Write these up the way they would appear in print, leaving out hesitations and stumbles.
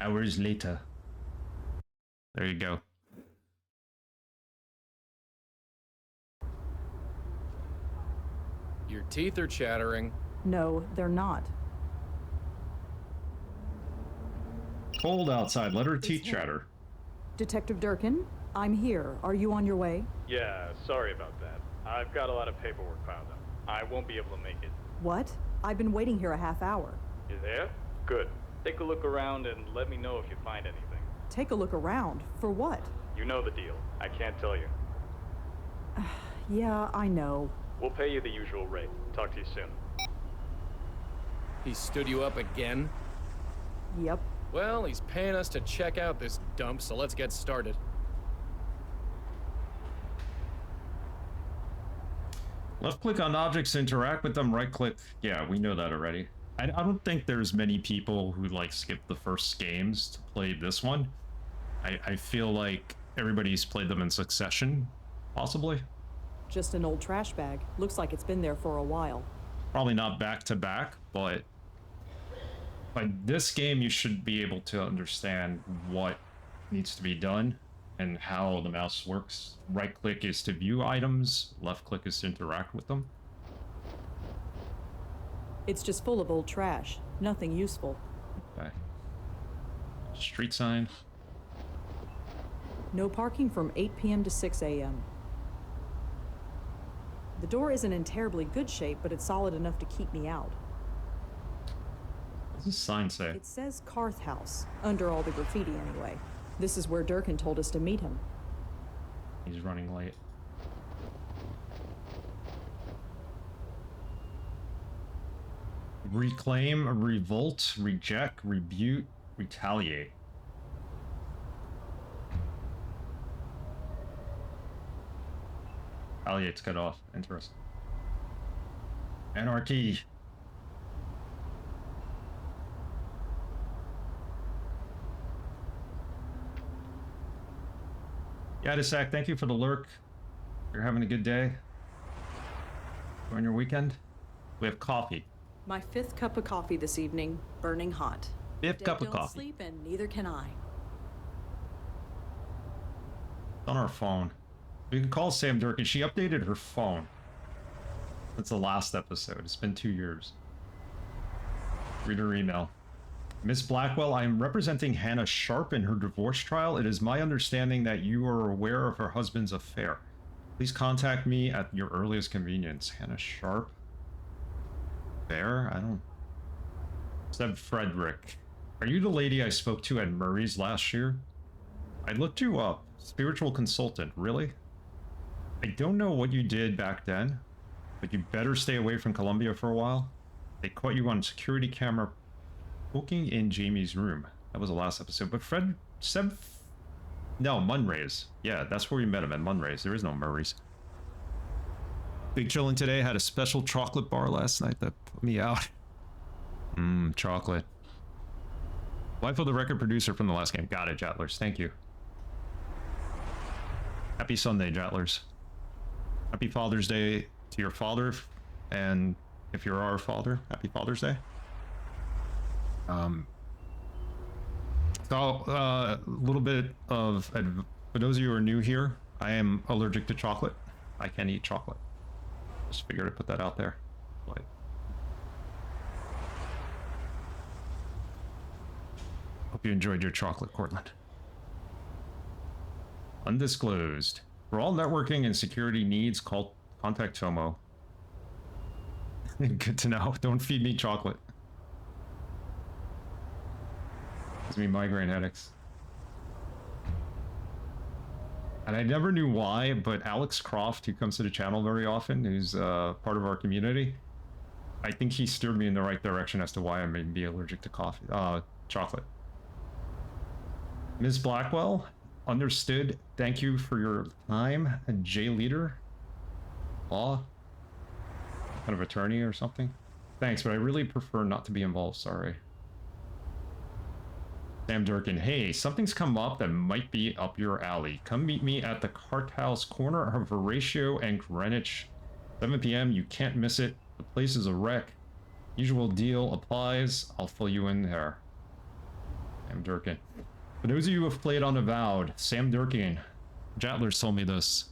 Hours later. There you go. Your teeth are chattering. No, they're not. Cold outside. Let her teeth him. chatter. Detective Durkin, I'm here. Are you on your way? Yeah, sorry about that. I've got a lot of paperwork piled up. I won't be able to make it. What? I've been waiting here a half hour. You there? Good. Take a look around and let me know if you find anything. Take a look around? For what? You know the deal. I can't tell you. Yeah, I know. We'll pay you the usual rate. Talk to you soon. He stood you up again? Yep. Well, he's paying us to check out this dump, so let's get started. Left click on objects to interact with them, right click. Yeah, we know that already. I don't think there's many people who like skip the first games to play this one. I feel like everybody's played them in succession, possibly. Just an old trash bag. Looks like it's been there for a while. Probably not back to back, but by this game you should be able to understand what needs to be done and how the mouse works. Right click is to view items, left click is to interact with them. It's just full of old trash. Nothing useful. Okay. Street sign. No parking from 8 p.m. to 6 a.m. The door isn't in terribly good shape, but it's solid enough to keep me out. What does this sign say? It says Carth House, under all the graffiti anyway. This is where Durkin told us to meet him. He's running late. Reclaim, revolt, reject, rebuke, retaliate. Retaliate's cut off. Interesting. Anarchy. Yadisak, thank you for the lurk. You're having a good day. Enjoying your weekend? We have coffee. My 5th cup of coffee this evening, burning hot. 5th cup of Don't coffee. sleep, and neither can I. On our phone. We can call Sam Durkin. She updated her phone. That's the last episode. It's been 2 years. Read her email. Miss Blackwell, I am representing Hannah Sharp in her divorce trial. It is my understanding that you are aware of her husband's affair. Please contact me at your earliest convenience. Hannah Sharp? There? I don't... Seb Frederick. Are you the lady I spoke to at Murray's last year? I looked you up. Spiritual consultant, really? I don't know what you did back then, but you better stay away from Columbia for a while. They caught you on security camera poking in Jamie's room. That was the last episode. But no, Munray's. Yeah, that's where we met him, at Munray's. There is no Murray's. Big chillin' today. Had a special chocolate bar last night that put me out. Chocolate. Wife of the record producer from the last game. Got it, Jatlers. Thank you. Happy Sunday, Jatlers. Happy Father's Day to your father, and if you're our father, happy Father's Day. So a little bit of, for those of you who are new here, I am allergic to chocolate. I can't eat chocolate. Just figured to put that out there. But hope you enjoyed your chocolate, Cortland. Undisclosed. For all networking and security needs, contact Tomo. Good to know. Don't feed me chocolate. Gives me migraine headaches. And I never knew why, but Alex Croft, who comes to the channel very often, who's part of our community, I think he steered me in the right direction as to why I may be allergic to chocolate. Ms. Blackwell, understood. Thank you for your time. J Leader, law, kind of attorney or something. Thanks, but I really prefer not to be involved. Sorry. Sam Durkin, hey, something's come up that might be up your alley. Come meet me at the Cart House corner of Horatio and Greenwich. 7 p.m. You can't miss it. The place is a wreck. Usual deal applies. I'll fill you in there. Sam Durkin. For those of you who have played on Avowed, Sam Durkin, Jatlers told me this,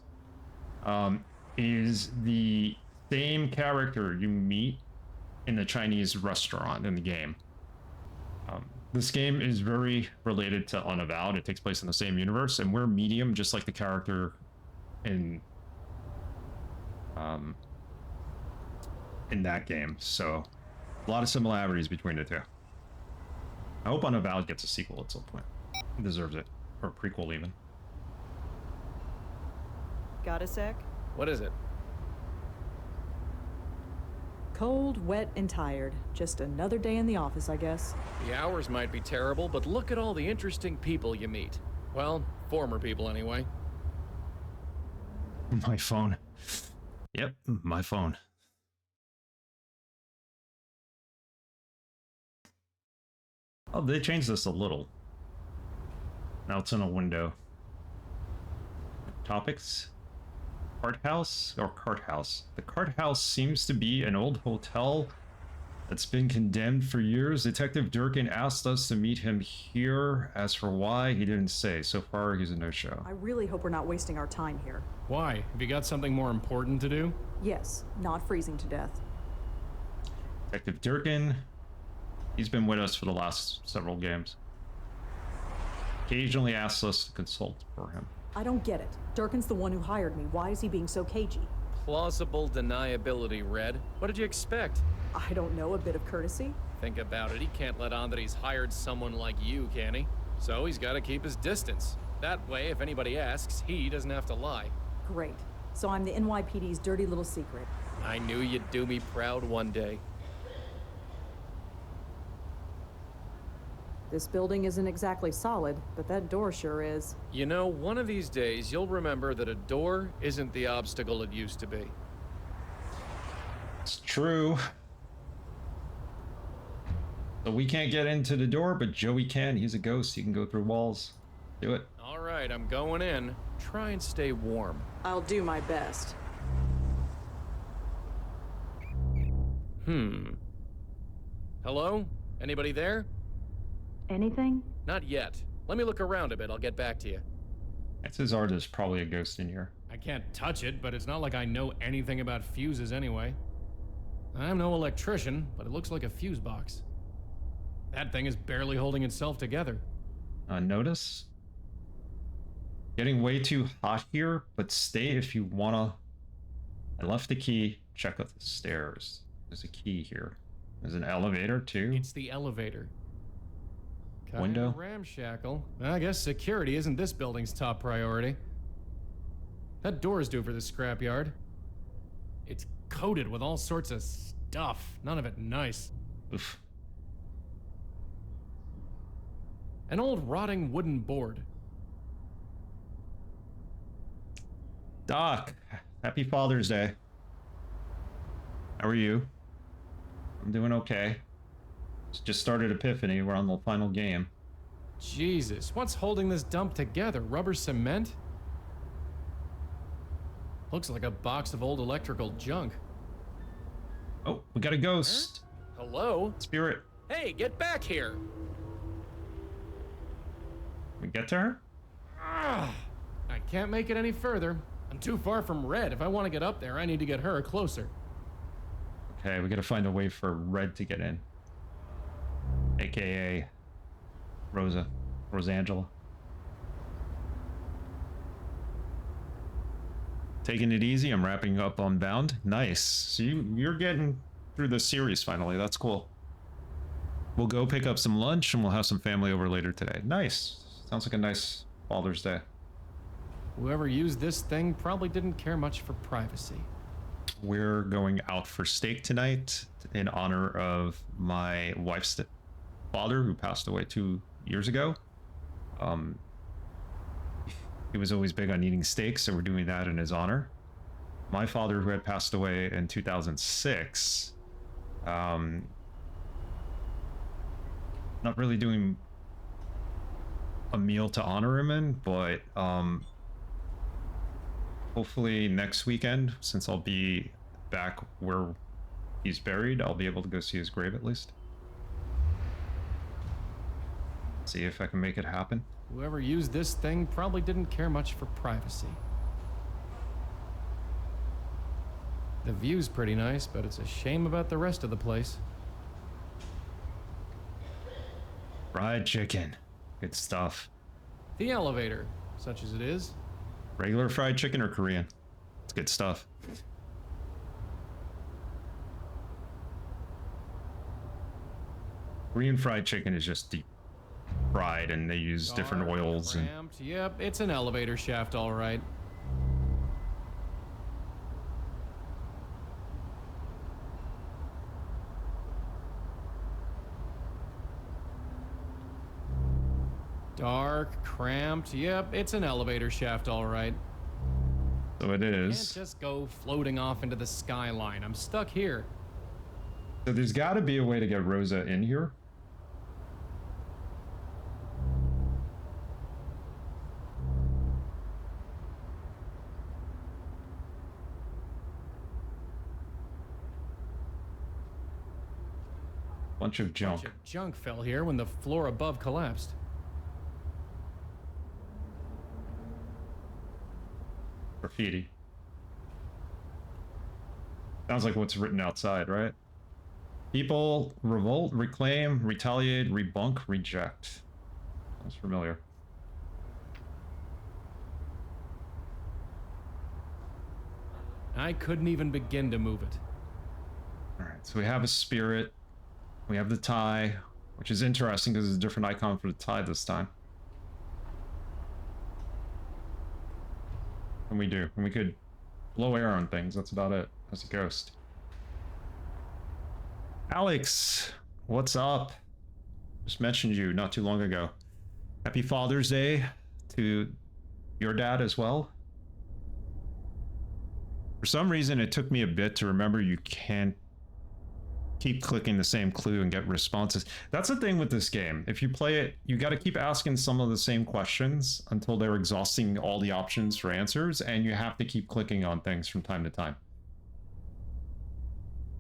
is the same character you meet in the Chinese restaurant in the game. This game is very related to Unavowed. It takes place in the same universe, and we're medium, just like the character in that game. So, a lot of similarities between the two. I hope Unavowed gets a sequel at some point. It deserves it, or a prequel even. Got a sec? What is it? Cold, wet, and tired. Just another day in the office, I guess. The hours might be terrible, but look at all the interesting people you meet. Well, former people anyway. My phone. Yep, my phone. Oh, they changed this a little. Now it's in a window. Topics? Cart house or cart house? The cart house seems to be an old hotel that's been condemned for years. Detective Durkin asked us to meet him here. As for why, he didn't say. So far, he's a no-show. I really hope we're not wasting our time here. Why? Have you got something more important to do? Yes, not freezing to death. Detective Durkin, he's been with us for the last several games. Occasionally asks us to consult for him. I don't get it. Durkin's the one who hired me. Why is he being so cagey? Plausible deniability, Red. What did you expect? I don't know, a bit of courtesy? Think about it. He can't let on that he's hired someone like you, can he? So he's got to keep his distance. That way, if anybody asks, he doesn't have to lie. Great. So I'm the NYPD's dirty little secret. I knew you'd do me proud one day. This building isn't exactly solid, but that door sure is. You know, one of these days, you'll remember that a door isn't the obstacle it used to be. It's true. So we can't get into the door, but Joey can. He's a ghost. He can go through walls. Do it. All right, I'm going in. Try and stay warm. I'll do my best. Hello? Anybody there? Anything? Not yet. Let me look around a bit. I'll get back to you. Chances are there's probably a ghost in here. I can't touch it, but it's not like I know anything about fuses anyway. I'm no electrician, but it looks like a fuse box. That thing is barely holding itself together. Notice? Getting way too hot here, but stay if you wanna. I left the key. Check out the stairs. There's a key here. There's an elevator too. It's the elevator. Kinda Window? ramshackle. I guess security isn't this building's top priority. That door's due for the scrapyard. It's coated with all sorts of stuff. None of it nice. Oof. An old rotting wooden board. Doc, happy Father's Day. How are you? I'm doing okay. Just started Epiphany. We're on the final game. Jesus, what's holding this dump together? Rubber cement? Looks like a box of old electrical junk. Oh, we got a ghost. Hello? Spirit. Hey, get back here! We get to her? I can't make it any further. I'm too far from Red. If I want to get up there, I need to get her closer. Okay, we gotta find a way for Red to get in. AKA Rosangela. Taking it easy. I'm wrapping up on Bound. Nice. So you're getting through the series finally. That's cool. We'll go pick up some lunch and we'll have some family over later today. Nice. Sounds like a nice Father's Day. Whoever used this thing probably didn't care much for privacy. We're going out for steak tonight in honor of my wife's father who passed away 2 years ago. He was always big on eating steak, so we're doing that in his honor. My father, who had passed away in 2006, not really doing a meal to honor him in, but hopefully next weekend, since I'll be back where he's buried, I'll be able to go see his grave at least. See if I can make it happen. Whoever used this thing probably didn't care much for privacy. The view's pretty nice, but it's a shame about the rest of the place. Fried chicken. Good stuff. The elevator, such as it is. Regular fried chicken or Korean? It's good stuff. Korean fried chicken is just deep fried and they use different Dark, oils and cramped. Yep, it's an elevator shaft, all right. Dark, cramped. Yep, it's an elevator shaft, all right. so it Can't is. just go floating off into the skyline. I'm stuck here. So there's got to be a way to get Rosa in here. Bunch of junk. Bunch of junk fell here when the floor above collapsed. Graffiti. Sounds like what's written outside, right? People revolt, reclaim, retaliate, rebunk, reject. Sounds familiar. I couldn't even begin to move it. Alright, so we have a spirit. We have the tie, which is interesting because there's a different icon for the tie this time. And we do. And we could blow air on things. That's about it. As a ghost. Alex, what's up? Just mentioned you not too long ago. Happy Father's Day to your dad as well. For some reason, it took me a bit to remember you can't keep clicking the same clue and get responses. That's the thing with this game. If you play it, you got to keep asking some of the same questions until they're exhausting all the options for answers, and you have to keep clicking on things from time to time.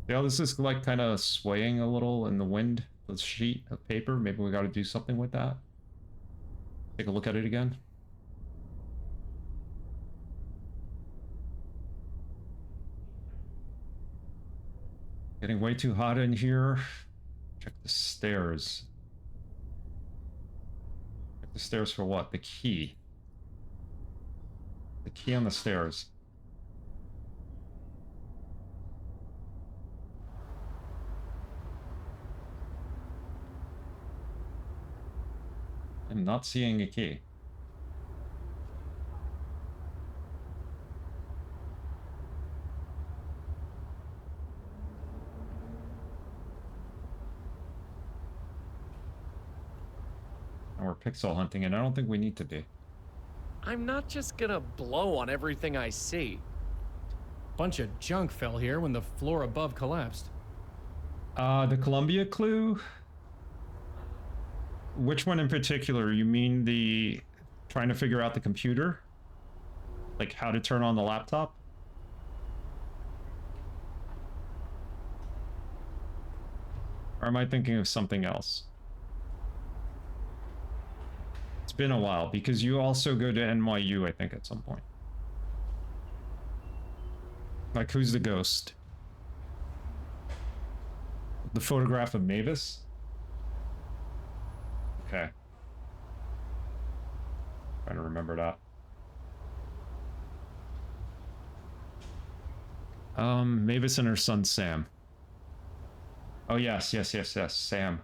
Yeah, this is like kind of swaying a little in the wind, the sheet of paper. Maybe we got to do something with that. Take a look at it again. Getting way too hot in here. Check the stairs. Check the stairs for what? The key. The key on the stairs. I'm not seeing a key. And we're pixel hunting, and I don't think we need to be. I'm not just gonna blow on everything I see. Bunch of junk fell here when the floor above collapsed. The Columbia clue? Which one in particular? You mean the trying to figure out the computer? Like how to turn on the laptop? Or am I thinking of something else? It's been a while because you also go to NYU, I think, at some point. Like, who's the ghost? The photograph of Mavis? Okay. Trying to remember that. Mavis and her son Sam. Oh yes, Sam.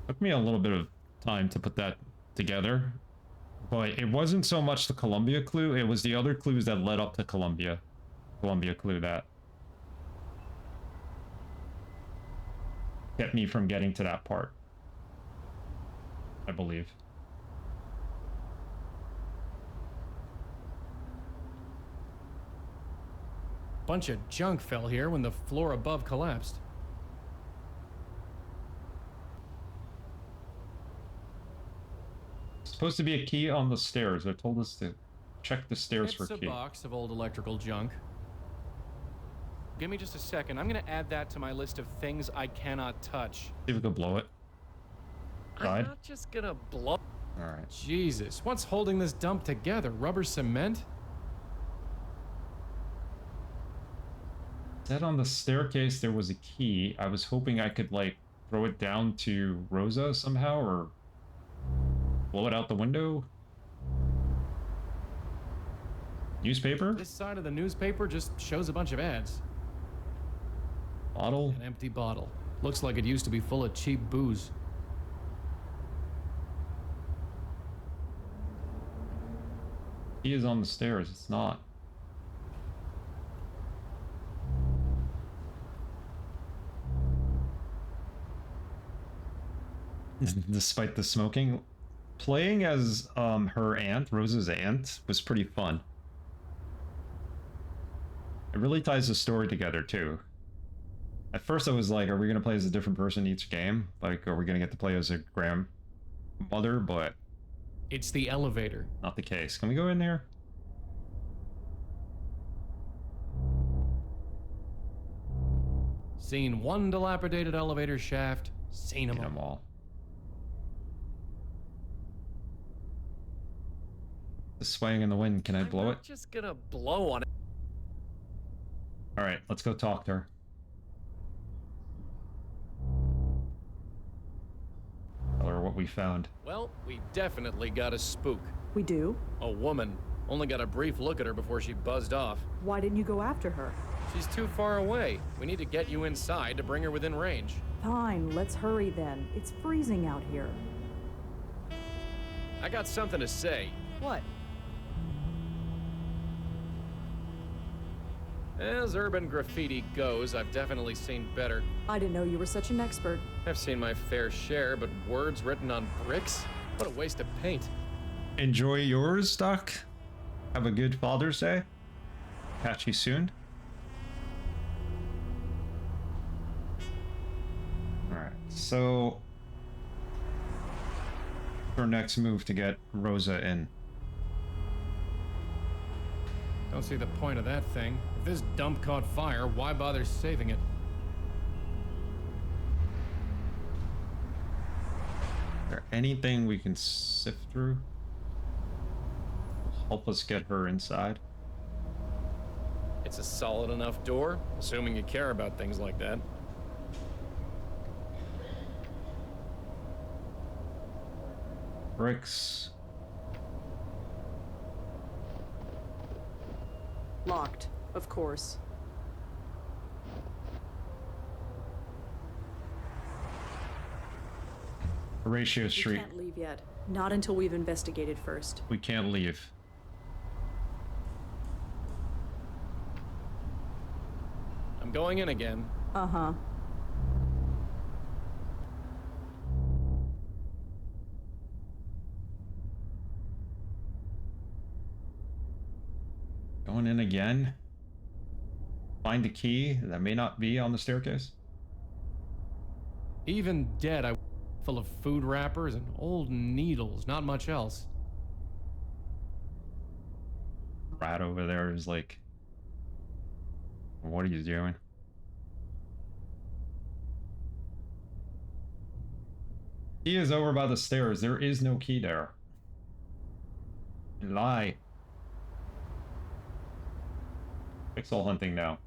Took me a little bit of time to put that together. But it wasn't so much the Columbia clue, it was the other clues that led up to Columbia clue that kept me from getting to that part, I believe. Bunch of junk fell here when the floor above collapsed. Supposed to be a key on the stairs. They told us to check the stairs for It's a key. box of old electrical junk. Give me just a second. I'm gonna add that to my list of things I cannot touch. See if we could blow it. I'm Died? not just gonna blow. Alright. Jesus, what's holding this dump together? Rubber cement? Said on the staircase there was a key. I was hoping I could, like, throw it down to Rosa somehow, or blow it out the window. Newspaper? This side of the newspaper just shows a bunch of ads. Bottle? An empty bottle. Looks like it used to be full of cheap booze. He is on the stairs. It's not. Despite the smoking, playing as her aunt, Rosa's aunt, was pretty fun. It really ties the story together too. At first I was like, are we gonna play as a different person each game? Like, are we gonna get to play as a grandmother? But It's the elevator. not the case. Can we go in there? Seen one dilapidated elevator shaft. Seen Get them them all. all. The swaying in the wind. Can I blow I'm it? not just gonna blow on it. All right, let's go talk to her. Tell her what we found. Well, we definitely got a spook. We do? A woman. Only got a brief look at her before she buzzed off. Why didn't you go after her? She's too far away. We need to get you inside to bring her within range. Fine, let's hurry then. It's freezing out here. I got something to say. What? As urban graffiti goes, I've definitely seen better. I didn't know you were such an expert. I've seen my fair share, but words written on bricks? What a waste of paint. Enjoy yours, Doc. Have a good Father's Day. Catch you soon. Alright, so our next move to get Rosa in. Don't see the point of that thing. If this dump caught fire, why bother saving it? Is there anything we can sift through? Help us get her inside. It's a solid enough door, assuming you care about things like that. Bricks. Locked, of course. Horatio We Street. can't leave yet. Not until we've investigated first. We can't leave. I'm going in again. Uh-huh. Going in again. Find a key that may not be on the staircase. Even dead, I full of food wrappers and old needles, not much else. Rat over there is like, what are you doing? Key is over by the stairs. There is no key there. You lie. Pixel hunting now.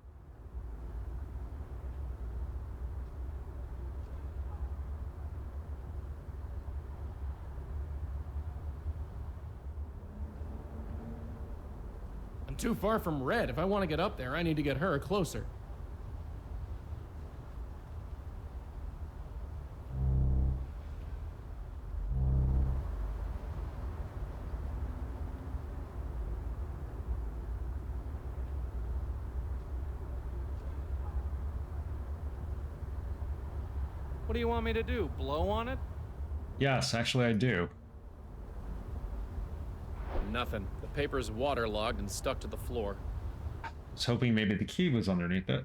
I'm too far from Red. If I want to get up there, I need to get her closer. What do you want me to do? Blow on it? Yes, actually I do. Nothing. The paper's waterlogged and stuck to the floor. I was hoping maybe the key was underneath it.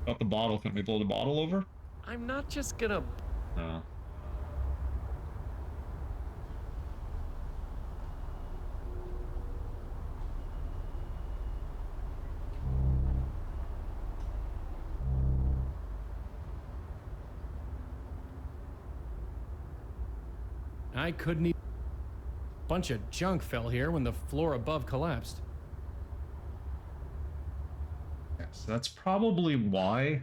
Got the bottle. Can we blow the bottle over? I'm not just gonna... No. I couldn't even... Bunch of junk fell here when the floor above collapsed. Yeah, so that's probably why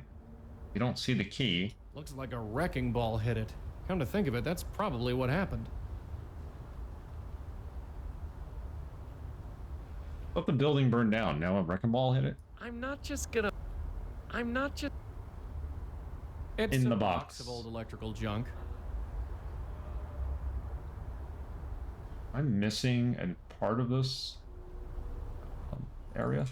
you don't see the key. Looks like a wrecking ball hit it. Come to think of it, that's probably what happened. Thought the building burned down. Now a wrecking ball hit it. I'm not just gonna... I'm not just... It's In a the box box. of old electrical junk. I'm missing a part of this area.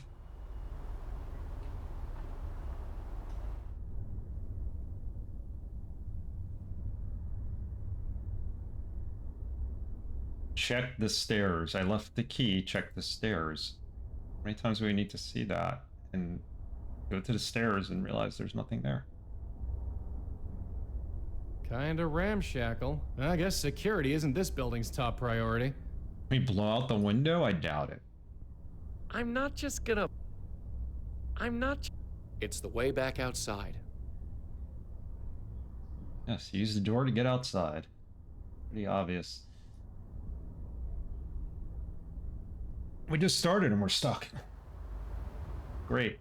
Check the stairs. I left the key. Check the stairs. How many times do we need to see that and go to the stairs and realize there's nothing there? Kinda ramshackle. I guess security isn't this building's top priority. Can we blow out the window? I doubt it. I'm not just gonna... I'm not... It's the way back outside. Yes, use the door to get outside. Pretty obvious. We just started and we're stuck. Great.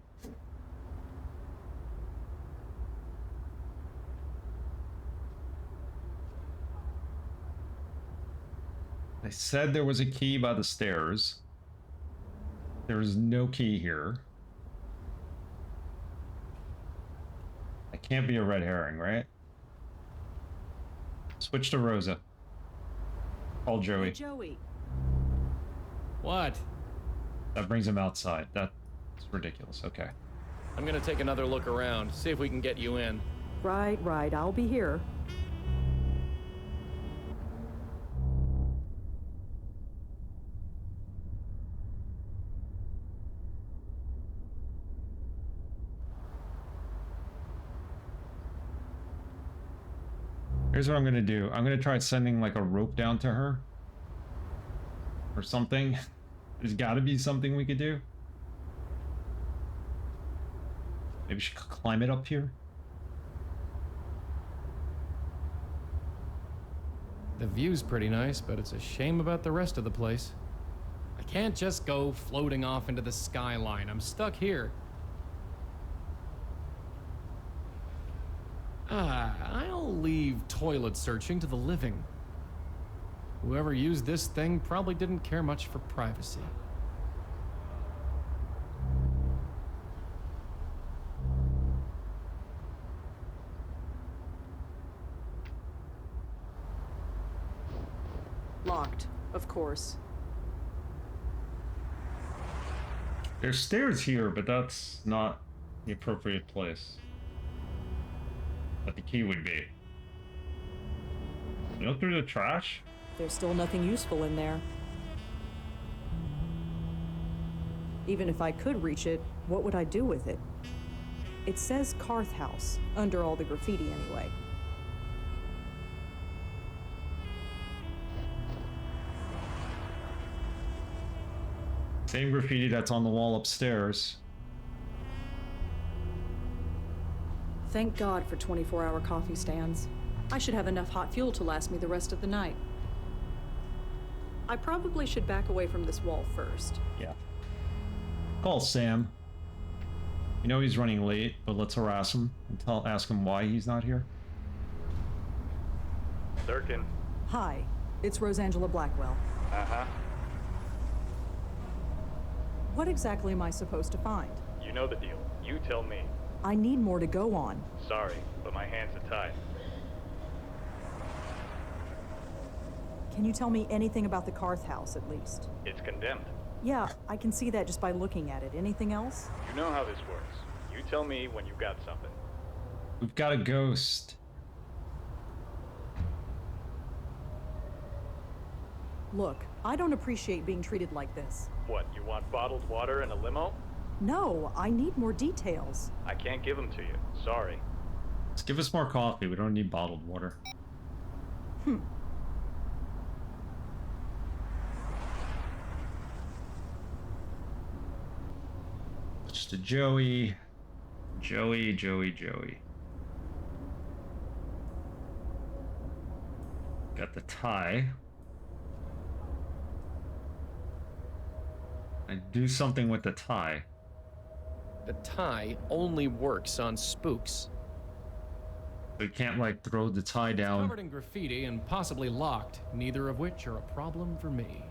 I said there was a key by the stairs. There is no key here. That can't be a red herring, right? Switch to Rosa. Call Joey. Hey, Joey. What? That brings him outside. That's ridiculous. Okay. I'm gonna take another look around, see if we can get you in. Right, right. I'll be here. Here's what I'm gonna do. I'm gonna try sending like a rope down to her. Or something. There's gotta be something we could do. Maybe she could climb it up here. The view's pretty nice, but it's a shame about the rest of the place. I can't just go floating off into the skyline. I'm stuck here. I'll leave toilet searching to the living. Whoever used this thing probably didn't care much for privacy. Locked, of course. There's stairs here, but that's not the appropriate place. That the key would be. You look through the trash? There's still nothing useful in there. Even if I could reach it, what would I do with it? It says Carth House, under all the graffiti anyway. Same graffiti that's on the wall upstairs. Thank God for 24-hour coffee stands. I should have enough hot fuel to last me the rest of the night. I probably should back away from this wall first. Yeah. Call Sam. You know he's running late, but let's harass him and ask him why he's not here. Durkin. Hi, it's Rosangela Blackwell. Uh-huh. What exactly am I supposed to find? You know the deal. You tell me. I need more to go on. Sorry, but my hands are tied. Can you tell me anything about the Carth House, at least? It's condemned. Yeah, I can see that just by looking at it. Anything else? You know how this works. You tell me when you've got something. We've got a ghost. Look, I don't appreciate being treated like this. What, you want bottled water and a limo? No, I need more details. I can't give them to you. Sorry. Just give us more coffee. We don't need bottled water. Just a Joey. Joey. Got the tie. I do something with the tie. The tie only works on spooks. We can't, like, throw the tie down. Covered in graffiti and possibly locked, neither of which are a problem for me.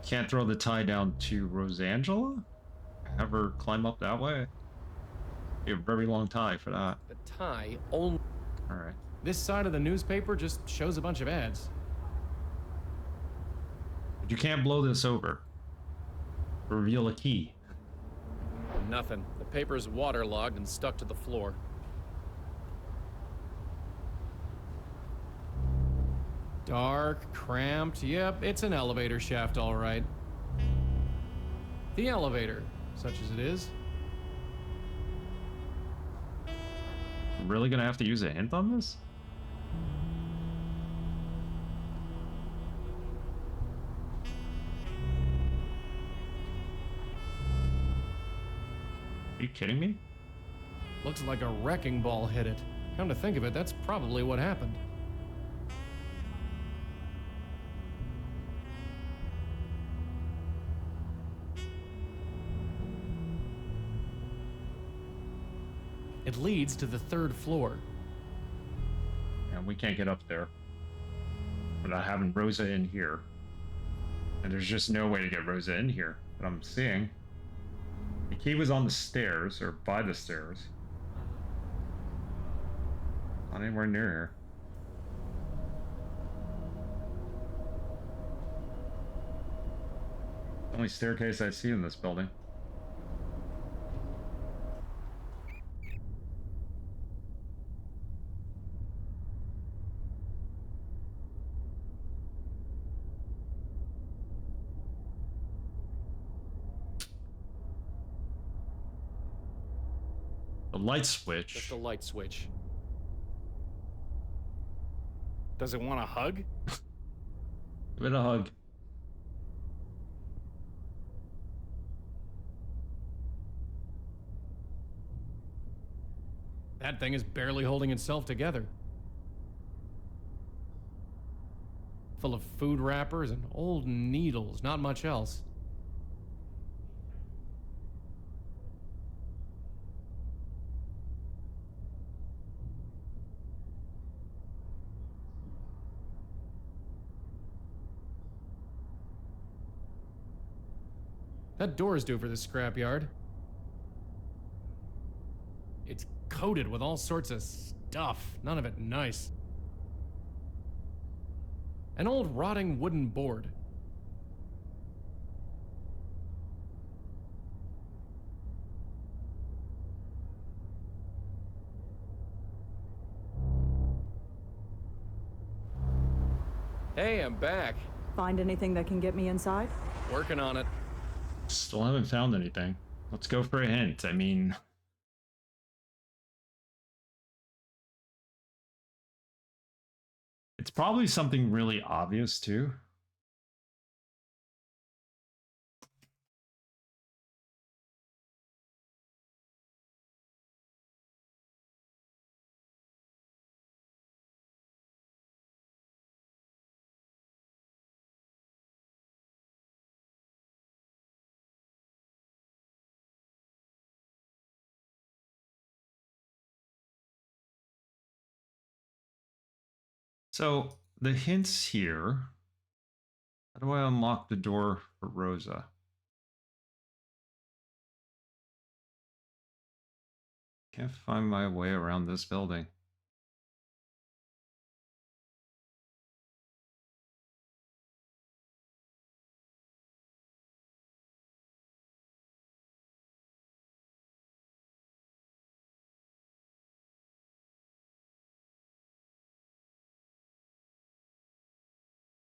Can't throw the tie down to Rosangela? Have her climb up that way? Be a very long tie for that. The tie only... Alright. This side of the newspaper just shows a bunch of ads. But you can't blow this over. Reveal a key. Nothing. The paper's waterlogged and stuck to the floor. Dark, cramped, yep, it's an elevator shaft, all right. The elevator, such as it is. I'm really gonna have to use a hint on this? Are you kidding me? Looks like a wrecking ball hit it. Come to think of it, that's probably what happened. It leads to the 3rd floor. And we can't get up there without having Rosa in here. And there's just no way to get Rosa in here that I'm seeing. The key was on the stairs, or by the stairs. Not anywhere near here. The only staircase I see in this building. The light switch. Just a light switch. Does it want a hug? Give it a hug. That thing is barely holding itself together. Full of food wrappers and old needles, not much else. That door's due for the scrapyard. It's coated with all sorts of stuff, none of it nice. An old rotting wooden board. Hey, I'm back. Find anything that can get me inside? Working on it. Still haven't found anything. Let's go for a hint. I mean... It's probably something really obvious, too. So, the hints here... How do I unlock the door for Rosa? Can't find my way around this building.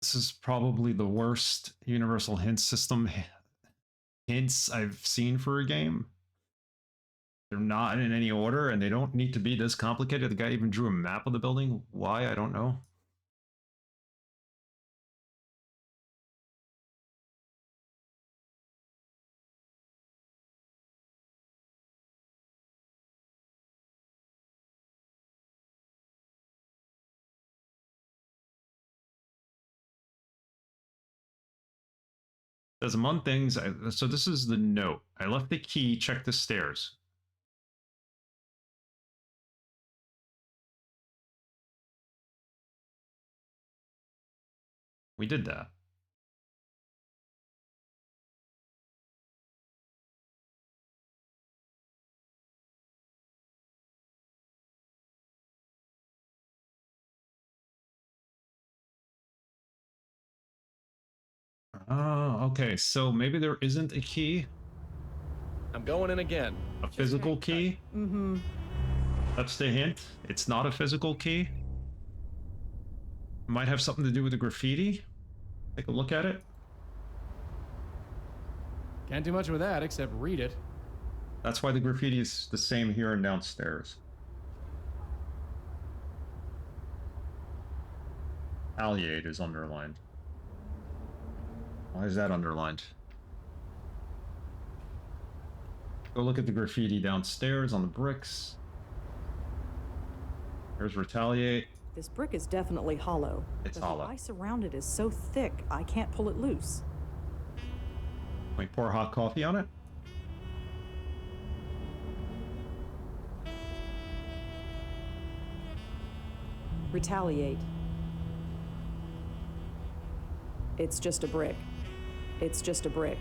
This is probably the worst universal hint system hints I've seen for a game. They're not in any order, and they don't need to be this complicated. The guy even drew a map of the building. Why? I don't know. Says among things, so this is the note. I left the key, check the stairs. We did that. Oh, okay. So maybe there isn't a key. I'm going in again. A physical key? Mm-hmm. That's the hint. It's not a physical key. Might have something to do with the graffiti. Take a look at it. Can't do much with that except read it. That's why the graffiti is the same here and downstairs. Alliate is underlined. Why is that underlined? Go look at the graffiti downstairs on the bricks. There's retaliate. This brick is definitely hollow. It's but hollow. The ice around it is so thick, I can't pull it loose. Can we pour hot coffee on it? Retaliate. It's just a brick. It's just a brick.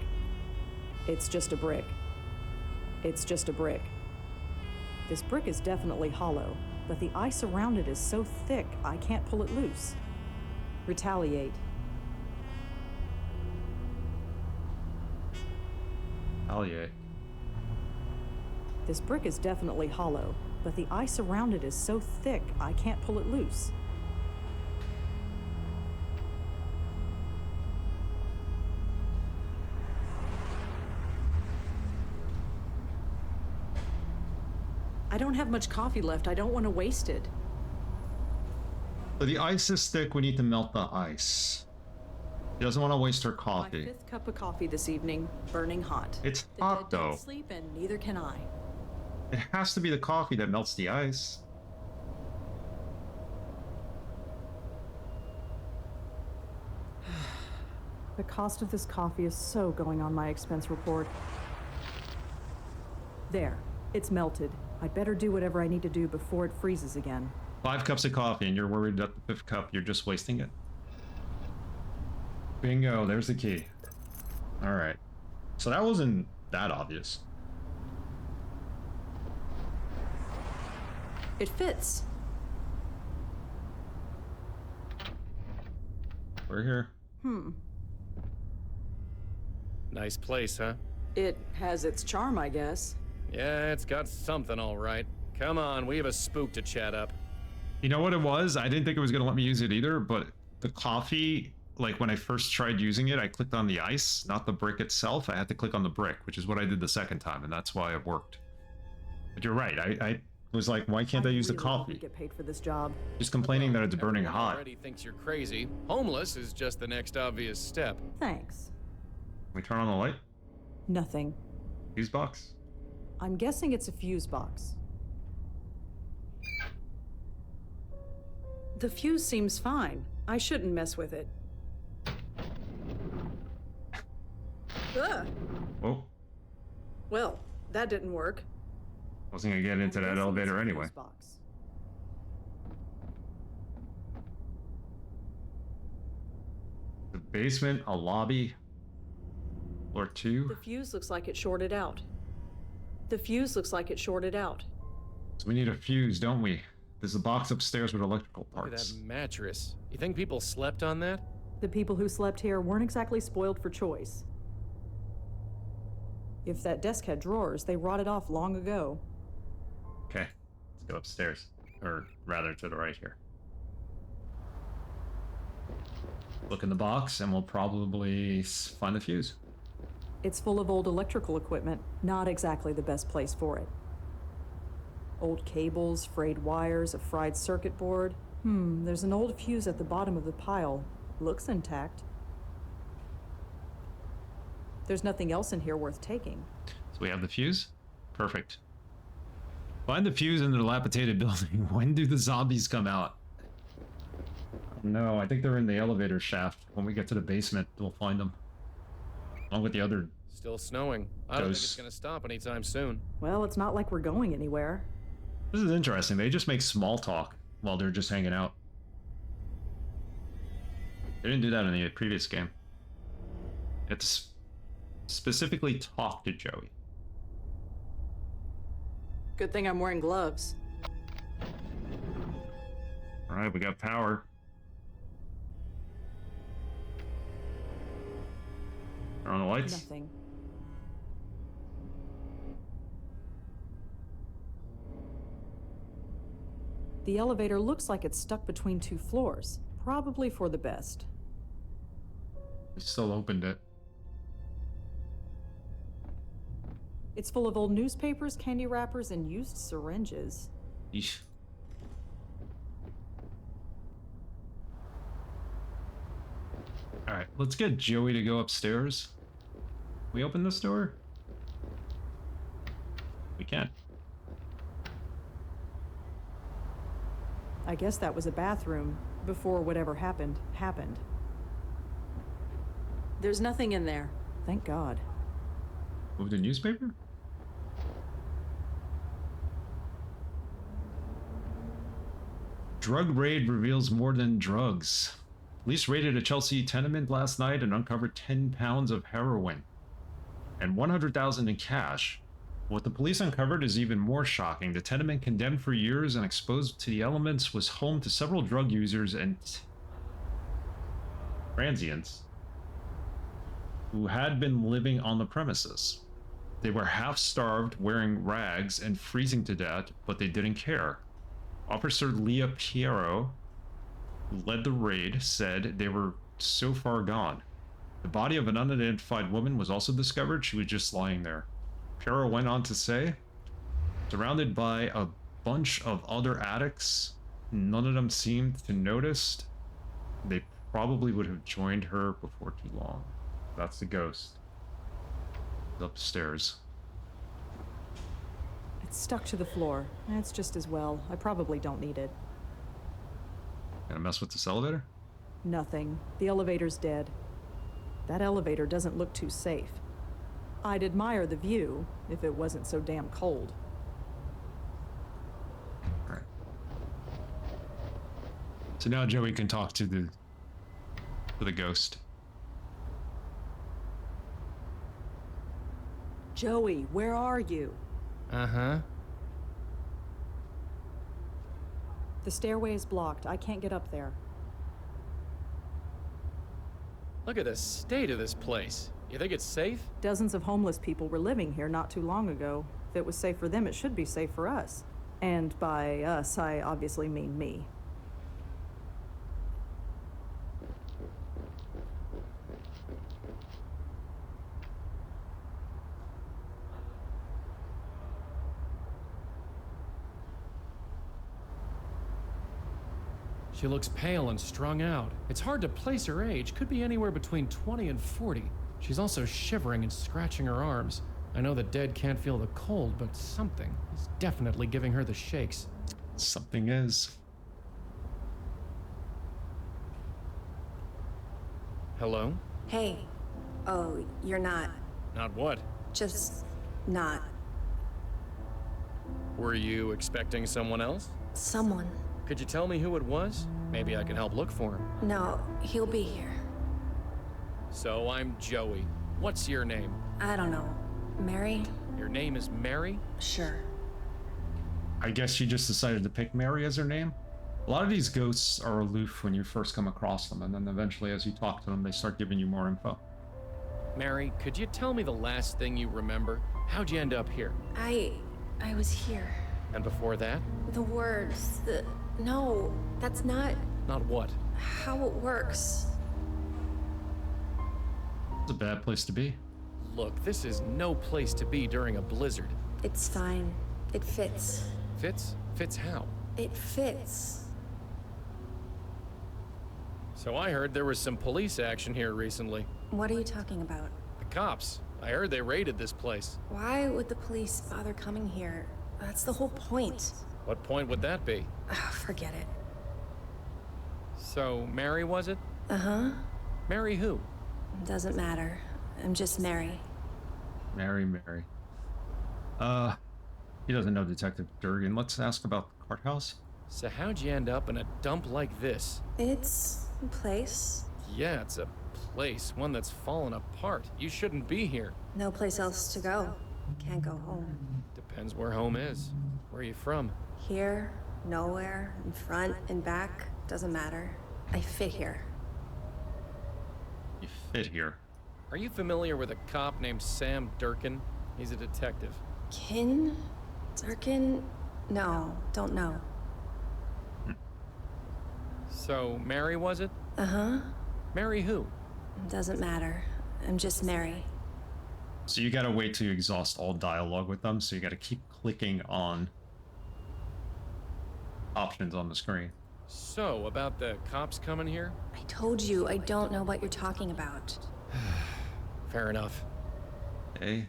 It's just a brick. It's just a brick. This brick is definitely hollow, but the ice around it is so thick, I can't pull it loose. Retaliate. Alliate. This brick is definitely hollow, but the ice around it is so thick, I can't pull it loose. I don't have much coffee left. I don't want to waste it. So the ice is thick, we need to melt the ice. She doesn't want to waste her My coffee. 5th cup of coffee this evening, burning hot. It's The hot dead though. don't sleep, and neither can I. It has to be the coffee that melts the ice. The cost of this coffee is so going on my expense report. There, it's melted. I'd better do whatever I need to do before it freezes again. 5 cups of coffee and you're worried that the 5th cup, you're just wasting it. Bingo, there's the key. Alright. So that wasn't that obvious. It fits. We're here. Nice place, huh? It has its charm, I guess. Yeah, it's got something all right. Come on, we have a spook to chat up. You know what it was? I didn't think it was going to let me use it either, but the coffee, like when I first tried using it, I clicked on the ice, not the brick itself. I had to click on the brick, which is what I did the second time, and that's why it worked. But you're right. I was like, why can't I use the really hope coffee? you get paid for this job. Just complaining that it's burning Everyone hot. already thinks you're crazy. Homeless is just the next obvious step. Thanks. Can we turn on the light? Nothing. Fuse box? I'm guessing it's a fuse box. The fuse seems fine. I shouldn't mess with it. Ugh. Oh, Well, that didn't work. wasn't going to get into I'm that guessing elevator it's a anyway. fuse box. The basement, a lobby, floor 2. The fuse looks like it shorted out. The fuse looks like it shorted out. So we need a fuse, don't we? There's a box upstairs with electrical Look at parts. that mattress. You think people slept on that? The people who slept here weren't exactly spoiled for choice. If that desk had drawers, they rotted off long ago. Okay, let's go upstairs. Or rather to the right here. Look in the box and we'll probably find the fuse. It's full of old electrical equipment, not exactly the best place for it. Old cables, frayed wires, a fried circuit board. There's an old fuse at the bottom of the pile. Looks intact. There's nothing else in here worth taking. So we have the fuse? Perfect. Find the fuse in the dilapidated building. When do the zombies come out? No, I think they're in the elevator shaft. When we get to the basement, we'll find them. Along with the other. Still snowing. I don't think it's gonna stop anytime soon. Well, it's not like we're going anywhere. This is interesting. They just make small talk while they're just hanging out. They didn't do that in the previous game. You have to specifically talk to Joey. Good thing I'm wearing gloves. Alright, we got power. Turn on the lights. Nothing. The elevator looks like it's stuck between two floors. Probably for the best. We still opened it. It's full of old newspapers, candy wrappers, and used syringes. Eesh. Alright, let's get Joey to go upstairs. We open this door? We can. I guess that was a bathroom before whatever happened. There's nothing in there. Thank God. Move the newspaper? Drug raid reveals more than drugs. Police raided a Chelsea tenement last night and uncovered 10 pounds of heroin and $100,000 in cash. What the police uncovered is even more shocking. The tenement, condemned for years and exposed to the elements, was home to several drug users and transients who had been living on the premises. They were half-starved, wearing rags, and freezing to death, but they didn't care. Officer Leah Piero, who led the raid, said they were so far gone. The body of an unidentified woman was also discovered. She was just lying there. Piero went on to say, surrounded by a bunch of other addicts, none of them seemed to notice. They probably would have joined her before too long. That's the ghost. It's upstairs. It's stuck to the floor. It's just as well. I probably don't need it. Gonna mess with this elevator? Nothing. The elevator's dead. That elevator doesn't look too safe. I'd admire the view if it wasn't so damn cold. Alright. So now Joey can talk to the ghost. Joey, where are you? Uh-huh. The stairway is blocked. I can't get up there. Look at the state of this place. You think it's safe? Dozens of homeless people were living here not too long ago. If it was safe for them, it should be safe for us. And by us, I obviously mean me. She looks pale and strung out. It's hard to place her age. Could be anywhere between 20 and 40. She's also shivering and scratching her arms. I know the dead can't feel the cold, but something is definitely giving her the shakes. Something is. Hello? Hey. Oh, you're not. Not what? Just not. Were you expecting someone else? Someone. Could you tell me who it was? Maybe I can help look for him. No, he'll be here. So I'm Joey. What's your name? I don't know. Mary? Your name is Mary? Sure. I guess she just decided to pick Mary as her name. A lot of these ghosts are aloof when you first come across them, and then eventually as you talk to them, they start giving you more info. Mary, could you tell me the last thing you remember? How'd you end up here? I was here. And before that? The words, No, that's not Not what? how it works. It's a bad place to be. Look, this is no place to be during a blizzard. It's fine. It fits. Fits? Fits how? It fits. So I heard there was some police action here recently. What are you talking about? The cops. I heard they raided this place. Why would the police bother coming here? That's the whole point. What point would that be? Oh, forget it. So, Mary was it? Uh-huh. Mary who? Doesn't matter. I'm just Mary. Mary. He doesn't know Detective Durgan. Let's ask about the cart house. So how'd you end up in a dump like this? It's a place. Yeah, it's a place, one that's fallen apart. You shouldn't be here. No place else to go. Can't go home. Depends where home is. Where are you from? Here, nowhere, in front, in back, doesn't matter. I fit here. You fit here. Are you familiar with a cop named Sam Durkin? He's a detective. Kin? Durkin? No, don't know. So, Mary was it? Uh-huh. Mary who? Doesn't matter. I'm just Mary. So you gotta wait till you exhaust all dialogue with them, so you gotta keep clicking on options on the screen. So, about the cops coming here? I told you I don't know what you're talking about. Fair enough. Okay.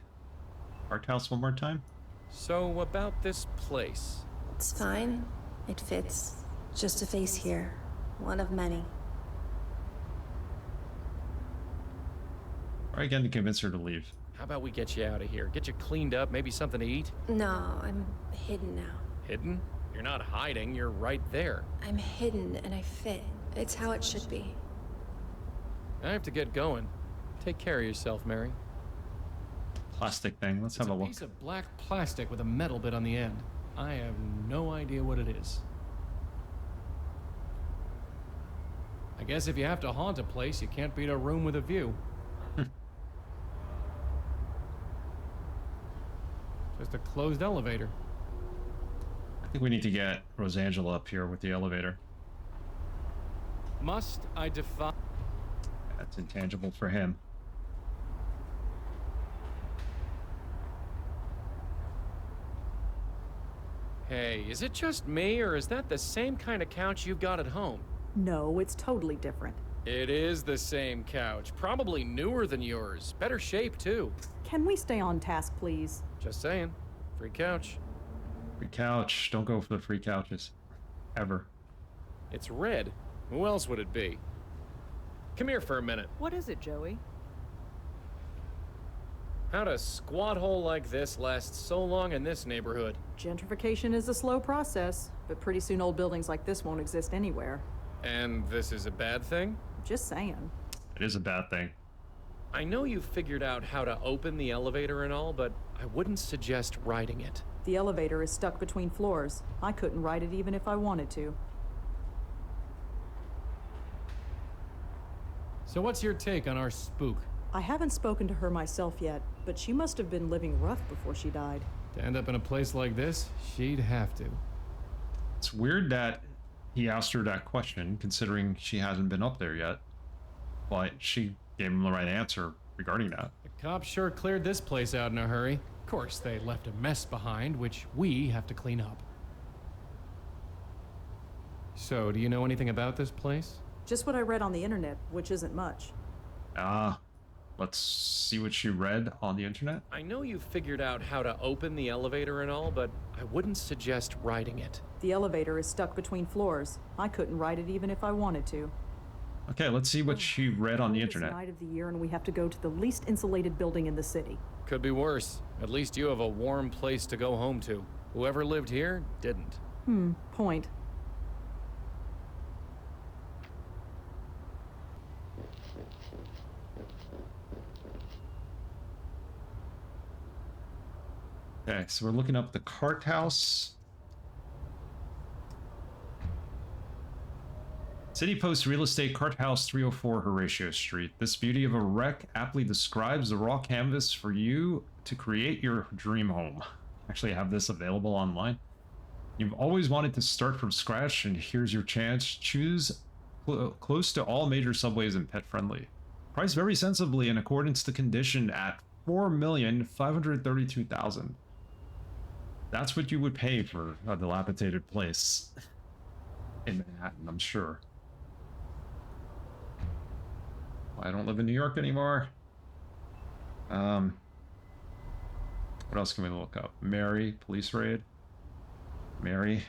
Cart house one more time? So, about this place. It's fine. It fits. Just a face here. One of many. Try again to convince her to leave. How about we get you out of here? Get you cleaned up, maybe something to eat? No, I'm hidden now. Hidden? You're not hiding, you're right there. I'm hidden and I fit. It's how it should be. I have to get going. Take care of yourself, Mary. Plastic thing. Let's It's have a a look. piece of black plastic with a metal bit on the end. I have no idea what it is. I guess if you have to haunt a place, you can't beat a room with a view. Just a closed elevator. I think we need to get Rosangela up here with the elevator. Must I defy? That's intangible for him. Hey, is it just me, or is that the same kind of couch you've got at home? No, it's totally different. It is the same couch. Probably newer than yours. Better shape, too. Can we stay on task, please? Just saying. Free couch. Free couch. Don't go for the free couches. Ever. It's red. Who else would it be? Come here for a minute. What is it, Joey? How'd a squat hole like this last so long in this neighborhood? Gentrification is a slow process, but pretty soon old buildings like this won't exist anywhere. And this is a bad thing? Just saying. It is a bad thing. I know you figured out how to open the elevator and all, but I wouldn't suggest riding it. The elevator is stuck between floors. I couldn't ride it even if I wanted to. So what's your take on our spook? I haven't spoken to her myself yet, but she must have been living rough before she died. To end up in a place like this, she'd have to. It's weird that he asked her that question, considering she hasn't been up there yet. But she gave him the right answer regarding that. The cops sure cleared this place out in a hurry. Of course, they left a mess behind, which we have to clean up. So, do you know anything about this place? Just what I read on the internet, which isn't much. Let's see what she read on the internet. I know you figured out how to open the elevator and all, but I wouldn't suggest riding it. The elevator is stuck between floors. I couldn't ride it even if I wanted to. Okay, let's see what she read on the It's internet. night of the year and we have to go to the least insulated building in the city. Could be worse. At least you have a warm place to go home to. Whoever lived here didn't. Point. Okay, so we're looking up the cart house. City Post Real Estate Cart House 304 Horatio Street. This beauty of a wreck aptly describes the raw canvas for you to create your dream home. Actually, I have this available online. You've always wanted to start from scratch, and here's your chance. Choose close to all major subways and pet friendly. Priced very sensibly in accordance to condition at $4,532,000. That's what you would pay for a dilapidated place in Manhattan, I'm sure. I don't live in New York anymore. What else can we look up? Mary, police raid. Mary,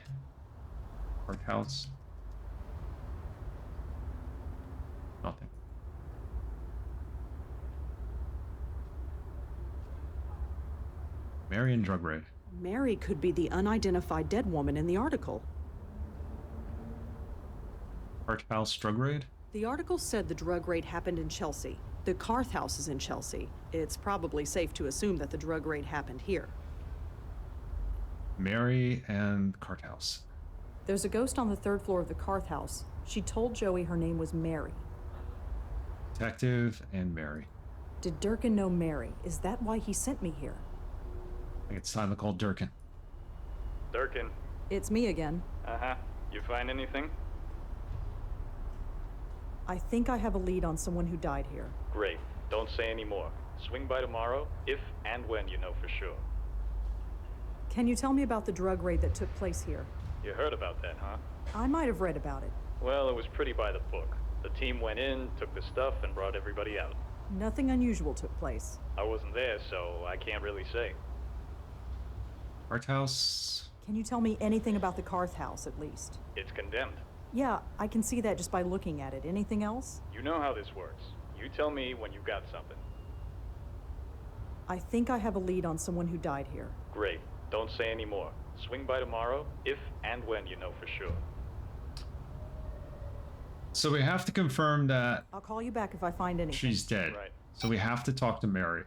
courthouse. Nothing. Mary and drug raid. Mary could be the unidentified dead woman in the article. Hart House drug raid? The article said the drug raid happened in Chelsea. The Carth house is in Chelsea. It's probably safe to assume that the drug raid happened here. Mary and Cart House. There's a ghost on the 3rd floor of the Carth house. She told Joey her name was Mary. Detective and Mary. Did Durkin know Mary? Is that why he sent me here? I think it's time to call Durkin. Durkin. It's me again. Uh-huh. You find anything? I think I have a lead on someone who died here. Great. Don't say any more. Swing by tomorrow, if and when you know for sure. Can you tell me about the drug raid that took place here? You heard about that, huh? I might have read about it. Well, it was pretty by the book. The team went in, took the stuff, and brought everybody out. Nothing unusual took place. I wasn't there, so I can't really say. Cart House. Can you tell me anything about the Carth house, at least? It's condemned. Yeah, I can see that just by looking at it. Anything else? You know how this works. You tell me when you've got something. I think I have a lead on someone who died here. Great. Don't say any more. Swing by tomorrow, if and when you know for sure. So we have to confirm that I'll call you back if I find anything. she's dead. Right. So we have to talk to Mary.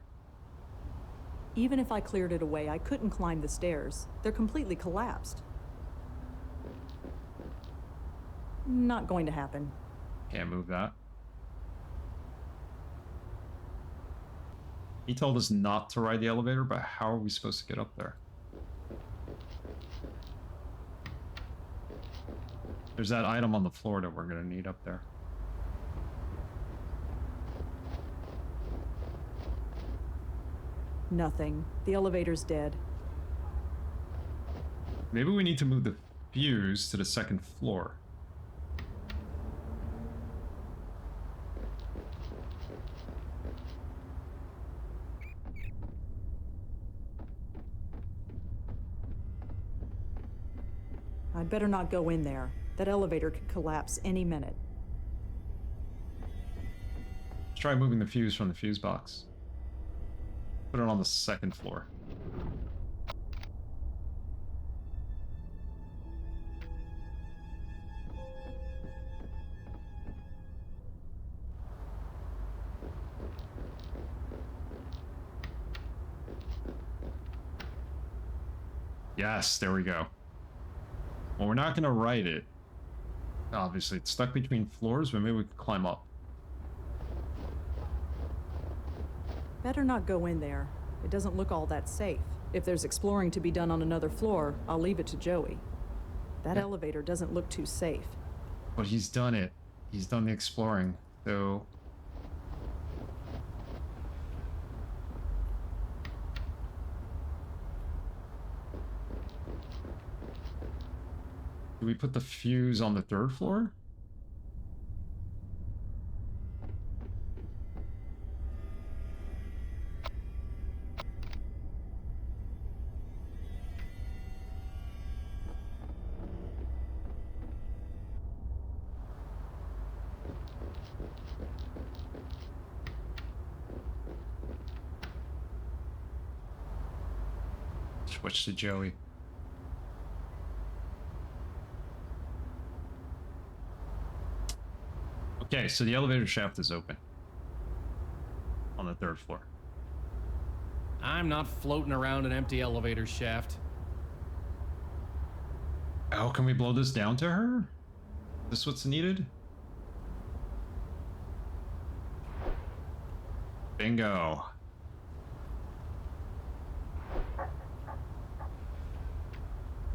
Even if I cleared it away, I couldn't climb the stairs. They're completely collapsed. Not going to happen. Can't move that. He told us not to ride the elevator, but how are we supposed to get up there? There's that item on the floor that we're gonna need up there. Nothing. The elevator's dead. Maybe we need to move the fuse to the 2nd floor. I'd better not go in there. That elevator could collapse any minute. Let's try moving the fuse from the fuse box. Put it on the 2nd floor. Yes, there we go. Well, we're not going to write it. Obviously, it's stuck between floors, but maybe we can climb up. Better not go in there. It doesn't look all that safe. If there's exploring to be done on another floor, I'll leave it to Joey. That elevator doesn't look too safe. But he's done it. He's done the exploring, so... Do we put the fuse on the 3rd floor? Switch to Joey. Okay, so the elevator shaft is open on the 3rd floor. I'm not floating around an empty elevator shaft. Oh, can we blow this down to her? Is this what's needed? Bingo.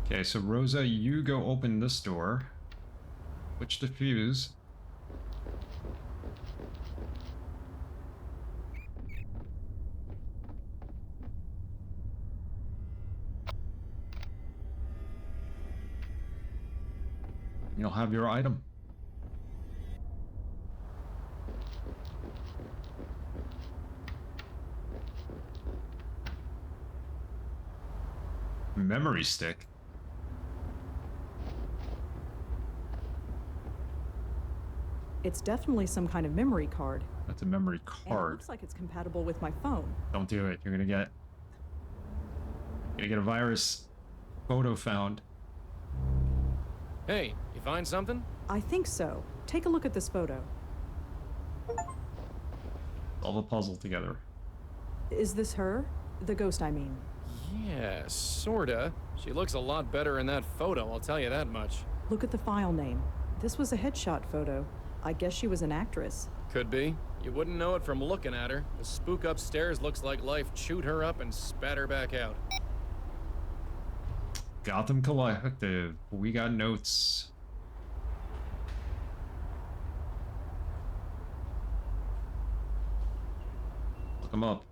Okay, so Rosa, you go open this door. Switch the fuse. You'll have your item. Memory stick. It's definitely some kind of memory card. That's a memory And it card. looks like it's compatible with my phone. Don't do it. You're gonna get Gonna get a virus photo found. Hey, you find something? I think so. Take a look at this photo. Solve a puzzle together. Is this her? The ghost, I mean. Yeah, sorta. She looks a lot better in that photo, I'll tell you that much. Look at the file name. This was a headshot photo. I guess she was an actress. Could be. You wouldn't know it from looking at her. The spook upstairs looks like life chewed her up and spat her back out. Gotham Collective. We got notes. Look them up.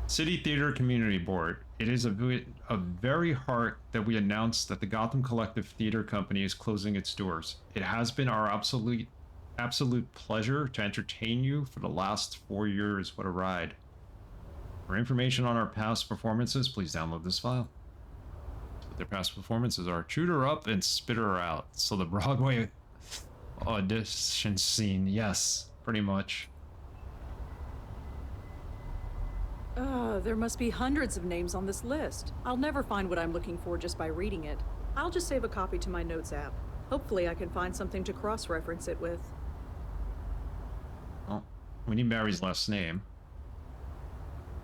City Theater Community Board. It is of very heart that we announce that the Gotham Collective Theater Company is closing its doors. It has been our absolute pleasure to entertain you for the last 4 years. What a ride. For information on our past performances, please download this file. What their past performances are: chewed her up and spit her out. So the Broadway audition scene, yes, pretty much. There must be hundreds of names on this list. I'll never find what I'm looking for just by reading it. I'll just save a copy to my notes app. Hopefully I can find something to cross-reference it with. Well, we need Mary's last name.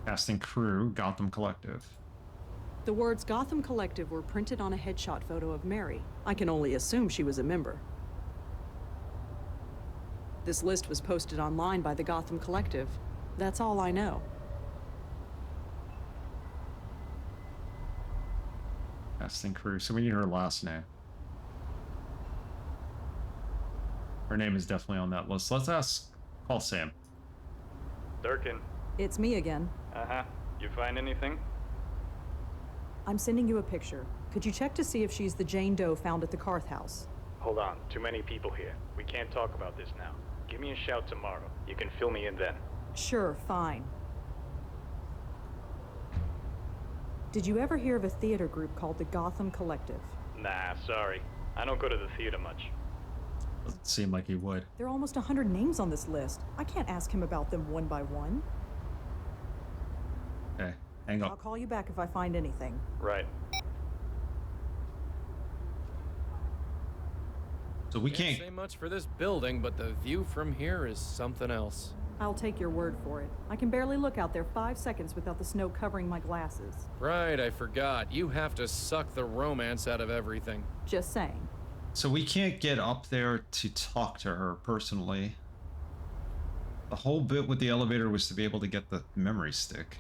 Cast and crew, Gotham Collective. The words Gotham Collective were printed on a headshot photo of Mary. I can only assume she was a member. This list was posted online by the Gotham Collective. That's all I know. Cast and crew, so we need her last name. Her name is definitely on that list. Let's call Sam. Durkin. It's me again. Uh-huh. You find anything? I'm sending you a picture. Could you check to see if she's the Jane Doe found at the Carth house? Hold on. Too many people here. We can't talk about this now. Give me a shout tomorrow. You can fill me in then. Sure, fine. Did you ever hear of a theater group called the Gotham Collective? Nah, sorry. I don't go to the theater much. Doesn't seem like he would. There are almost 100 names on this list. I can't ask him about them one by one. Okay, hang I'll up. call you back if I find anything. Right. So we Can't can't. say much for this building, but the view from here is something else. I'll take your word for it. I can barely look out there 5 seconds without the snow covering my glasses. Right, I forgot. You have to suck the romance out of everything. Just saying. So we can't get up there to talk to her personally. The whole bit with the elevator was to be able to get the memory stick.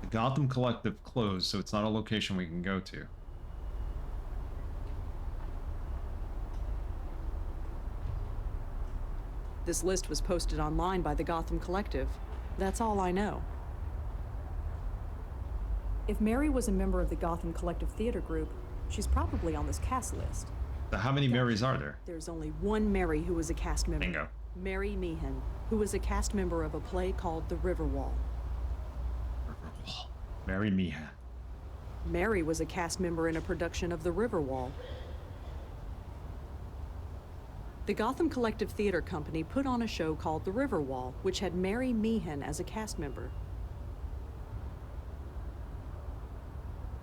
The Gotham Collective closed, so it's not a location we can go to. This list was posted online by the Gotham Collective. That's all I know. If Mary was a member of the Gotham Collective Theater Group, she's probably on this cast list. So how many Marys are there? There's only one Mary who was a cast member. Bingo. Mary Meehan, who was a cast member of a play called The Riverwall. Mary Meehan. Mary was a cast member in a production of The Riverwall. The Gotham Collective Theater Company put on a show called The Riverwall, which had Mary Meehan as a cast member.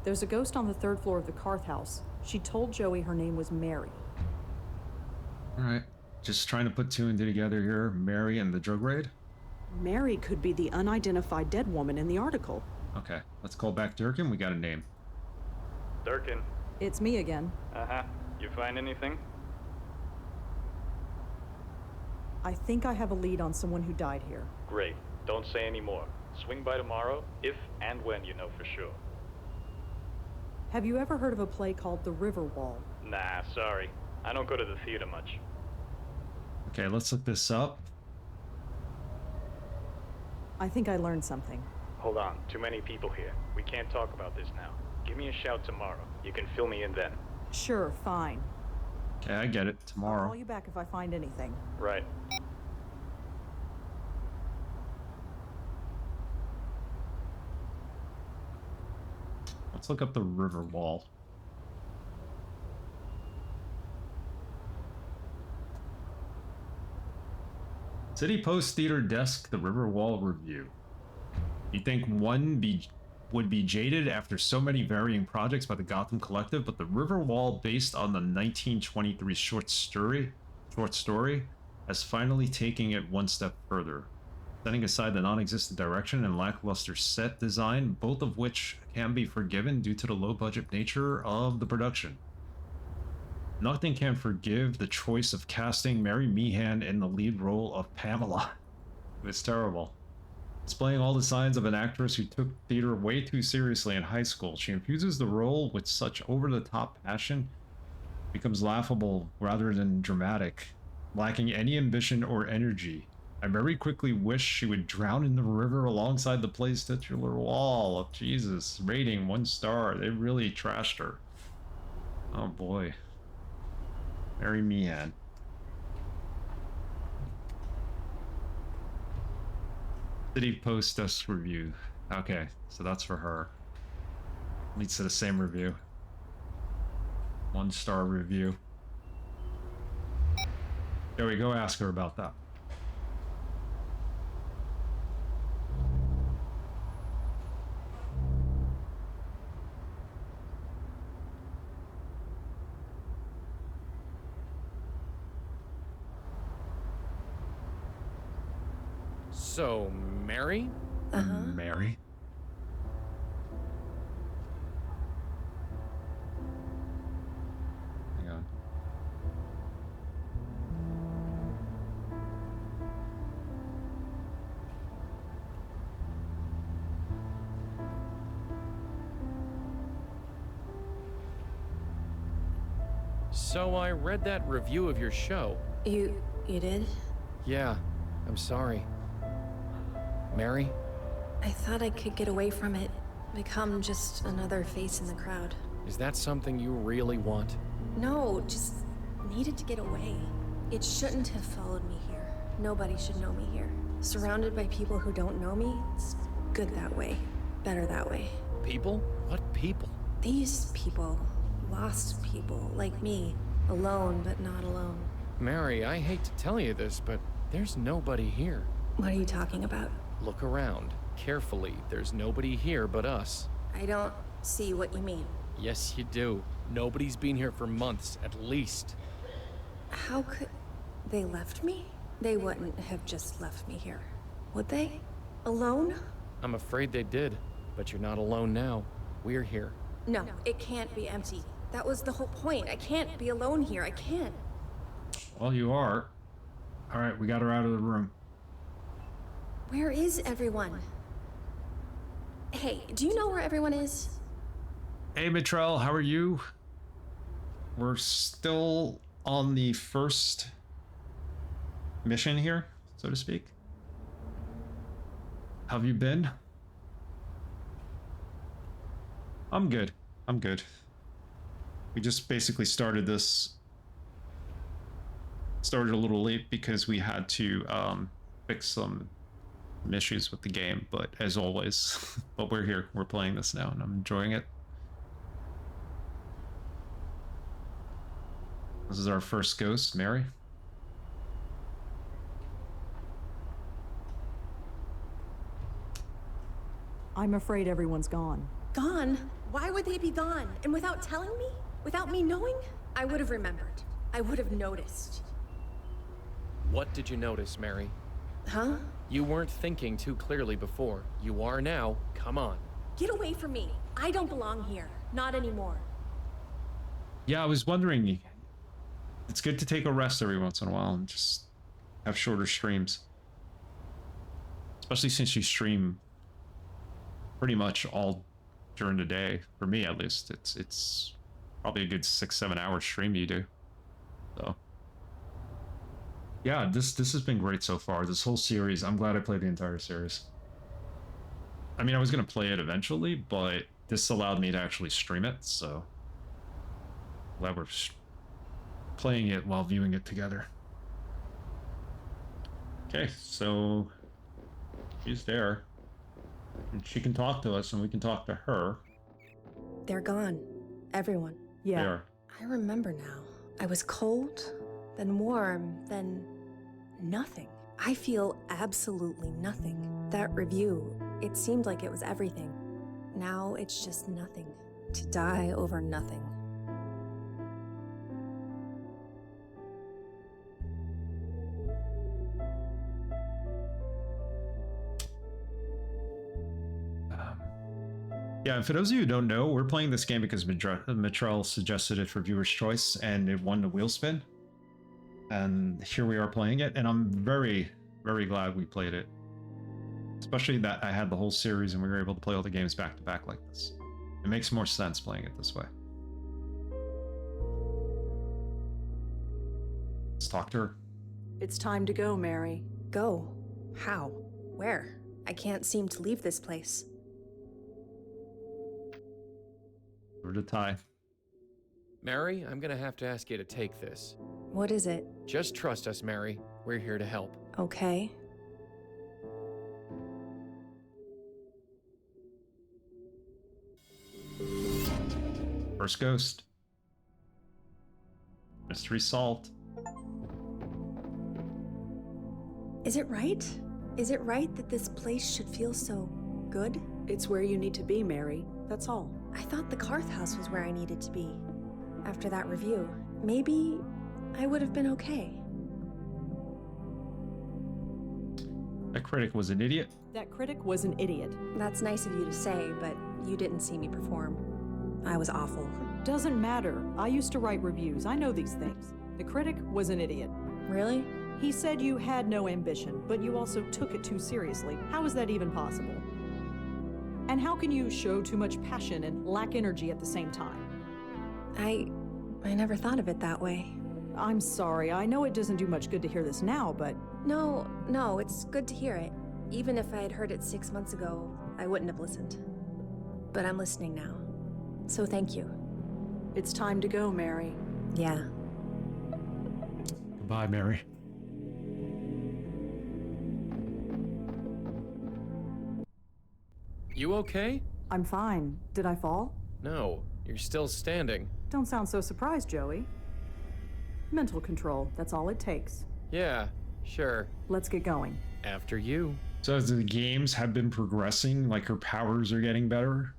There's a ghost on the 3rd floor of the Carth house. She told Joey her name was Mary. Alright. Just trying to put two and two together here. Mary and the drug raid? Mary could be the unidentified dead woman in the article. Okay. Let's call back Durkin. We got a name. Durkin. It's me again. Uh-huh. You find anything? I think I have a lead on someone who died here. Great. Don't say any more. Swing by tomorrow, if and when you know for sure. Have you ever heard of a play called The Riverwall? Nah, sorry. I don't go to the theater much. Okay, let's look this up. I think I learned something. Hold on. Too many people here. We can't talk about this now. Give me a shout tomorrow. You can fill me in then. Sure, fine. Okay, I get it. I'll Tomorrow. call you back if I find anything. Right. Let's look up the river wall. City Post Theater Desk, The Riverwall Review. You think one would be jaded after so many varying projects by the Gotham Collective, but the Riverwall, based on the 1923 short story, has finally taken it one step further. Setting aside the non-existent direction and lackluster set design, both of which can be forgiven due to the low-budget nature of the production. Nothing can forgive the choice of casting Mary Meehan in the lead role of Pamela. It's terrible. Displaying all the signs of an actress who took theater way too seriously in high school, she infuses the role with such over-the-top passion, becomes laughable rather than dramatic, lacking any ambition or energy. I very quickly wish she would drown in the river alongside the play's titular wall. Oh, Jesus. Rating 1 star. They really trashed her. Oh boy. Mary Meehan. City Post Desk Review. Okay, so that's for her. Leads to the same review. 1 star review. There we go, ask her about that. So, Mary? Mary? Hang on. So I read that review of your show. You did? Yeah, I'm sorry. Mary? I thought I could get away from it, become just another face in the crowd. Is that something you really want? No, just needed to get away. It shouldn't have followed me here. Nobody should know me here. Surrounded by people who don't know me, it's good that way. Better that way. People? What people? These people. Lost people, like me. Alone, but not alone. Mary, I hate to tell you this, but there's nobody here. What are you talking about? Look around. Carefully. There's nobody here but us. I don't see what you mean. Yes, you do. Nobody's been here for months, at least. How could... They left me? They wouldn't have just left me here. Would they? Alone? I'm afraid they did, but you're not alone now. We're here. No, it can't be empty. That was the whole point. I can't be alone here. I can't. Well, you are. Alright, we got her out of the room. Where is everyone? Hey, do you know where everyone is? Hey, Mitrell, how are you? We're still on the first mission here, so to speak. How have you been? I'm good. I'm good. We just basically started a little late because we had to fix some issues with the game, but as always, but we're here, we're playing this now, and I'm enjoying it. This is our first ghost, Mary. I'm afraid everyone's gone. Gone? Why would they be gone? And without telling me? Without me knowing? I would have remembered. I would have noticed. What did you notice, Mary? Huh? You weren't thinking too clearly before. You are now. Come on. Get away from me. I don't belong here. Not anymore. Yeah, I was wondering, it's good to take a rest every once in a while and just have shorter streams. Especially since you stream pretty much all during the day. For me, at least, it's probably a good 6-7 hour stream you do. So yeah, this has been great so far. This whole series, I'm glad I played the entire series. I mean, I was gonna play it eventually, but this allowed me to actually stream it, so glad we're playing it while viewing it together. Okay, so she's there. And she can talk to us and we can talk to her. They're gone. Everyone. Yeah. They are. I remember now. I was cold, then warm, then nothing. I feel absolutely nothing. That review, it seemed like it was everything. Now it's just nothing. To die over nothing. Yeah, and for those of you who don't know, we're playing this game because Mitrell suggested it for viewer's choice, and it won the wheel spin. And here we are playing it, and I'm very, very glad we played it. Especially that I had the whole series and we were able to play all the games back to back like this. It makes more sense playing it this way. Let's talk to her. It's time to go, Mary. Go? How? Where? I can't seem to leave this place. Over to Ty. Mary, I'm gonna have to ask you to take this. What is it? Just trust us, Mary. We're here to help. Okay. First ghost. Mystery solved. Is it right? Is it right that this place should feel so good? It's where you need to be, Mary. That's all. I thought the Carth house was where I needed to be. After that review, maybe I would have been okay. That critic was an idiot. That critic was an idiot. That's nice of you to say, but you didn't see me perform. I was awful. Doesn't matter. I used to write reviews. I know these things. The critic was an idiot. Really? He said you had no ambition, but you also took it too seriously. How is that even possible? And how can you show too much passion and lack energy at the same time? I never thought of it that way. I'm sorry. I know it doesn't do much good to hear this now, but No, it's good to hear it. Even if I had heard it 6 months ago, I wouldn't have listened. But I'm listening now. So thank you. it's time to go, Mary. Yeah. Goodbye, Mary. You okay? I'm fine. Did I fall? No, you're still standing. Don't sound so surprised, Joey. Mental control, that's all it takes. Yeah, sure. Let's get going. After you. So as the games have been progressing, like her powers are getting better,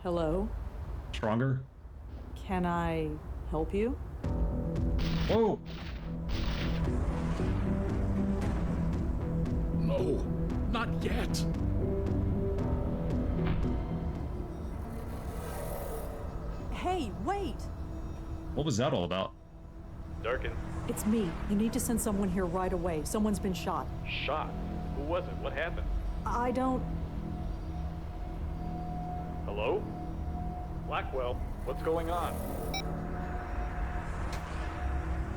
Hello? stronger. Can I help you? Whoa! No, not yet. Hey, wait! What was that all about? Durkin, It's me. You need to send someone here right away. Someone's been shot. shot. Who was it? What happened? I don't... Hello? Blackwell, what's going on?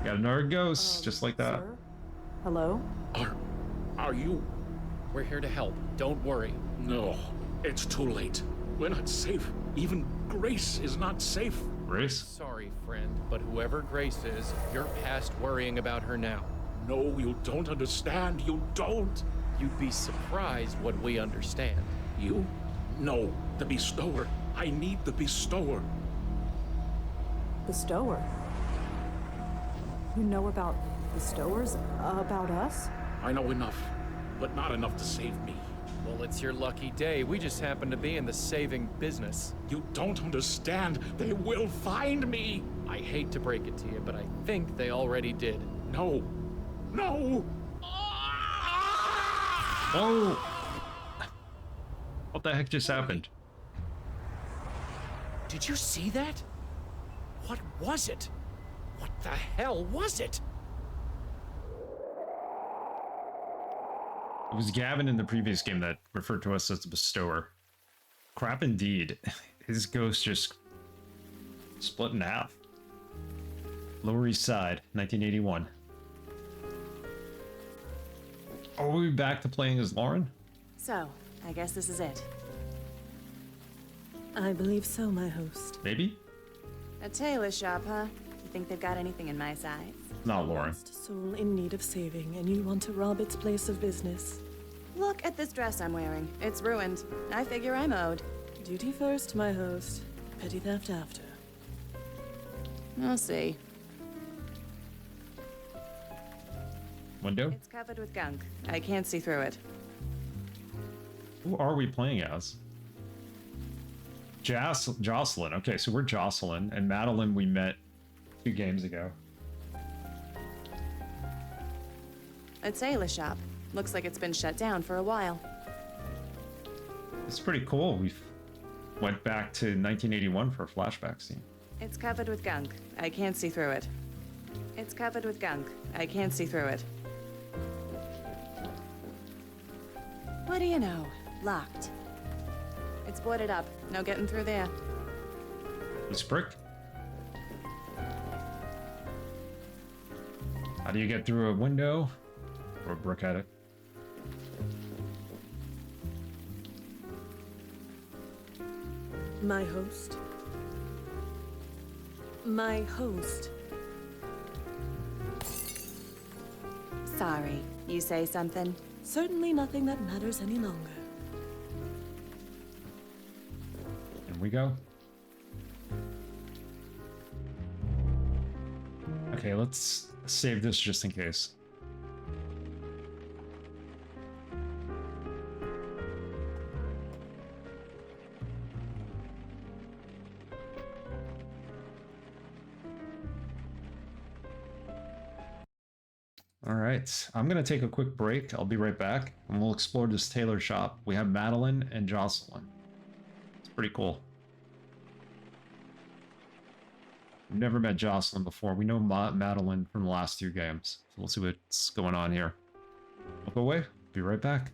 Got another ghost, just like that. Sir? Hello? Are you? We're here to help. Don't worry. No, it's too late. We're not safe. Even Grace is not safe. Grace? Sorry, friend, but whoever Grace is, you're past worrying about her now. No, you don't understand. You don't. You'd be surprised what we understand. You? No, the bestower. I need the bestower. Bestower? You know about bestowers? About us? I know enough, but not enough to save me. Well, it's your lucky day. We just happen to be in the saving business. You don't understand. They will find me. I hate to break it to you, but I think they already did. No. No. Oh! What the heck just happened? Did you see that? What was it? What the hell was it? It was Gavin in the previous game that referred to us as the bestower. Crap indeed. His ghost just split in half. Lower East Side, 1981. Are we back to playing as Lauren? So, I guess this is it. I believe so, my host. Maybe? A tailor shop, huh? You think they've got anything in my size? Not Lauren. Lost soul in need of saving, and you want to rob its place of business. Look at this dress I'm wearing. It's ruined. I figure I'm owed. Duty first, my host. Petty theft after. I'll see. Window? It's covered with gunk. I can't see through it. Who are we playing as? Jocelyn. Okay, so we're Jocelyn, and Madeline we met 2 games ago. A tailor shop. Looks like it's been shut down for a while. It's pretty cool. We went back to 1981 for a flashback scene. It's covered with gunk. I can't see through it. It's covered with gunk. I can't see through it. What do you know? Locked. It's boarded up. No getting through there. This brick? How do you get through a window? Or a brick at it? My host. My host. Sorry, you say something? Certainly nothing that matters any longer. In we go. Okay, let's save this just in case. All right, I'm gonna take a quick break. I'll be right back, and we'll explore this tailor shop. We have Madeline and Jocelyn. It's pretty cool. We've never met Jocelyn before. We know Madeline from the last 2 games. So we'll see what's going on here. Look away. Be right back.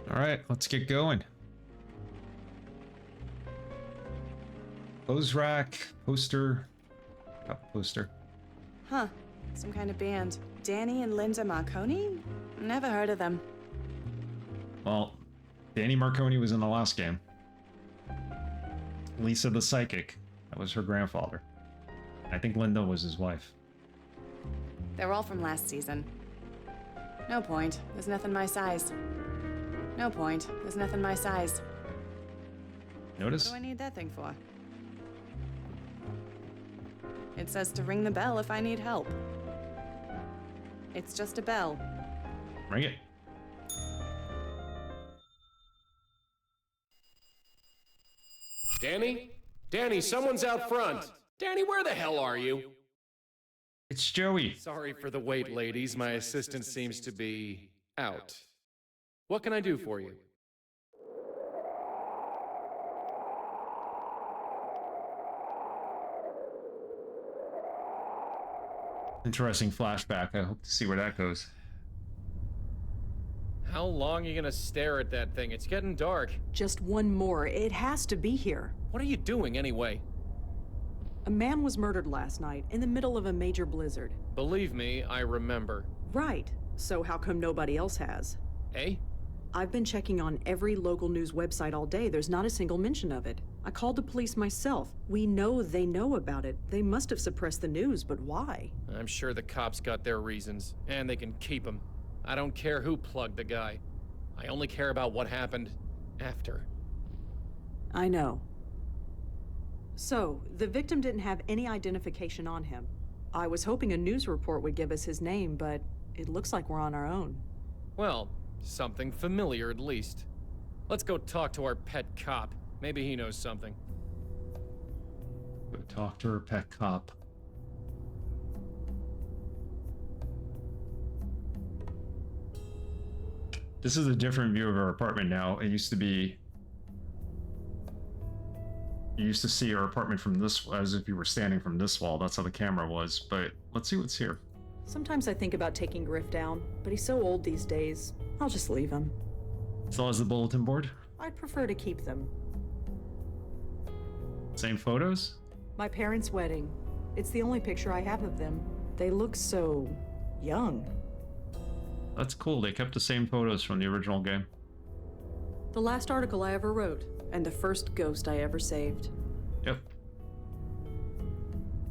All right, let's get going. Clothes rack, poster. Got poster. Huh. Some kind of band. Danny and Linda Marconi? Never heard of them. Well, Danny Marconi was in the last game. Lisa the Psychic. That was her grandfather. I think Linda was his wife. They're all from last season. No point. There's nothing my size. No point. There's nothing my size. Notice? What do I need that thing for? It says to ring the bell if I need help. It's just a bell. Ring it. Danny? Danny, someone's out front. Danny, where the hell are you? It's Joey. Sorry for the wait, ladies. My assistant seems to be out. What can I do for you? Interesting flashback. I hope to see where that goes. How long are you gonna stare at that thing? It's getting dark. Just one more. It has to be here. What are you doing anyway? A man was murdered last night in the middle of a major blizzard. Believe me, I remember. Right. So how come nobody else has? Eh? I've been checking on every local news website all day. There's not a single mention of it. I called the police myself. We know they know about it. They must have suppressed the news, but why? I'm sure the cops got their reasons, and they can keep them. I don't care who plugged the guy. I only care about what happened after. I know. So, the victim didn't have any identification on him. I was hoping a news report would give us his name, but it looks like we're on our own. Well, something familiar at least. Let's go talk to our pet cop. Maybe he knows something. Go talk to her pet cop. This is a different view of our apartment now. It used to be... You used to see our apartment from this, as if you were standing from this wall. That's how the camera was, but let's see what's here. Sometimes I think about taking Griff down, but he's so old these days. I'll just leave him. So is the bulletin board? I'd prefer to keep them. Same photos? My parents' wedding. It's the only picture I have of them. They look so... young. That's cool. They kept the same photos from the original game. The last article I ever wrote, and the first ghost I ever saved. Yep.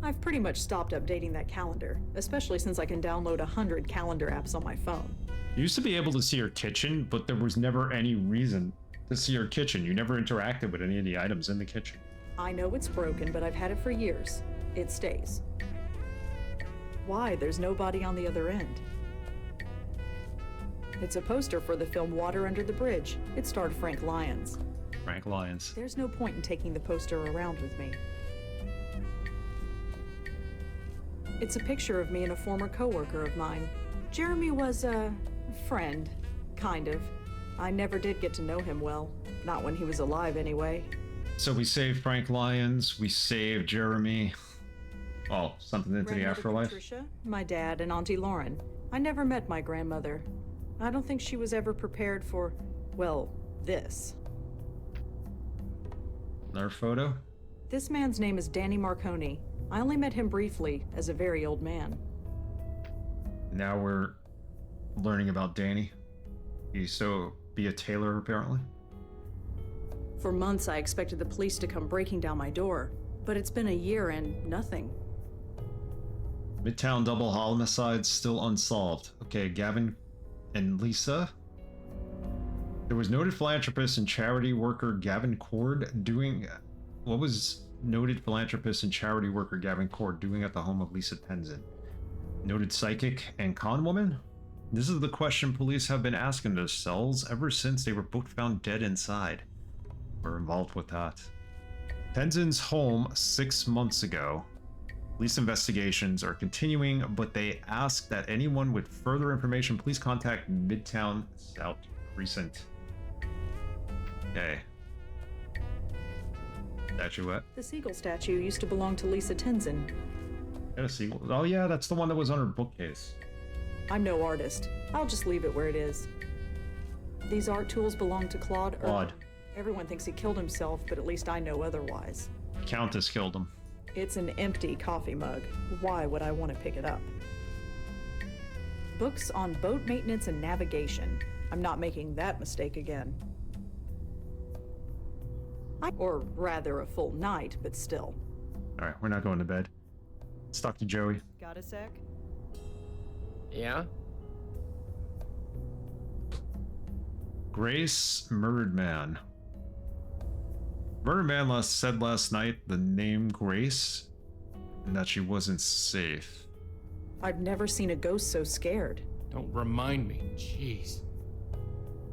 I've pretty much stopped updating that calendar, especially since I can download 100 calendar apps on my phone. You used to be able to see your kitchen, but there was never any reason to see your kitchen. You never interacted with any of the items in the kitchen. I know it's broken, but I've had it for years. It stays. Why? There's nobody on the other end. It's a poster for the film Water Under the Bridge. It starred Frank Lyons. Frank Lyons. There's no point in taking the poster around with me. It's a picture of me and a former coworker of mine. Jeremy was a friend, kind of. I never did get to know him well. Not when he was alive, anyway. So we saved Frank Lyons, we saved Jeremy. Oh, something into the Grandmother afterlife? Patricia, my dad, and Auntie Lauren. I never met my grandmother. I don't think she was ever prepared for, well, this. Another photo? This man's name is Danny Marconi. I only met him briefly, as a very old man. Now we're learning about Danny. He used to be a tailor, apparently. For months, I expected the police to come breaking down my door, but it's been a year and nothing. Midtown double homicide still unsolved. Okay, Gavin and Lisa. There was noted philanthropist and charity worker Gavin Cord doing... What was noted philanthropist and charity worker Gavin Cord doing at the home of Lisa Tenzin? Noted psychic and con woman? This is the question police have been asking themselves ever since they were both found dead inside. We're involved with that. Tenzin's home 6 months ago. Police investigations are continuing, but they ask that anyone with further information please contact Midtown South Precinct. Okay. Statuette. The seagull statue used to belong to Lisa Tenzin. Got a seagull. Oh yeah, that's the one that was on her bookcase. I'm no artist. I'll just leave it where it is. These art tools belong to Claude. Claude. Everyone thinks he killed himself, but at least I know otherwise. Countess killed him. It's an empty coffee mug. Why would I want to pick it up? Books on boat maintenance and navigation. I'm not making that mistake again. Or rather, a full night, but still. Alright, we're not going to bed. Let's talk to Joey. Got a sec? Yeah? Grace Murdered Man. Murdered Man said last night the name Grace and that she wasn't safe. I've never seen a ghost so scared. Don't remind me. Jeez.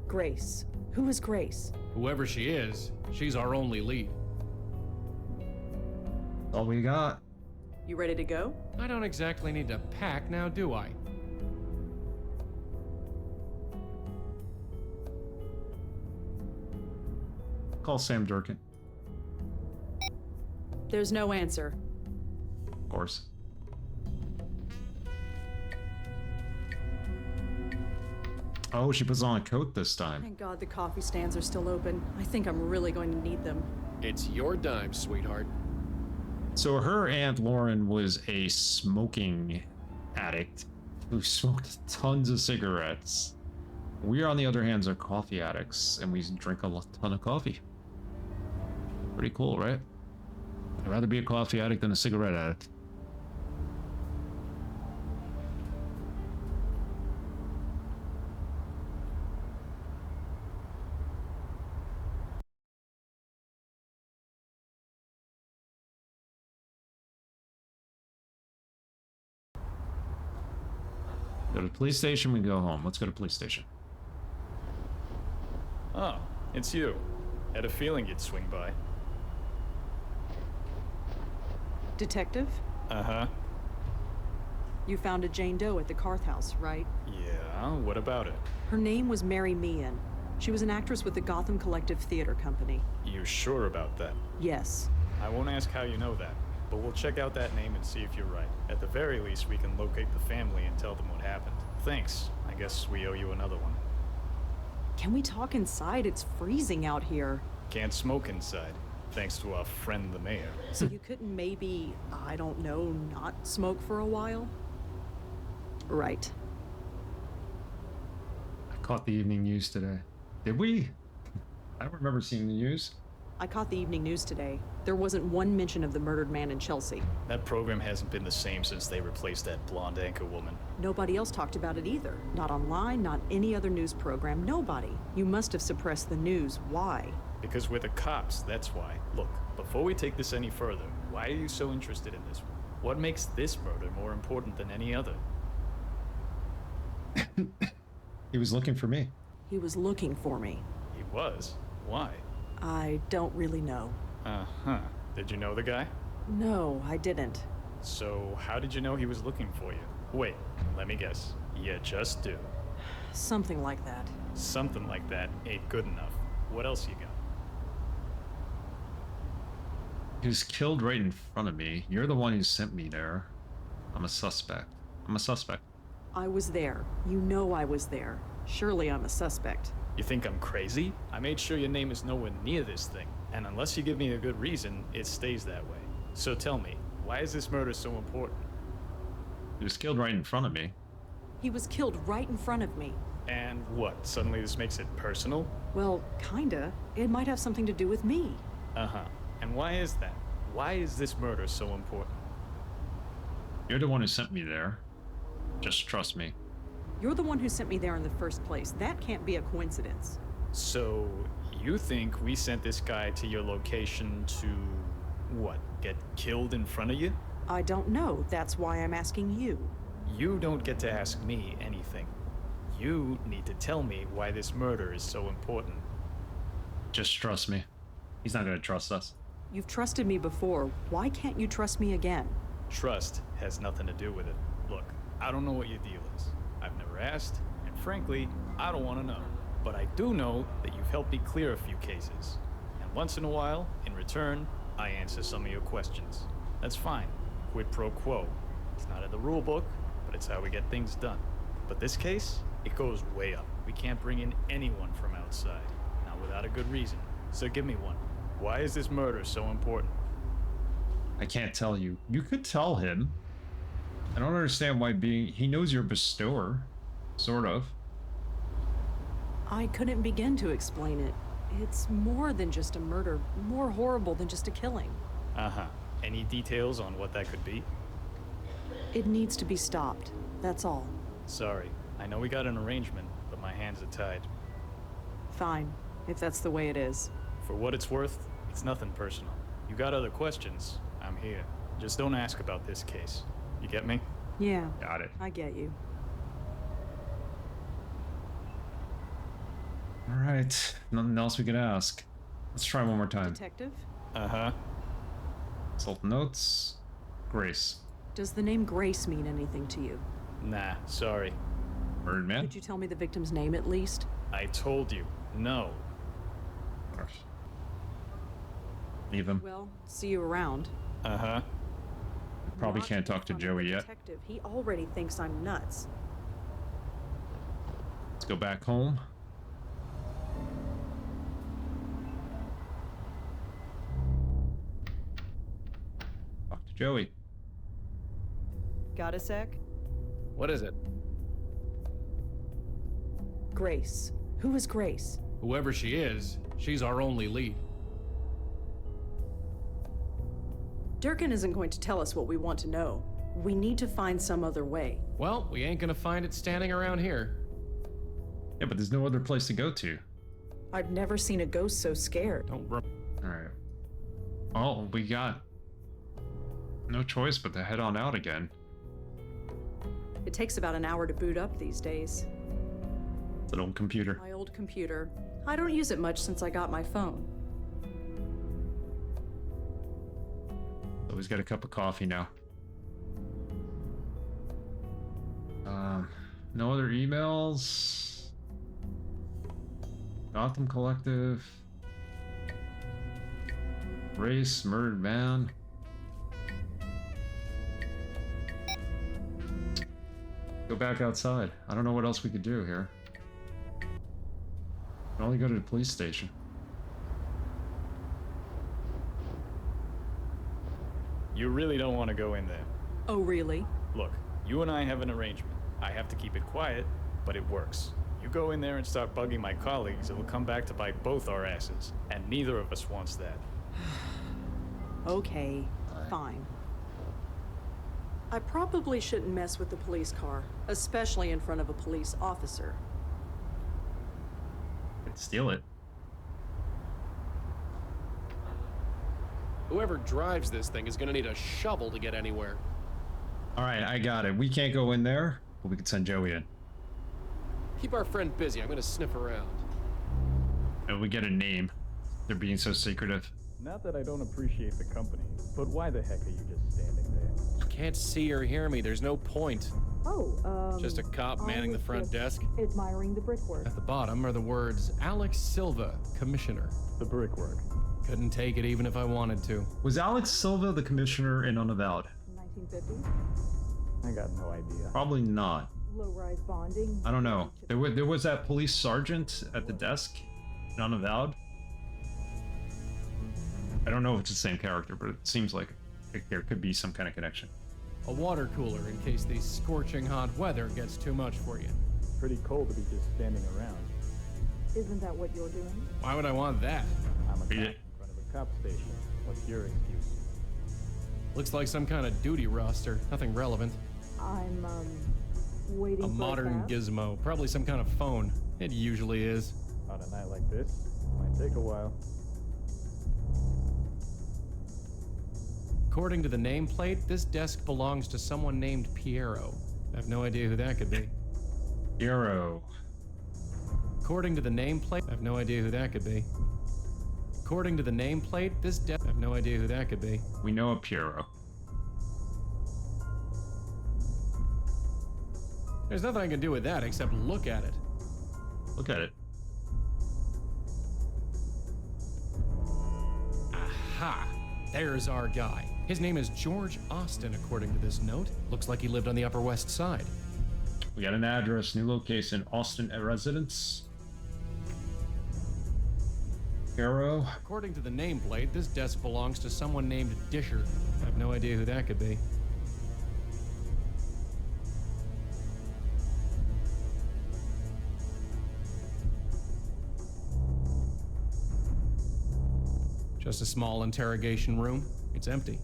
Grace. Who is Grace? Whoever she is, she's our only lead. All we got. You ready to go? I don't exactly need to pack now, do I? Call Sam Durkin. There's no answer. Of course. Oh, she puts on a coat this time. Thank God the coffee stands are still open. I think I'm really going to need them. It's your dime, sweetheart. So her Aunt Lauren was a smoking addict who smoked tons of cigarettes. We, on the other hand, are coffee addicts, and we drink a ton of coffee. Pretty cool, right? I'd rather be a coffee addict than a cigarette addict. Go to the police station, we go home. Let's go to the police station. Oh, it's you. Had a feeling you'd swing by. Detective, Uh-huh. you found a Jane Doe at the Carth house, right? Yeah, what about it? Her name was Mary Meehan. She was an actress with the Gotham Collective Theater Company. You sure about that? Yes. I won't ask how you know that, but we'll check out that name and see if you're right. At the very least, we can locate the family and tell them what happened. Thanks. I guess we owe you another one. Can we talk inside? It's freezing out here. Can't smoke inside, thanks to our friend the mayor. So you couldn't maybe, I don't know, not smoke for a while? Right. I caught the evening news today. Did we? I don't remember seeing the news. I caught the evening news today. There wasn't one mention of the murdered man in Chelsea. That program hasn't been the same since they replaced that blonde anchor woman. Nobody else talked about it either. Not online, not any other news program, nobody. You must have suppressed the news. Why? Because we're the cops, that's why. Look, before we take this any further, why are you so interested in this one? What makes this murder more important than any other? He was looking for me. He was looking for me. He was? Why? I don't really know. Uh-huh. Did you know the guy? No, I didn't. So, how did you know he was looking for you? Wait, let me guess. You just do. Something like that. Something like that ain't good enough. What else you got? He was killed right in front of me. You're the one who sent me there. I'm a suspect. I'm a suspect. I was there. You know I was there. Surely I'm a suspect. You think I'm crazy? I made sure your name is nowhere near this thing. And unless you give me a good reason, it stays that way. So tell me, why is this murder so important? He was killed right in front of me. He was killed right in front of me. And what, suddenly this makes it personal? Well, kinda. It might have something to do with me. Uh-huh. And why is that? Why is this murder so important? You're the one who sent me there. Just trust me. You're the one who sent me there in the first place. That can't be a coincidence. So, you think we sent this guy to your location to, what, get killed in front of you? I don't know. That's why I'm asking you. You don't get to ask me anything. You need to tell me why this murder is so important. Just trust me. He's not gonna trust us. You've trusted me before. Why can't you trust me again? Trust has nothing to do with it. Look, I don't know what your deal is. I've never asked, and frankly, I don't want to know. But I do know that you've helped me clear a few cases. And once in a while, in return, I answer some of your questions. That's fine. Quid pro quo. It's not in the rule book, but it's how we get things done. But this case, it goes way up. We can't bring in anyone from outside, not without a good reason. So give me one. Why is this murder so important? I can't tell you. You could tell him. I don't understand why he knows you're a bestower. Sort of. I couldn't begin to explain it. It's more than just a murder, more horrible than just a killing. Uh-huh. Any details on what that could be? It needs to be stopped. That's all. Sorry. I know we got an arrangement, but my hands are tied. Fine, if that's the way it is. For what it's worth, it's nothing personal. You got other questions, I'm here. Just don't ask about this case. You get me? Yeah, Got it. I get you. All right. Nothing else we could ask. Let's try one more time. Detective, Uh-huh. Consult notes. Grace. does the name Grace mean anything to you? Nah, sorry. Murdered man? Could you tell me the victim's name at least? I told you. No. Leave him. Well, see you around. Uh-huh. Probably Not can't talk to in front of Joey the yet. Detective, he already thinks I'm nuts. Let's go back home. Talk to Joey. Got a sec? What is it? Grace. Who is Grace? Whoever she is, she's our only lead. Durkin isn't going to tell us what we want to know. We need to find some other way. Well, we ain't gonna find it standing around here. Yeah, but there's no other place to go to. I've never seen a ghost so scared. Don't Alright. Well, we got no choice but to head on out again. It takes about an hour to boot up these days. It's an old computer. My old computer. I don't use it much since I got my phone. Always got a cup of coffee now. No other emails. Gotham Collective. Race, murdered man. Go back outside. I don't know what else we could do here. We can only go to the police station. You really don't want to go in there. Oh, really? Look, you and I have an arrangement. I have to keep it quiet, but it works. You go in there and start bugging my colleagues, it will come back to bite both our asses, and neither of us wants that. Okay, fine. I probably shouldn't mess with the police car, especially in front of a police officer. Could steal it. Whoever drives this thing is gonna need a shovel to get anywhere. All right, I got it. We can't go in there, but we can send Joey in. Keep our friend busy. I'm gonna sniff around. And we get a name. They're being so secretive. Not that I don't appreciate the company, but why the heck are you just standing there? You can't see or hear me. There's no point. Just a cop manning the front desk. Admiring the brickwork. At the bottom are the words Alex Silva, Commissioner. The brickwork. Couldn't take it even if I wanted to. Was Alex Silva the commissioner in Unavowed? 1950. I got no idea. Probably not. Low-rise bonding. I don't know. There was that police sergeant at the desk in Unavowed. I don't know if it's the same character, but it seems like there could be some kind of connection. A water cooler in case the scorching hot weather gets too much for you. Pretty cold to be just standing around. Isn't that what you're doing? Why would I want that? I'm a cop Read in it. front of a cop station. What's your excuse? Looks like some kind of duty roster. Nothing relevant. I'm, waiting A for modern cab. gizmo. Probably some kind of phone. It usually is. On a night like this, might take a while. According to the nameplate, this desk belongs to someone named Piero. I have no idea who that could be. Hero. According to the nameplate, I have no idea who that could be. According to the nameplate, this desk, I have no idea who that could be. We know a Piero. There's nothing I can do with that except look at it. Look at it. Aha! There's our guy. His name is George Austin, according to this note. Looks like he lived on the Upper West Side. We got an address, new location, Austin residence. Hero. According to the nameplate, this desk belongs to someone named Disher. I have no idea who that could be. Just a small interrogation room. It's empty.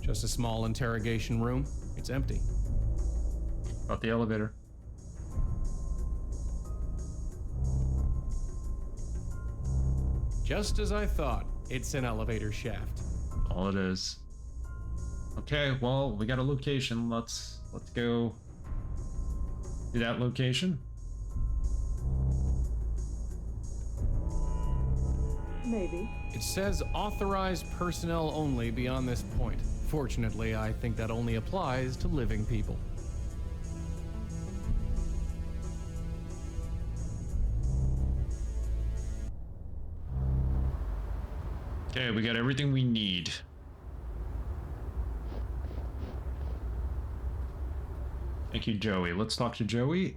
Just a small interrogation room. It's empty. About the elevator. Just as I thought, it's an elevator shaft. All it is. Okay, well, we got a location. Let's go to that location. Maybe. It says authorized personnel only beyond this point. Fortunately, I think that only applies to living people. Okay, we got everything we need. Thank you, Joey. Let's talk to Joey,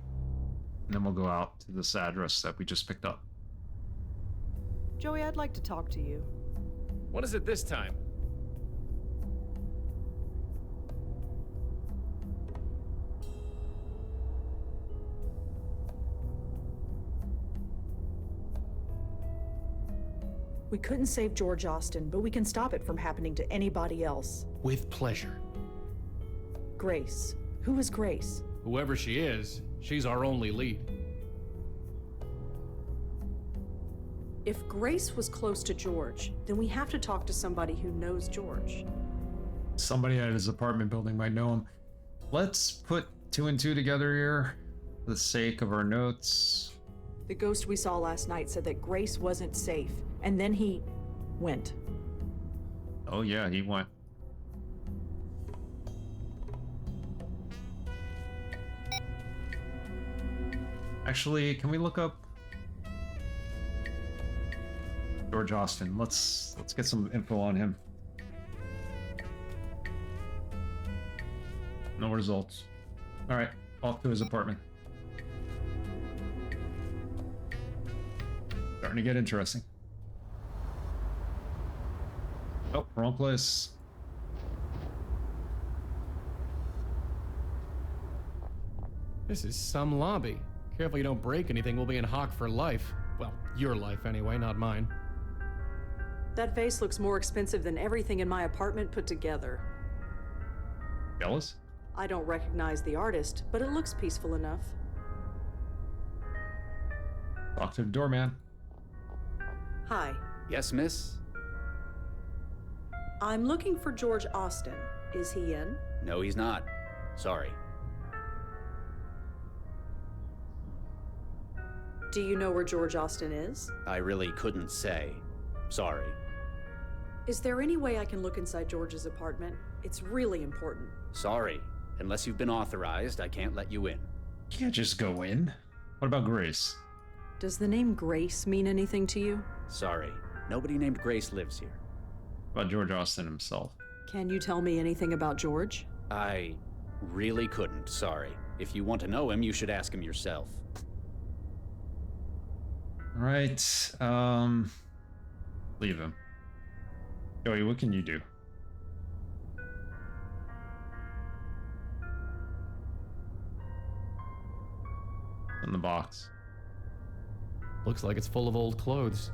and then we'll go out to this address that we just picked up. Joey, I'd like to talk to you. What is it this time? We couldn't save George Austin, but we can stop it from happening to anybody else. With pleasure. Grace. Who is Grace? Whoever she is, she's our only lead. If Grace was close to George, then we have to talk to somebody who knows George. Somebody at his apartment building might know him. Let's put 2 and 2 together here for the sake of our notes. The ghost we saw last night said that Grace wasn't safe, and then he went. Oh yeah, he went. Actually, can we look up George Austin? Let's get some info on him. No results. All right, off to his apartment. Starting to get interesting. Oh, wrong place. This is some lobby. Careful you don't break anything, we'll be in hock for life. Well, your life anyway, not mine. That vase looks more expensive than everything in my apartment put together. Jealous? I don't recognize the artist, but it looks peaceful enough. Talk to the doorman. Hi, Yes, miss? I'm looking for George Austin. Is he in? No, he's not. Sorry. Do you know where George Austin is? I really couldn't say. Sorry. Is there any way I can look inside George's apartment? It's really important. Sorry. Unless you've been authorized, I can't let you in. Can't just go in. What about Grace? Does the name Grace mean anything to you? Sorry. Nobody named Grace lives here. About George Austin himself? Can you tell me anything about George? I really couldn't, sorry. If you want to know him, you should ask him yourself. Right. Leave him. Joey, what can you do? In the box. Looks like it's full of old clothes.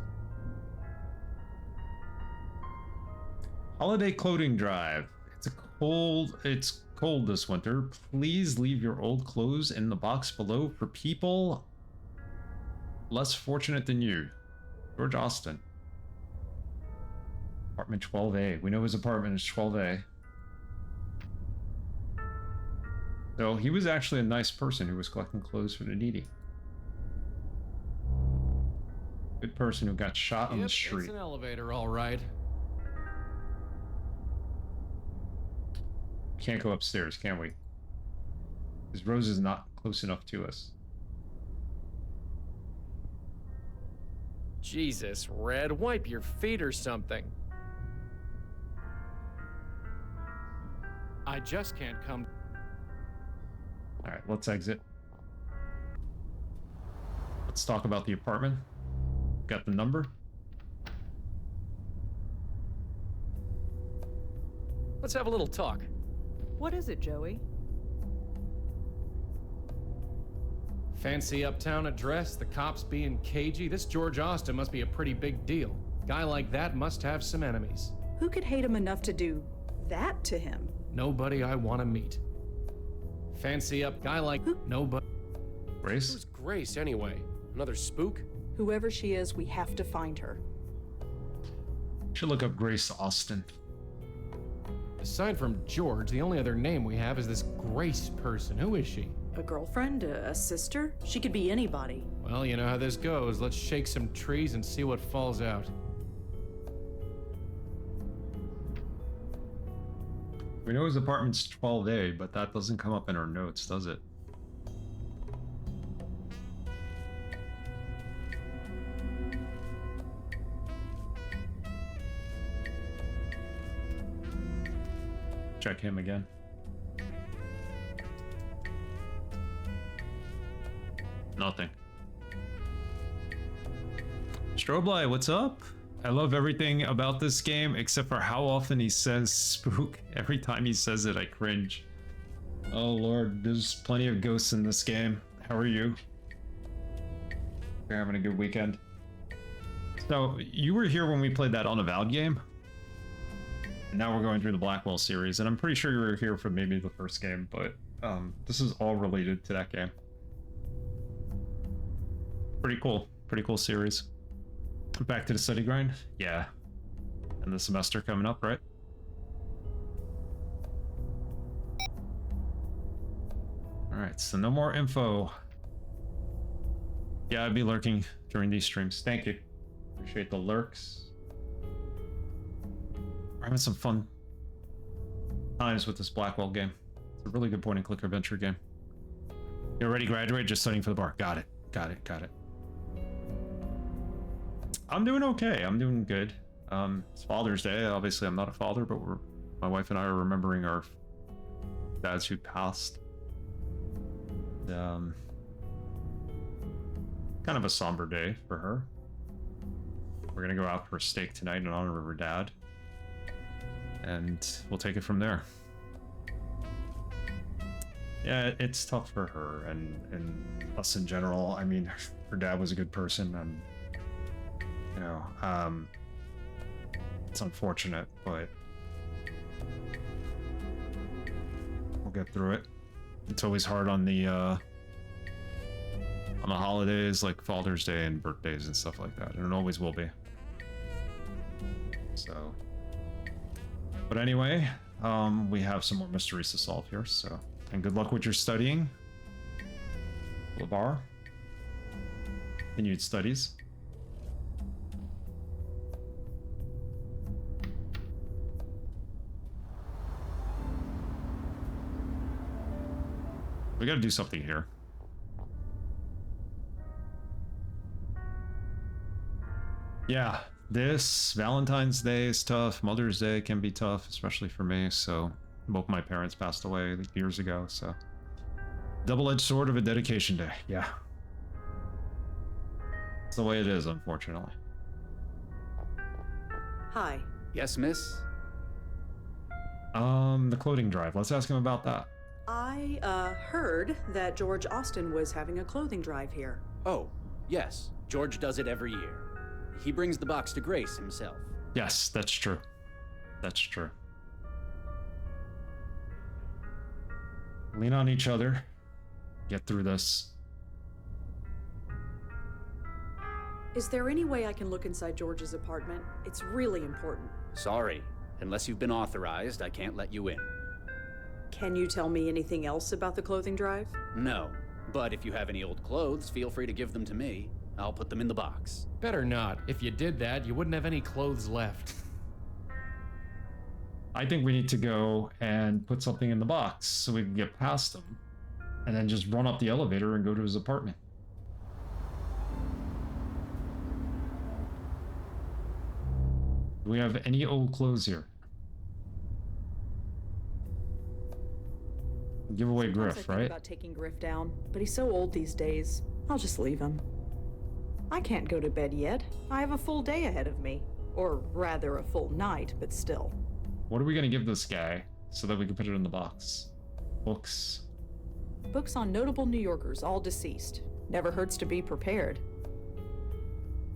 Holiday clothing drive. It's cold this winter. Please leave your old clothes in the box below for people less fortunate than you. George Austin. Apartment 12A. We know his apartment is 12A. So he was actually a nice person who was collecting clothes for the needy. Good person who got shot on the street. It's an elevator, all right. Can't go upstairs, can we? Because Rose is not close enough to us. Jesus, Red, wipe your feet or something. I just can't come. Alright, let's exit. Let's talk about the apartment. Got the number? Let's have a little talk. What is it, Joey? Fancy uptown address, the cops being cagey. This George Austin must be a pretty big deal. Guy like that must have some enemies. Who could hate him enough to do that to him? Nobody I want to meet. Fancy up guy like nobody. Grace? Who's Grace anyway? Another spook? Whoever she is, we have to find her. Should look up Grace Austin. Aside from George, the only other name we have is this Grace person. Who is she? A girlfriend? A sister? She could be anybody. Well, you know how this goes. Let's shake some trees and see what falls out. We know his apartment's 12A, but that doesn't come up in our notes, does it? Check him again. Nothing. Strobleye, what's up? I love everything about this game except for how often he says spook. Every time he says it, I cringe. Oh lord, there's plenty of ghosts in this game. How are you? You're having a good weekend. So, you were here when we played that Unavowed game? Now we're going through the Blackwell series, and I'm pretty sure you were here for maybe the first game, but this is all related to that game. Pretty cool series. Back to the study grind? Yeah. And the semester coming up, right? Alright, so no more info. Yeah, I'd be lurking during these streams. Thank you. Appreciate the lurks. We're having some fun times with this Blackwell game. It's a really good point and click adventure game. You already graduated, just studying for the bar. Got it. Got it. Got it. I'm doing okay. I'm doing good. It's Father's Day. Obviously, I'm not a father, but my wife and I are remembering our dads who passed. Kind of a somber day for her. We're gonna go out for a steak tonight in honor of her dad, and we'll take it from there. Yeah, it's tough for her and us in general. I mean, her dad was a good person, and you know, it's unfortunate, but we'll get through it. It's always hard on the holidays like Father's Day and birthdays and stuff like that, and it always will be. So, but anyway, we have some more mysteries to solve here. So, and good luck with your studying, LeVar. Continued studies. We gotta do something here. Yeah, this Valentine's Day is tough. Mother's Day can be tough, especially for me. So both my parents passed away years ago. So double-edged sword of a dedication day. Yeah, it's the way it is, unfortunately. Hi. Yes, miss? The clothing drive. Let's ask him about that. I heard that George Austin was having a clothing drive here. Oh, yes. George does it every year. He brings the box to Grace himself. Yes, that's true. That's true. Lean on each other. Get through this. Is there any way I can look inside George's apartment? It's really important. Sorry. Unless you've been authorized, I can't let you in. Can you tell me anything else about the clothing drive? No. But if you have any old clothes, feel free to give them to me. I'll put them in the box. Better not. If you did that, you wouldn't have any clothes left. I think we need to go and put something in the box so we can get past him, and then just run up the elevator and go to his apartment. Do we have any old clothes here? Give away Sometimes I Griff, think right? about taking Griff down, but he's so old these days. I'll just leave him. I can't go to bed yet. I have a full day ahead of me. Or rather, a full night, but still. What are we gonna give this guy so that we can put it in the box? Books. Books on notable New Yorkers, all deceased. Never hurts to be prepared.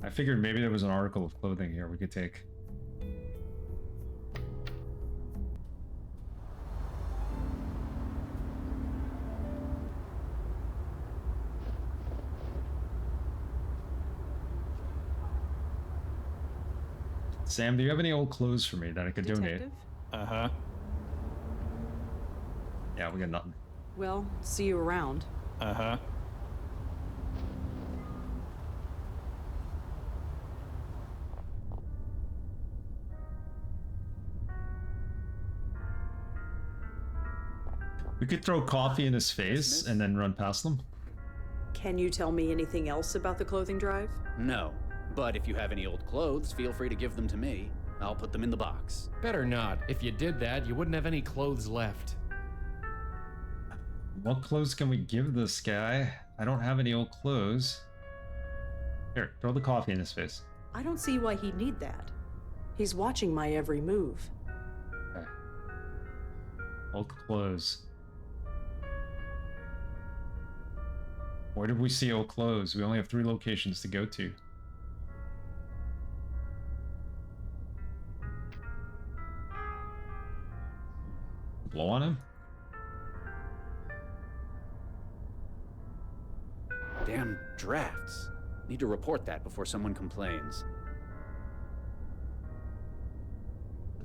I figured maybe there was an article of clothing here we could take. Sam, do you have any old clothes for me that I could donate? Uh-huh. Yeah, we got nothing. Well, see you around. Uh-huh. We could throw coffee in his face and then run past them. Can you tell me anything else about the clothing drive? No. But if you have any old clothes, feel free to give them to me. I'll put them in the box. Better not. If you did that, you wouldn't have any clothes left. What clothes can we give this guy? I don't have any old clothes. Here, throw the coffee in his face. I don't see why he'd need that. He's watching my every move. Okay. Old clothes. Where did we see old clothes? We only have 3 locations to go to. Blow on him? Damn drafts. Need to report that before someone complains.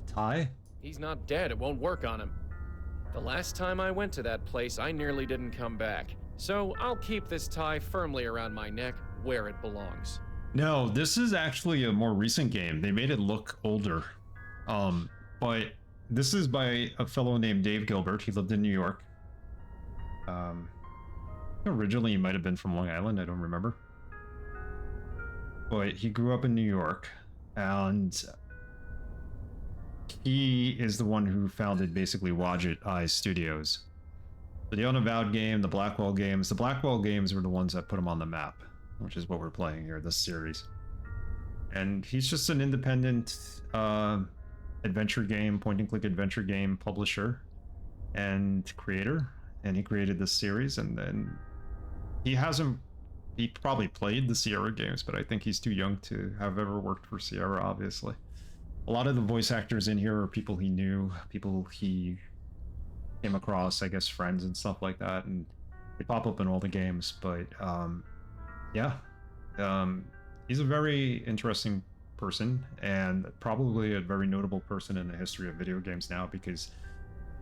Ty? He's not dead. It won't work on him. The last time I went to that place, I nearly didn't come back. So I'll keep this tie firmly around my neck where it belongs. No, this is actually a more recent game. They made it look older. But this is by a fellow named Dave Gilbert. He lived in New York. Originally he might have been from Long Island, I don't remember. But he grew up in New York, and he is the one who founded basically Wadget Eye Studios. So the Unavowed game, the Blackwell games. The Blackwell games were the ones that put him on the map, which is what we're playing here, this series. And he's just an independent adventure game, point-and-click adventure game publisher and creator. And he created this series, and then he probably played the Sierra games, but I think he's too young to have ever worked for Sierra, obviously. A lot of the voice actors in here are people he knew, people he came across, I guess friends and stuff like that, and they pop up in all the games. But yeah, he's a very interesting person, and probably a very notable person in the history of video games now, because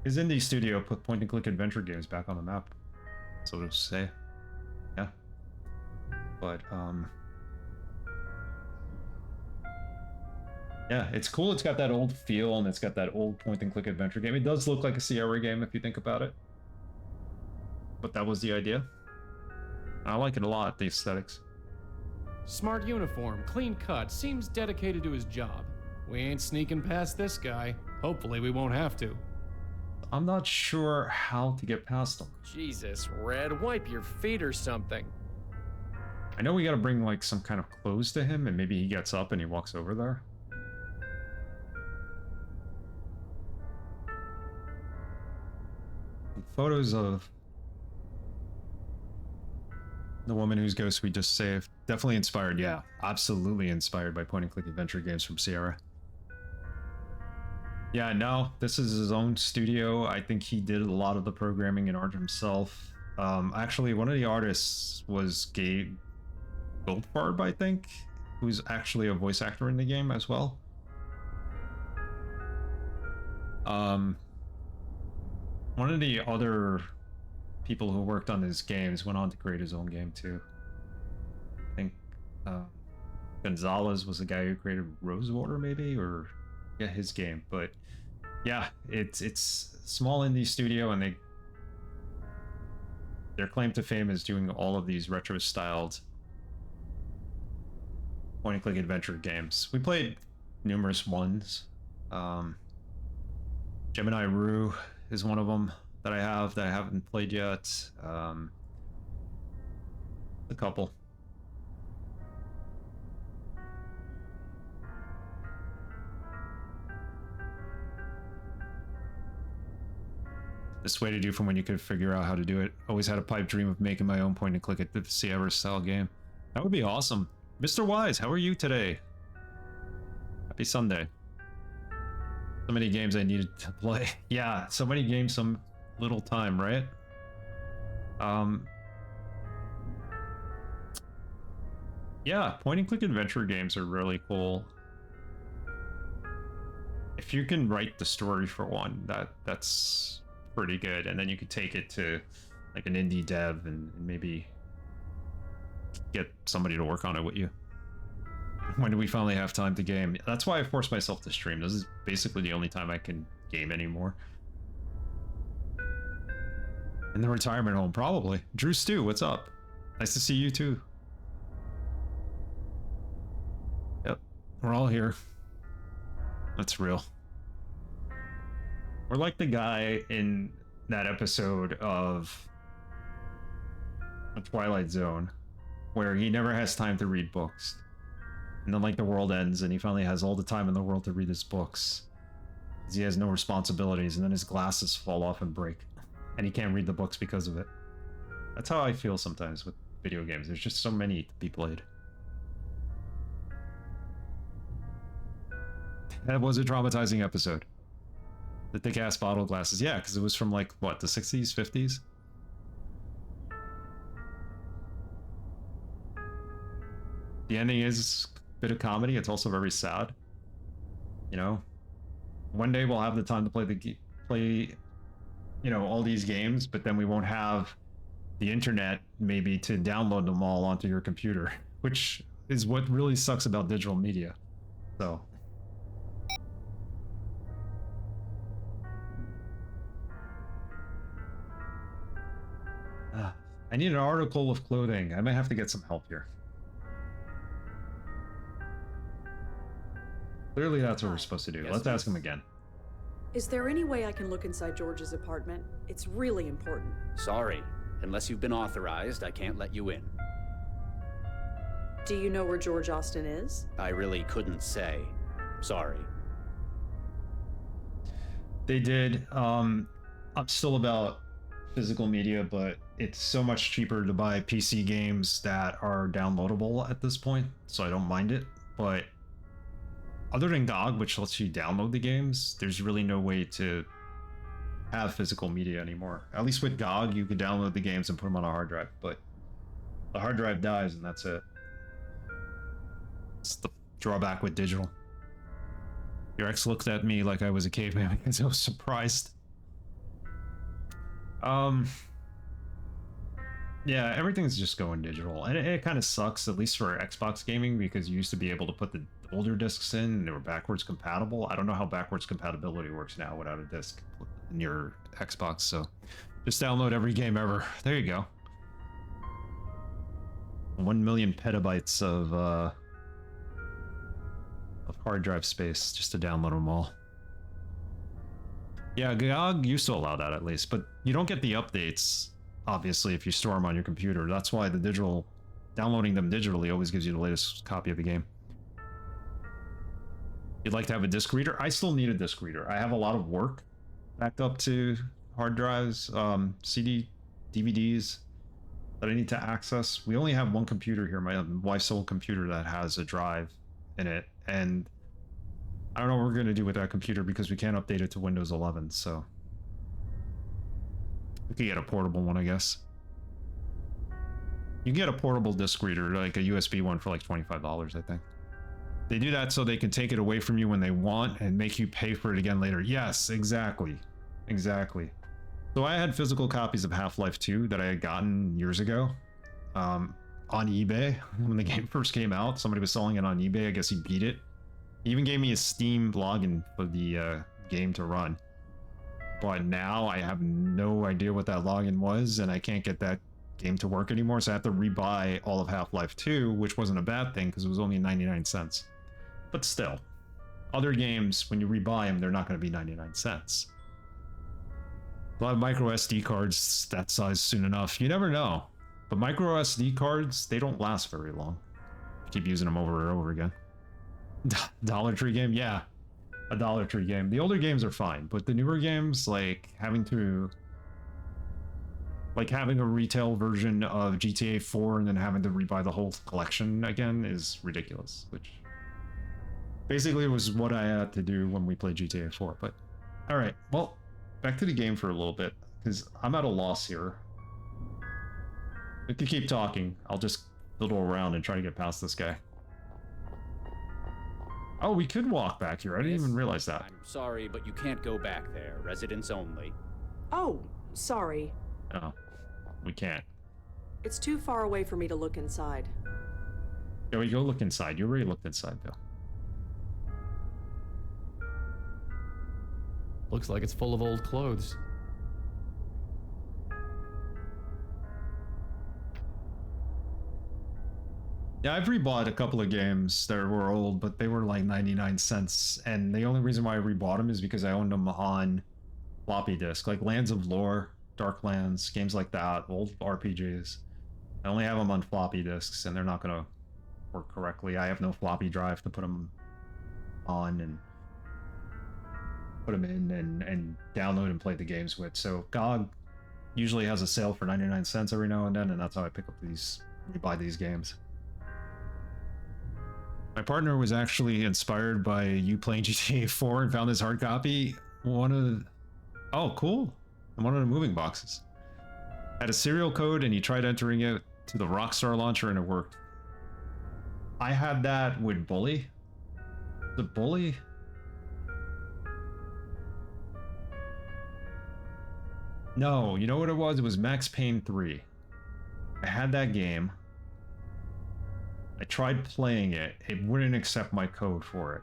his indie studio put point-and-click adventure games back on the map, so to say. Yeah. But yeah, it's cool. It's got that old feel, and it's got that old point-and-click adventure game. It does look like a Sierra game if you think about it, but that was the idea. I like it a lot, the aesthetics. Smart uniform, clean cut, seems dedicated to his job. We ain't sneaking past this guy. Hopefully we won't have to. I'm not sure how to get past him. Jesus, Red, wipe your feet or something. I know we gotta bring like some kind of clothes to him, and maybe he gets up and he walks over there. Photos of the woman whose ghost we just saved. Definitely inspired, yeah. Absolutely inspired by point-and-click adventure games from Sierra. Yeah, no, this is his own studio. I think he did a lot of the programming and art himself. Actually, one of the artists was Gabe Goldfarb, I think, who's actually a voice actor in the game as well. One of the other people who worked on his games went on to create his own game too. I think Gonzalez was the guy who created Rosewater, maybe, or yeah, his game. But yeah, it's small indie studio, and their claim to fame is doing all of these retro styled point and click adventure games. We played numerous ones. Gemini Rue is one of them that I haven't played yet. A couple. Best way to do from when you could figure out how to do it. Always had a pipe dream of making my own point and click at the Sierra style game. That would be awesome. Mr. Wise, how are you today? Happy Sunday. So many games I needed to play. Yeah, so many games, some little time, right? Yeah, point and click adventure games are really cool. If you can write the story for one, that's pretty good, and then you could take it to like an indie dev and maybe get somebody to work on it with you. When do we finally have time to game? That's why I force myself to stream. This is basically the only time I can game anymore. In the retirement home, probably. Drew Stew, what's up? Nice to see you too. Yep, we're all here. That's real. We're like the guy in that episode of The Twilight Zone where he never has time to read books. And then like the world ends and he finally has all the time in the world to read his books. Because he has no responsibilities, and then his glasses fall off and break. And he can't read the books because of it. That's how I feel sometimes with video games. There's just so many to be played. That was a traumatizing episode. The thick ass bottle glasses. Yeah, because it was from like, what, the 60s, 50s? The ending is a bit of comedy. It's also very sad. You know? one day we'll have the time to play, you know, all these games, but then we won't have the internet maybe to download them all onto your computer, which is what really sucks about digital media. So. I need an article of clothing. I might have to get some help here. Clearly that's what we're supposed to do. Yes, Let's ask him again. Is there any way I can look inside George's apartment? It's really important. Sorry. Unless you've been authorized, I can't let you in. Do you know where George Austin is? I really couldn't say. Sorry. They did. I'm still about physical media, but it's so much cheaper to buy PC games that are downloadable at this point, so I don't mind it. But other than GOG, which lets you download the games, there's really no way to have physical media anymore. At least with GOG, you could download the games and put them on a hard drive, but the hard drive dies and that's it. It's the drawback with digital. Your ex looked at me like I was a caveman because I was surprised. Yeah, everything's just going digital, and it kind of sucks, at least for Xbox gaming, because you used to be able to put the older discs in and they were backwards compatible. I don't know how backwards compatibility works now without a disc in your Xbox, so just download every game ever. There you go. 1 million petabytes of hard drive space just to download them all. Yeah, GOG used to allow that at least, but you don't get the updates, obviously, if you store them on your computer. That's why the digital, downloading them digitally always gives you the latest copy of the game. You'd like to have a disc reader? I still need a disc reader. I have a lot of work backed up to hard drives, CD, DVDs that I need to access. We only have one computer here, my wife's old computer, that has a drive in it, and I don't know what we're going to do with that computer because we can't update it to Windows 11, so we could get a portable one, I guess. You can get a portable disc reader, like a USB one, for like $25, I think. They do that so they can take it away from you when they want and make you pay for it again later. Yes, exactly. Exactly. So I had physical copies of Half-Life 2 that I had gotten years ago on eBay when the game first came out. Somebody was selling it on eBay. I guess he beat it. He even gave me a Steam login for the game to run. But now I have no idea what that login was, and I can't get that game to work anymore, so I have to rebuy all of Half-Life 2, which wasn't a bad thing because it was only 99 cents. But still, other games, when you rebuy them, they're not going to be 99 cents. I'll have micro SD cards that size soon enough. You never know. But micro SD cards, they don't last very long. Keep using them over and over again. Dollar Tree game? Yeah. A Dollar Tree game. The older games are fine, but the newer games, like having a retail version of GTA 4 and then having to rebuy the whole collection again is ridiculous, which basically was what I had to do when we played GTA 4. But all right, well, back to the game for a little bit, because I'm at a loss here. We could keep talking. I'll just fiddle around and try to get past this guy. Oh, we could walk back here. I didn't even realize that. I'm sorry, but you can't go back there. Residents only. Oh, sorry. Oh, we can't. It's too far away for me to look inside. Joey, go look inside. You already looked inside, though. Looks like it's full of old clothes. Yeah, I've rebought a couple of games that were old, but they were like 99 cents. And the only reason why I rebought them is because I owned them on floppy disk, like Lands of Lore, Darklands, games like that, old RPGs. I only have them on floppy disks, and they're not going to work correctly. I have no floppy drive to put them on and put them in and download and play the games with. So GOG usually has a sale for 99 cents every now and then, and that's how I pick up rebuy these games. My partner was actually inspired by you playing GTA 4 and found this hard copy. Oh, cool. In one of the moving boxes. Had a serial code and he tried entering it to the Rockstar launcher and it worked. I had that with Bully. The Bully? No, you know what it was? It was Max Payne 3. I had that game. I tried playing it. It wouldn't accept my code for it.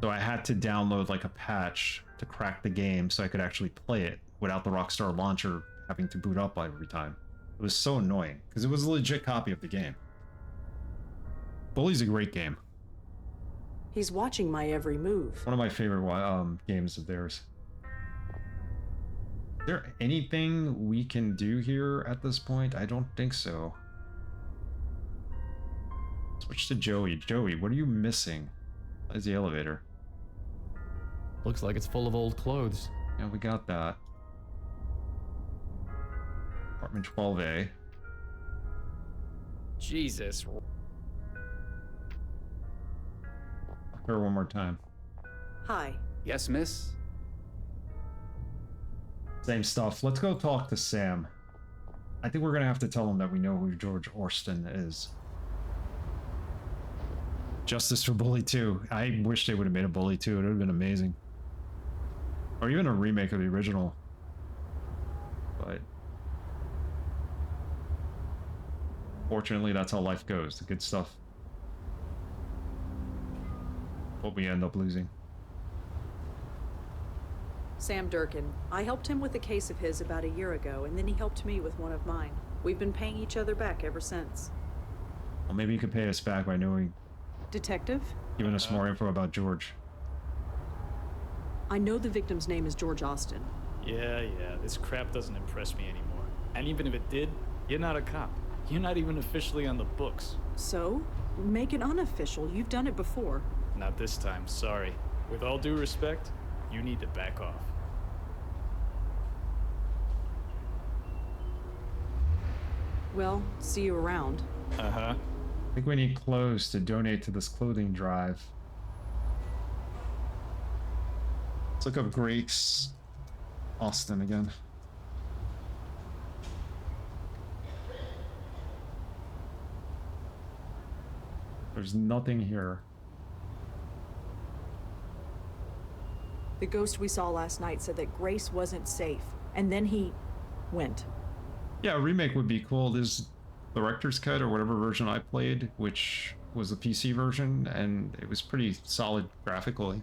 So I had to download like a patch to crack the game so I could actually play it without the Rockstar launcher having to boot up every time. It was so annoying because it was a legit copy of the game. Bully's a great game. He's watching my every move. One of my favorite games of theirs. Is there anything we can do here at this point? I don't think so. Switch to Joey. Joey, what are you missing? Where's the elevator? Looks like it's full of old clothes. Yeah, we got that. Apartment 12A. Jesus. Her one more time. Hi. Yes, miss? Same stuff. Let's go talk to Sam. I think we're gonna have to tell him that we know who George Orston is. Justice for Bully 2. I wish they would have made a Bully 2. It would have been amazing. Or even a remake of the original. But fortunately, that's how life goes. The good stuff. What we end up losing. Sam Durkin. I helped him with a case of his about a year ago, and then he helped me with one of mine. We've been paying each other back ever since. Well, maybe you could pay us back by knowing, Detective? giving us more info about George. I know the victim's name is George Austin. Yeah, this crap doesn't impress me anymore. And even if it did, you're not a cop. You're not even officially on the books. So? Make it unofficial. You've done it before. Not this time, sorry. With all due respect, you need to back off. Well, see you around. Uh-huh. I think we need clothes to donate to this clothing drive. Let's look up Grace Austin again. There's nothing here. The ghost we saw last night said that Grace wasn't safe, and then he went. Yeah, a remake would be cool. There's the director's cut or whatever version I played, which was the PC version, and it was pretty solid graphically.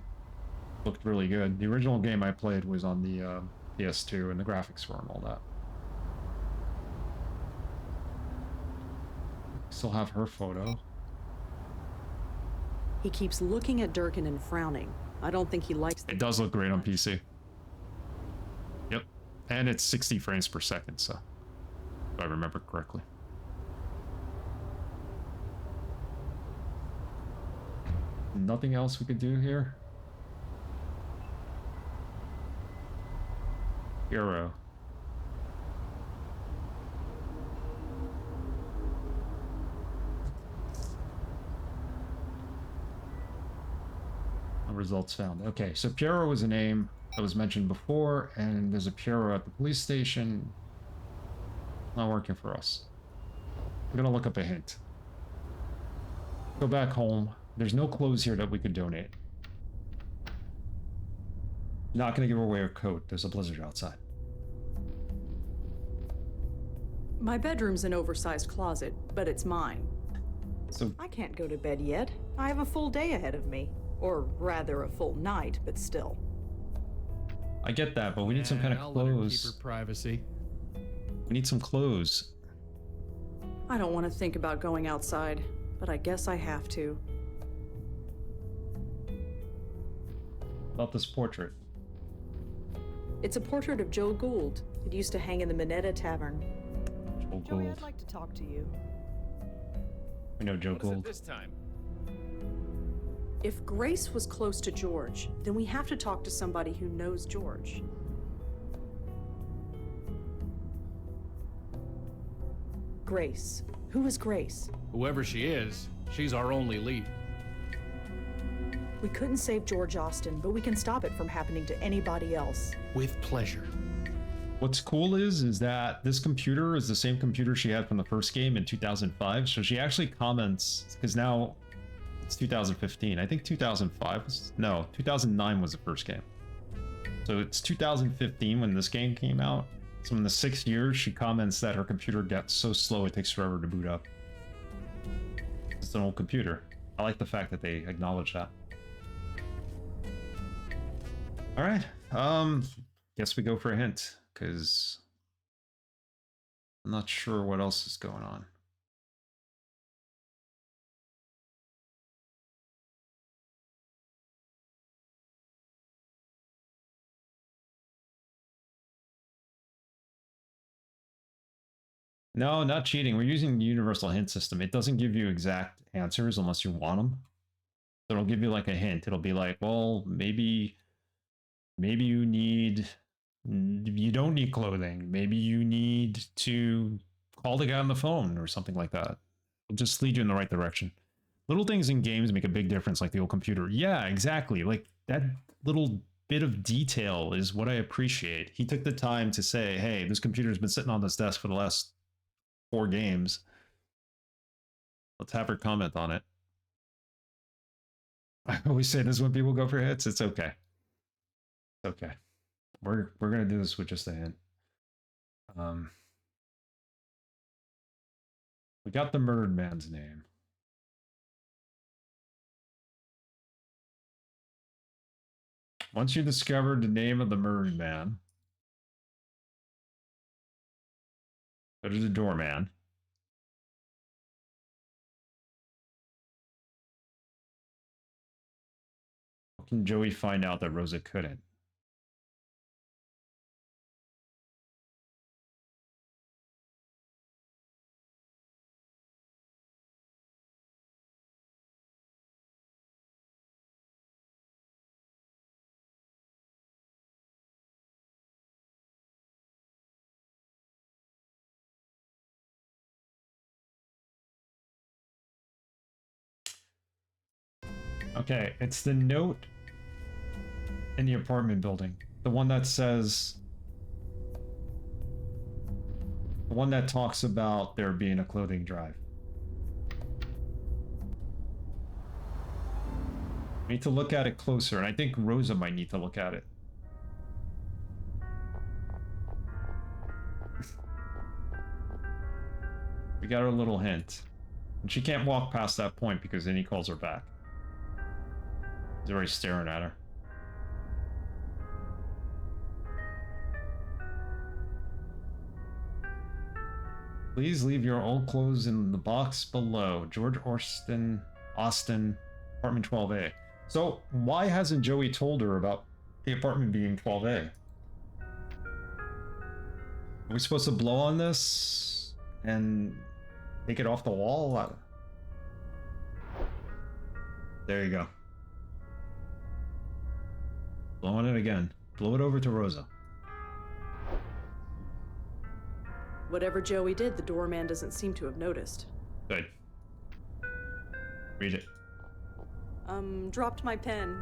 Looked really good. The original game I played was on the PS2, and the graphics weren't all that. Still have her photo. He keeps looking at Durkin and frowning. I don't think he likes It does look great on PC. Yep. And it's 60 frames per second, so if I remember correctly. Nothing else we could do here? Hero. Results found. Okay, so Piero was a name that was mentioned before, and there's a Piero at the police station. Not working for us. I'm gonna look up a hint. Go back home. There's no clothes here that we could donate. Not gonna give away our coat. There's a blizzard outside. My bedroom's an oversized closet, but it's mine. So I can't go to bed yet. I have a full day ahead of me. Or rather, a full night, but still. I get that, but we need some kind of I'll let her keep clothes. her privacy. We need some clothes. I don't want to think about going outside, but I guess I have to. About this portrait. It's a portrait of Joe Gould. It used to hang in the Minetta Tavern. Joe Joey, Gould. I'd like to talk to you. We know Joe What is it Gould. this time? If Grace was close to George, then we have to talk to somebody who knows George. Grace. Who is Grace? Whoever she is, she's our only lead. We couldn't save George Austin, but we can stop it from happening to anybody else. With pleasure. What's cool is that this computer is the same computer she had from the first game in 2005. So she actually comments, because now it's 2015. I think 2005 was, no, 2009 was the first game. So it's 2015 when this game came out. So in the 6 years, she comments that her computer gets so slow it takes forever to boot up. It's an old computer. I like the fact that they acknowledge that. Alright, guess we go for a hint, because I'm not sure what else is going on. No, not cheating. We're using the universal hint system. It doesn't give you exact answers unless you want them. So it'll give you like a hint. It'll be like, well, maybe you don't need clothing. Maybe you need to call the guy on the phone or something like that. It'll just lead you in the right direction. Little things in games make a big difference, like the old computer. Yeah, exactly. Like that little bit of detail is what I appreciate. He took the time to say, hey, this computer's been sitting on this desk for the last 4 games. Let's have her comment on it. I always say this when people go for hits. It's okay. It's okay. We're gonna do this with just a hint. We got the murdered man's name. Once you discovered the name of the murdered man, go to the doorman. How can Joey find out that Rosa couldn't? Okay, it's the note in the apartment building. The one that says... The one that talks about there being a clothing drive. We need to look at it closer, and I think Rosa might need to look at it. We got our little hint. And she can't walk past that point because then he calls her back. He's already staring at her. Please leave your old clothes in the box below. George Austin, apartment 12A. So why hasn't Joey told her about the apartment being 12A? Are we supposed to blow on this and take it off the wall? There you go. Blow on it again. Blow it over to Rosa. Whatever Joey did, the doorman doesn't seem to have noticed. Good. Read it. Dropped my pen.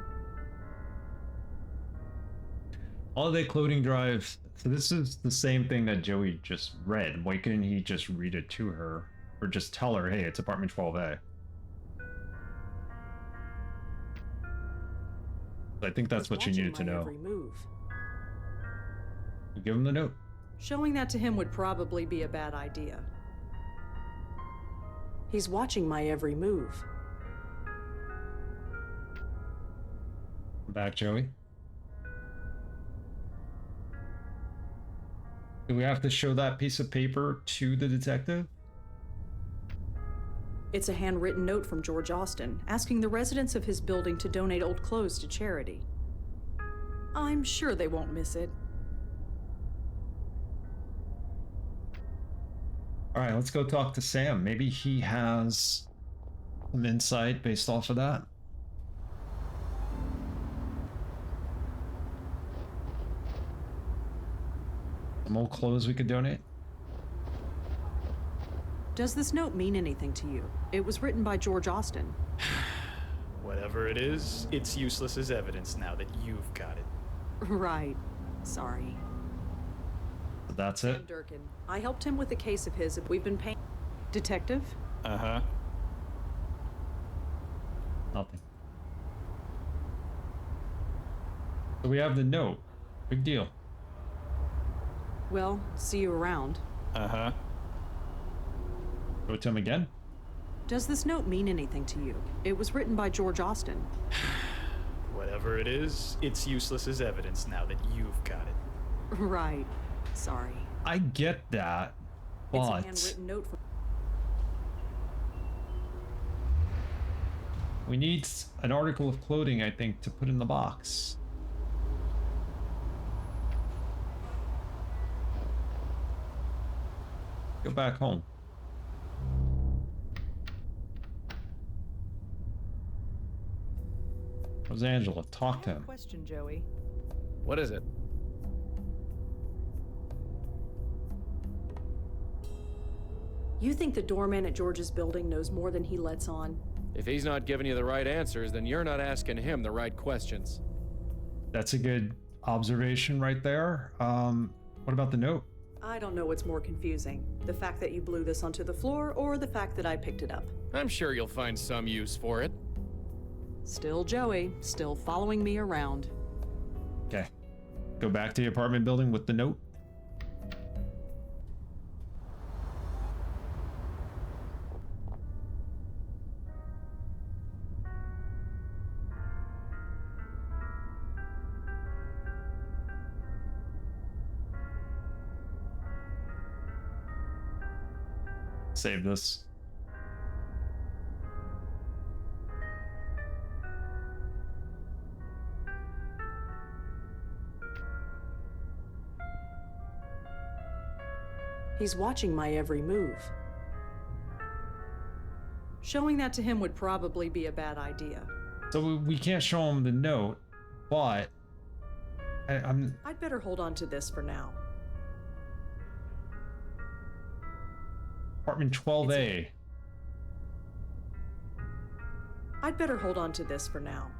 Holiday clothing drive. So this is the same thing that Joey just read. Why couldn't he just read it to her? Or just tell her, hey, it's apartment 12A. I think that's what you needed to know. Every move. You give him the note. Showing that to him would probably be a bad idea. He's watching my every move. Back, Joey. Do we have to show that piece of paper to the detective? It's a handwritten note from George Austin, asking the residents of his building to donate old clothes to charity. I'm sure they won't miss it. Alright, let's go talk to Sam. Maybe he has some insight based off of that. Some old clothes we could donate? Does this note mean anything to you? It was written by George Austin. Whatever it is, it's useless as evidence now that you've got it. Right. Sorry. That's Sam it? Durkin. I helped him with a case of his. We've been paying. Detective? Uh-huh. Nothing. So we have the note. Big deal. Well, see you around. Uh-huh. Go to him again? Does this note mean anything to you? It was written by George Austin. Whatever it is, it's useless as evidence now that you've got it. Right. Sorry. I get that, It's a but handwritten note from... we need an article of clothing, I think, to put in the box. Go back home. Rosangela, talk to him. Question, Joey. What is it? You think the doorman at George's building knows more than he lets on? If he's not giving you the right answers, then you're not asking him the right questions. That's a good observation right there. What about the note? I don't know what's more confusing. The fact that you blew this onto the floor, or the fact that I picked it up. I'm sure you'll find some use for it. Still Joey, still following me around. Okay. Go back to the apartment building with the note. Save this. He's watching my every move. Showing that to him would probably be a bad idea. So we can't show him the note, but I'd better hold on to this for now. apartment 12A. I'd better hold on to this for now.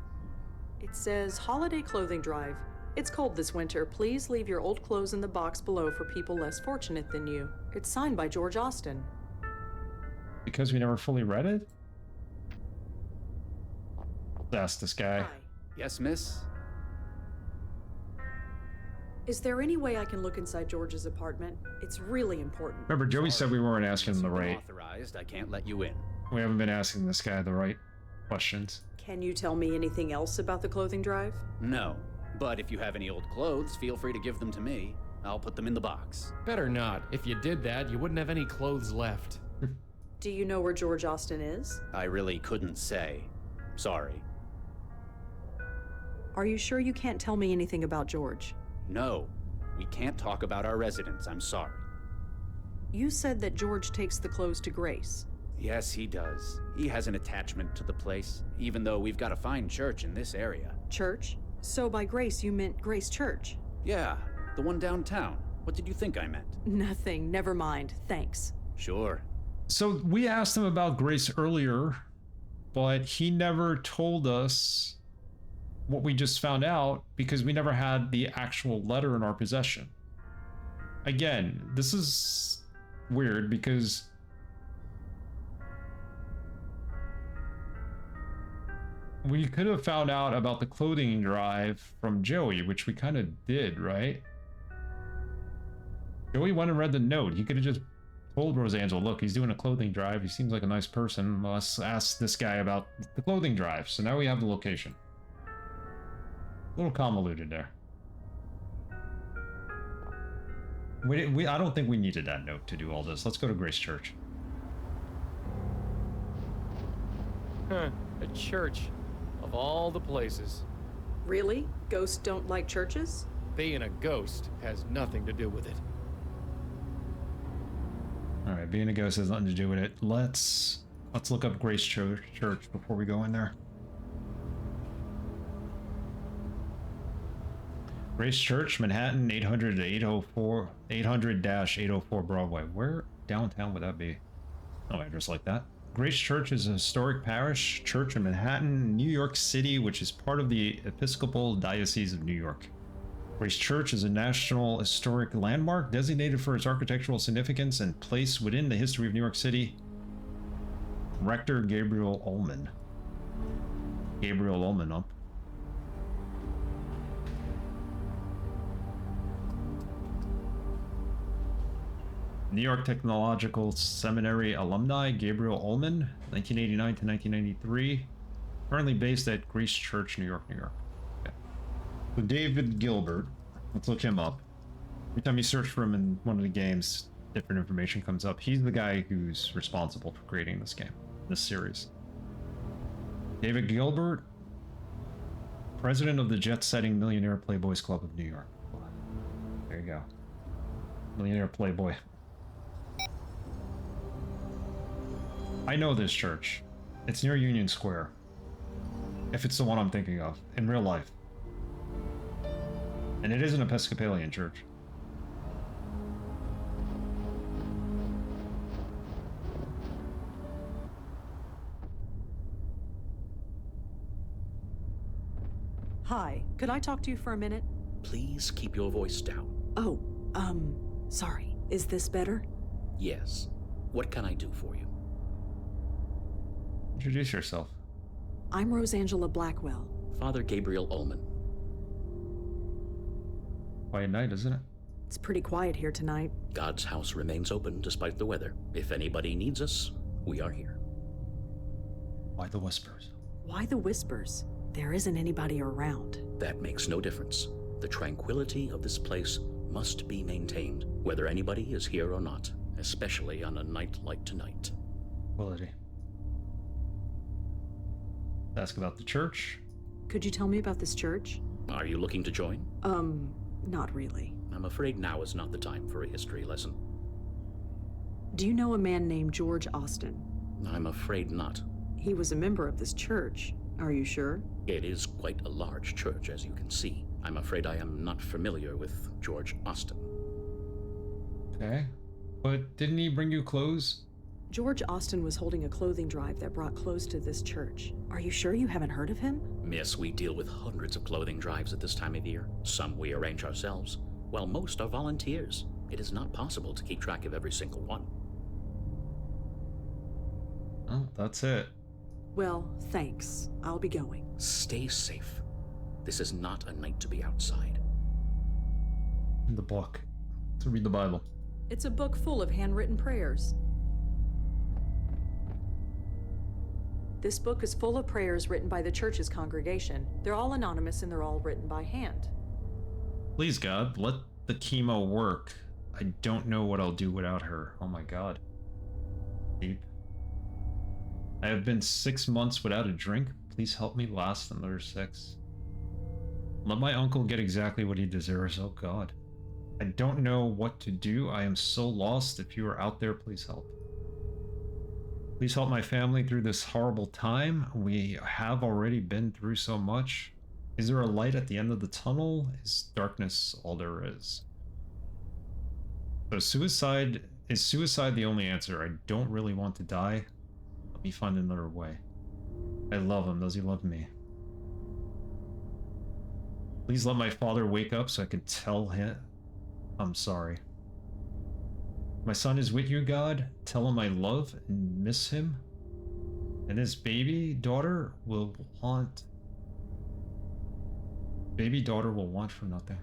It says holiday clothing drive. It's cold this winter. Please leave your old clothes in the box below for people less fortunate than you. It's signed by George Austin. Because we never fully read it? That's this guy. Hi. Yes, miss? Is there any way I can look inside George's apartment? It's really important. Remember, Joey said we weren't asking him the Unless you've been right. authorized, I can't let you in. We haven't been asking this guy the right questions. Can you tell me anything else about the clothing drive? No. But if you have any old clothes, feel free to give them to me. I'll put them in the box. Better not. If you did that, you wouldn't have any clothes left. Do you know where George Austin is? I really couldn't say. Sorry. Are you sure you can't tell me anything about George? No. We can't talk about our residents, I'm sorry. You said that George takes the clothes to Grace. Yes, he does. He has an attachment to the place, even though we've got a fine church in this area. Church? So by Grace, you meant Grace Church? Yeah, the one downtown. What did you think I meant? Nothing. Never mind. Thanks. Sure. So we asked him about Grace earlier, but he never told us what we just found out because we never had the actual letter in our possession. Again, this is weird because we could have found out about the clothing drive from Joey, which we kind of did, right? Joey went and read the note. He could have just told Rosangela, look, he's doing a clothing drive. He seems like a nice person. Let's ask this guy about the clothing drive. So now we have the location. A little convoluted there. I don't think we needed that note to do all this. Let's go to Grace Church. Huh, a church. Of all the places. Really? Ghosts don't like churches? Being a ghost has nothing to do with it. All right, being a ghost has nothing to do with it. Let's look up Grace Church before we go in there. Grace Church, Manhattan, 800-804 Broadway. Where downtown would that be? No address like that. Grace Church is a historic parish church in Manhattan, New York City, which is part of the Episcopal Diocese of New York. Grace Church is a National Historic Landmark designated for its architectural significance and place within the history of New York City. Rector Gabriel Ullman. Gabriel Ullman up. New York Technological Seminary alumni Gabriel Ullman, 1989 to 1993. Currently based at Grace Church, New York, New York. Okay. So David Gilbert, let's look him up. Every time you search for him in one of the games, different information comes up. He's the guy who's responsible for creating this game, this series. David Gilbert, president of the jet-setting Millionaire Playboys Club of New York. There you go. Millionaire Playboy. I know this church. It's near Union Square. If it's the one I'm thinking of, in real life. And it is an Episcopalian church. Hi, could I talk to you for a minute? Please keep your voice down. Oh, sorry. Is this better? Yes. What can I do for you? Introduce yourself. I'm Rosangela Blackwell. Father Gabriel Ullman. Quiet night, isn't it? It's pretty quiet here tonight. God's house remains open despite the weather. If anybody needs us, we are here. Why the whispers? Why the whispers? There isn't anybody around. That makes no difference. The tranquility of this place must be maintained, whether anybody is here or not, especially on a night like tonight. Quality. Ask about the church. Could you tell me about this church? Are you looking to join? Not really. I'm afraid now is not the time for a history lesson. Do you know a man named George Austin? I'm afraid not. He was a member of this church. Are you sure? It is quite a large church, as you can see. I'm afraid I am not familiar with George Austin. Okay. But didn't he bring you clothes? George Austin was holding a clothing drive that brought clothes to this church. Are you sure you haven't heard of him? Miss, we deal with hundreds of clothing drives at this time of year. Some we arrange ourselves, while most are volunteers. It is not possible to keep track of every single one. Oh, that's it. Well, thanks. I'll be going. Stay safe. This is not a night to be outside. The book. To read the Bible. It's a book full of handwritten prayers. This book is full of prayers written by the church's congregation. They're all anonymous and they're all written by hand. Please, God, let the chemo work. I don't know what I'll do without her. Oh my God. Deep. I have been 6 months without a drink. Please help me last another 6. Let my uncle get exactly what he deserves. Oh God. I don't know what to do. I am so lost. If you are out there, please help. Please help my family through this horrible time. We have already been through so much. Is there a light at the end of the tunnel? Is darkness all there is? So is suicide the only answer? I don't really want to die. Let me find another way. I love him. Does he love me? Please let my father wake up so I can tell him I'm sorry. My son is with you, God. Tell him I love and miss him. And his baby daughter will want for nothing.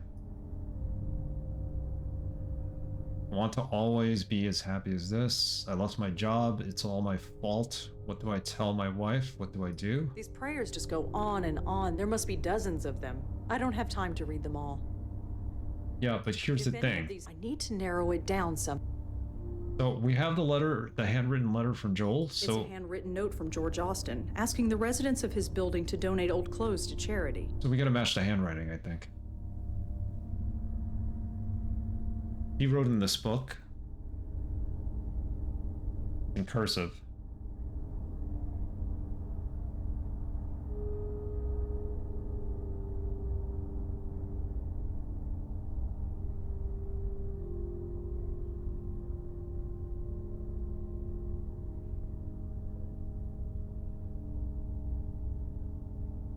I want to always be as happy as this. I lost my job. It's all my fault. What do I tell my wife? What do I do? These prayers just go on and on. There must be dozens of them. I don't have time to read them all. Yeah, but here's the thing. I need to narrow it down some. So we have the letter, the handwritten letter from Joel. So it's a handwritten note from George Austin, asking the residents of his building to donate old clothes to charity. So we gotta match the handwriting, I think. He wrote in this book, in cursive.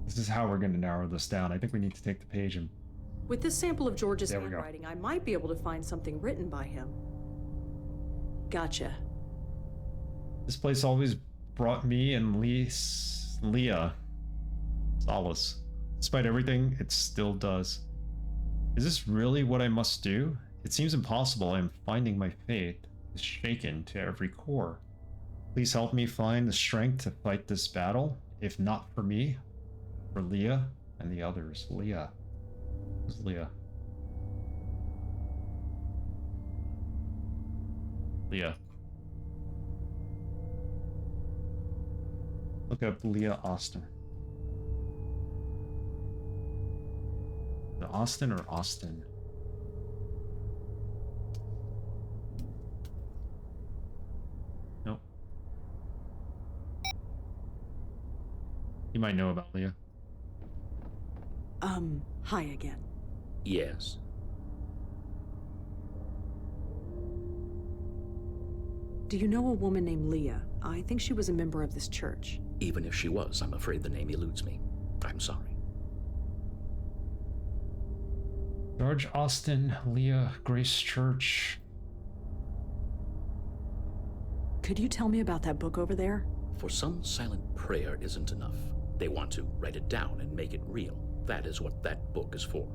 This is how we're going to narrow this down. I think we need to take the page and... With this sample of George's There we go. handwriting, I might be able to find something written by him. Gotcha. This place always brought me and Leah solace. Despite everything, it still does. Is this really what I must do? It seems impossible. I am finding my fate. is shaken to every core. Please help me find the strength to fight this battle. If not for me, for Leah and the others. Leah. Who's Leah? Leah. Look up Leah Austin. Austin or Austin? Nope. You might know about Leah. Hi again. Yes. Do you know a woman named Leah? I think she was a member of this church. Even if she was, I'm afraid the name eludes me. I'm sorry. George Austin, Leah, Grace Church. Could you tell me about that book over there? For some, silent prayer isn't enough. They want to write it down and make it real. That is what that book is for.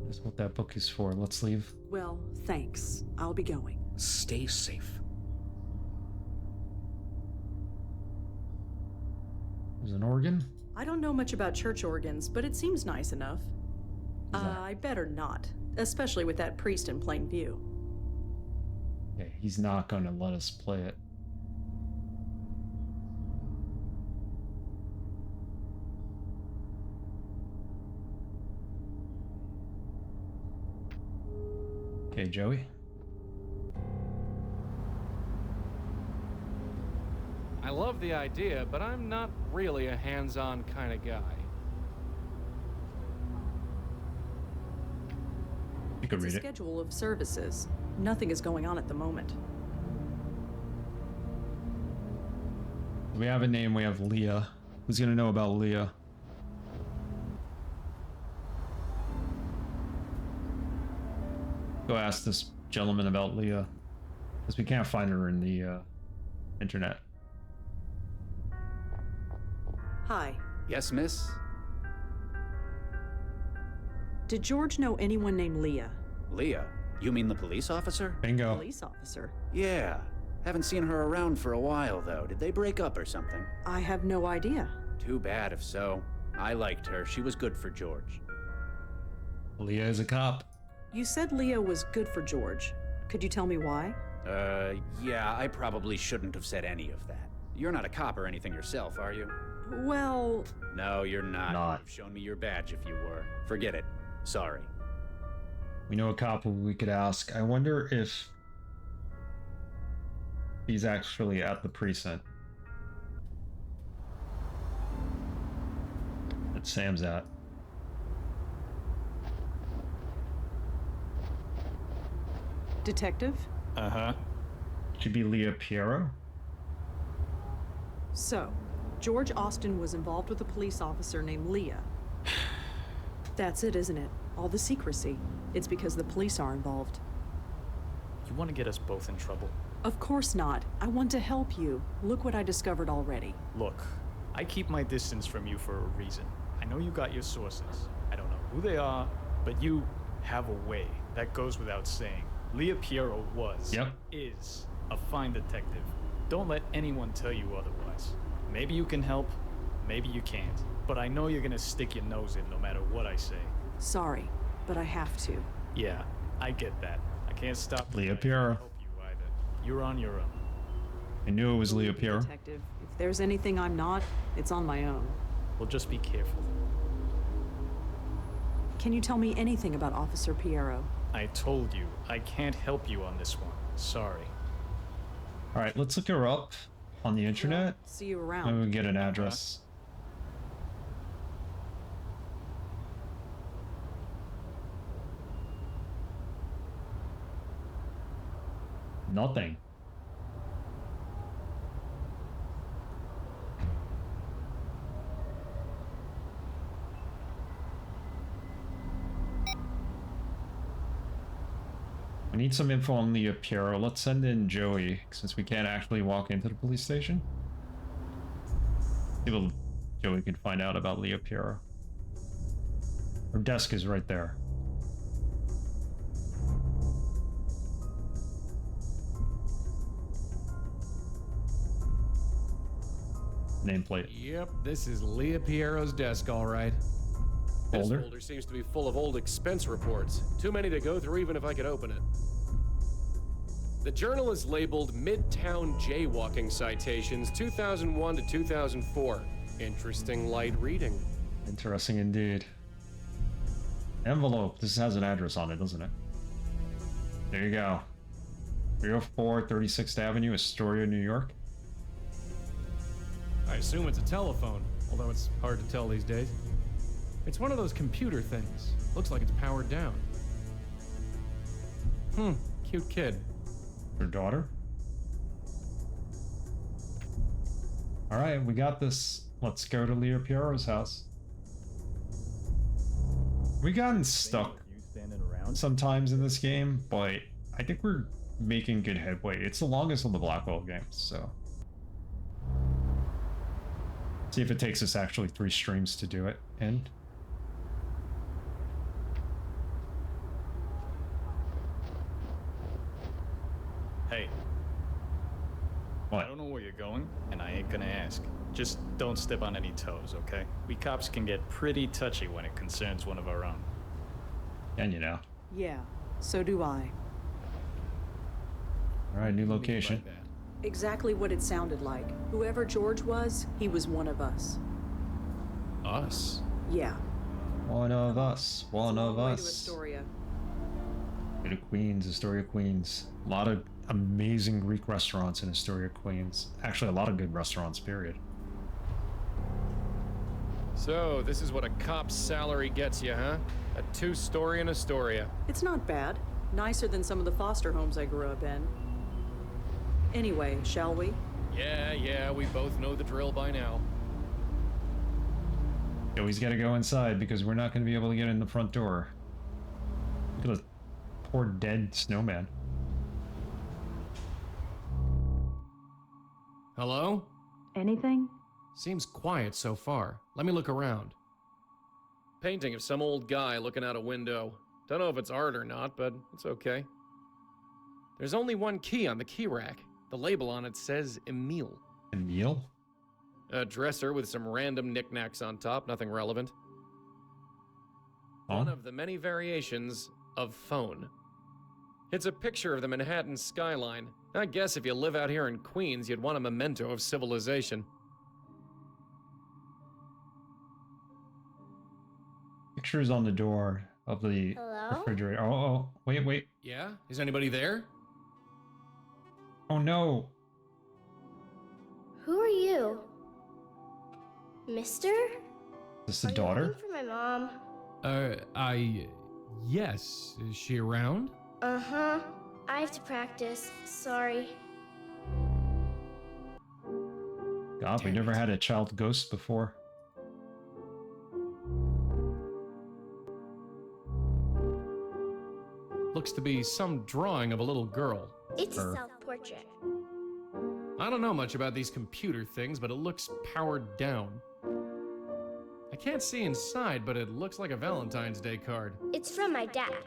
That's what that book is for. Let's leave. Well, thanks. I'll be going. Stay safe. There's an organ? I don't know much about church organs, but it seems nice enough. I better not, especially with that priest in plain view. Okay, he's not gonna let us play it. Okay, Joey. I love the idea, but I'm not really a hands-on kind of guy. You could read It's a it. schedule of services. Nothing is going on at the moment. We have a name. We have Leah. Who's gonna know about Leah? Go ask this gentleman about Leah, because we can't find her in the internet. Hi. Yes, miss? Did George know anyone named Leah? Leah? You mean the police officer? Bingo. Police officer. Yeah. Haven't seen her around for a while, though. Did they break up or something? I have no idea. Too bad if so. I liked her. She was good for George. Leah is a cop. You said Leah was good for George. Could you tell me why? Yeah, I probably shouldn't have said any of that. You're not a cop or anything yourself, are you? Well... No, you're not. Not. You've shown me your badge if you were. Forget it. Sorry. We know a cop who we could ask. I wonder if he's actually at the precinct that Sam's at. Detective? Uh-huh. Should be Leah Piero. So, George Austin was involved with a police officer named Leah. That's it, isn't it? All the secrecy. It's because the police are involved. You want to get us both in trouble? Of course not. I want to help you. Look what I discovered already. Look, I keep my distance from you for a reason. I know you got your sources. I don't know who they are, but you have a way. That goes without saying. Leah Piero was, is, a fine detective. Don't let anyone tell you otherwise. Maybe you can help, maybe you can't. But I know you're gonna stick your nose in no matter what I say. Sorry, but I have to. Yeah, I get that. I can't stop Leah trying to Piero. help you either. You're on your own. I knew it was Leah Piero. Detective, if there's anything I'm not, it's on my own. Well, just be careful. Can you tell me anything about Officer Piero? I told you, I can't help you on this one. Sorry. All right, let's look her up on the internet. See you Maybe around. we can get an address. Nothing. We need some info on Leah Piero. Let's send in Joey, since we can't actually walk into the police station. See what Joey can find out about Leah Piero. Her desk is right there. Nameplate. Yep, this is Leah Piero's desk, all right. This Folder? folder seems to be full of old expense reports. Too many to go through even if I could open it. The journal is labeled Midtown Jaywalking Citations 2001 to 2004. Interesting light reading. Interesting indeed. Envelope. This has an address on it, doesn't it? There you go. 304 36th Avenue, Astoria, New York. I assume it's a telephone, although it's hard to tell these days. It's one of those computer things. Looks like it's powered down. Cute kid. Her daughter? Alright, we got this. Let's go to Leah Piero's house. We gotten stuck sometimes in this game, but I think we're making good headway. It's the longest of the Blackwell games, so. See if it takes us actually 3 streams to do it in. Hey. What? I don't know where you're going, and I ain't gonna ask. Just don't step on any toes, okay? We cops can get pretty touchy when it concerns one of our own. And you know. Yeah, so do I. Alright, new location. Exactly what it sounded like. Whoever George was, he was one of us. Us? Yeah. One of us. One of Way to us. Astoria. Go to Queens, Astoria, Queens. A lot of amazing Greek restaurants in Astoria, Queens. Actually, a lot of good restaurants, period. So, this is what a cop's salary gets you, huh? A 2-story in Astoria. It's not bad. Nicer than some of the foster homes I grew up in. Anyway, shall we? Yeah, we both know the drill by now. Joey's gotta go inside because we're not gonna be able to get in the front door. Look at the poor dead snowman. Hello? Anything? Seems quiet so far. Let me look around. Painting of some old guy looking out a window. Don't know if it's art or not, but it's okay. There's only one key on the key rack. The label on it says Emile. Emile? A dresser with some random knickknacks on top, nothing relevant. Oh? One of the many variations of phone. It's a picture of the Manhattan skyline. I guess if you live out here in Queens, you'd want a memento of civilization. Pictures on the door of the refrigerator. Oh, wait. Yeah? Is anybody there? Oh no. Who are you? Mister? Is this the daughter? For my mom. Yes. Is she around? Uh-huh. I have to practice. Sorry. God, we never had a child ghost before. Looks to be some drawing of a little girl. It's a self-portrait. I don't know much about these computer things, but it looks powered down. I can't see inside, but it looks like a Valentine's Day card. It's from my dad.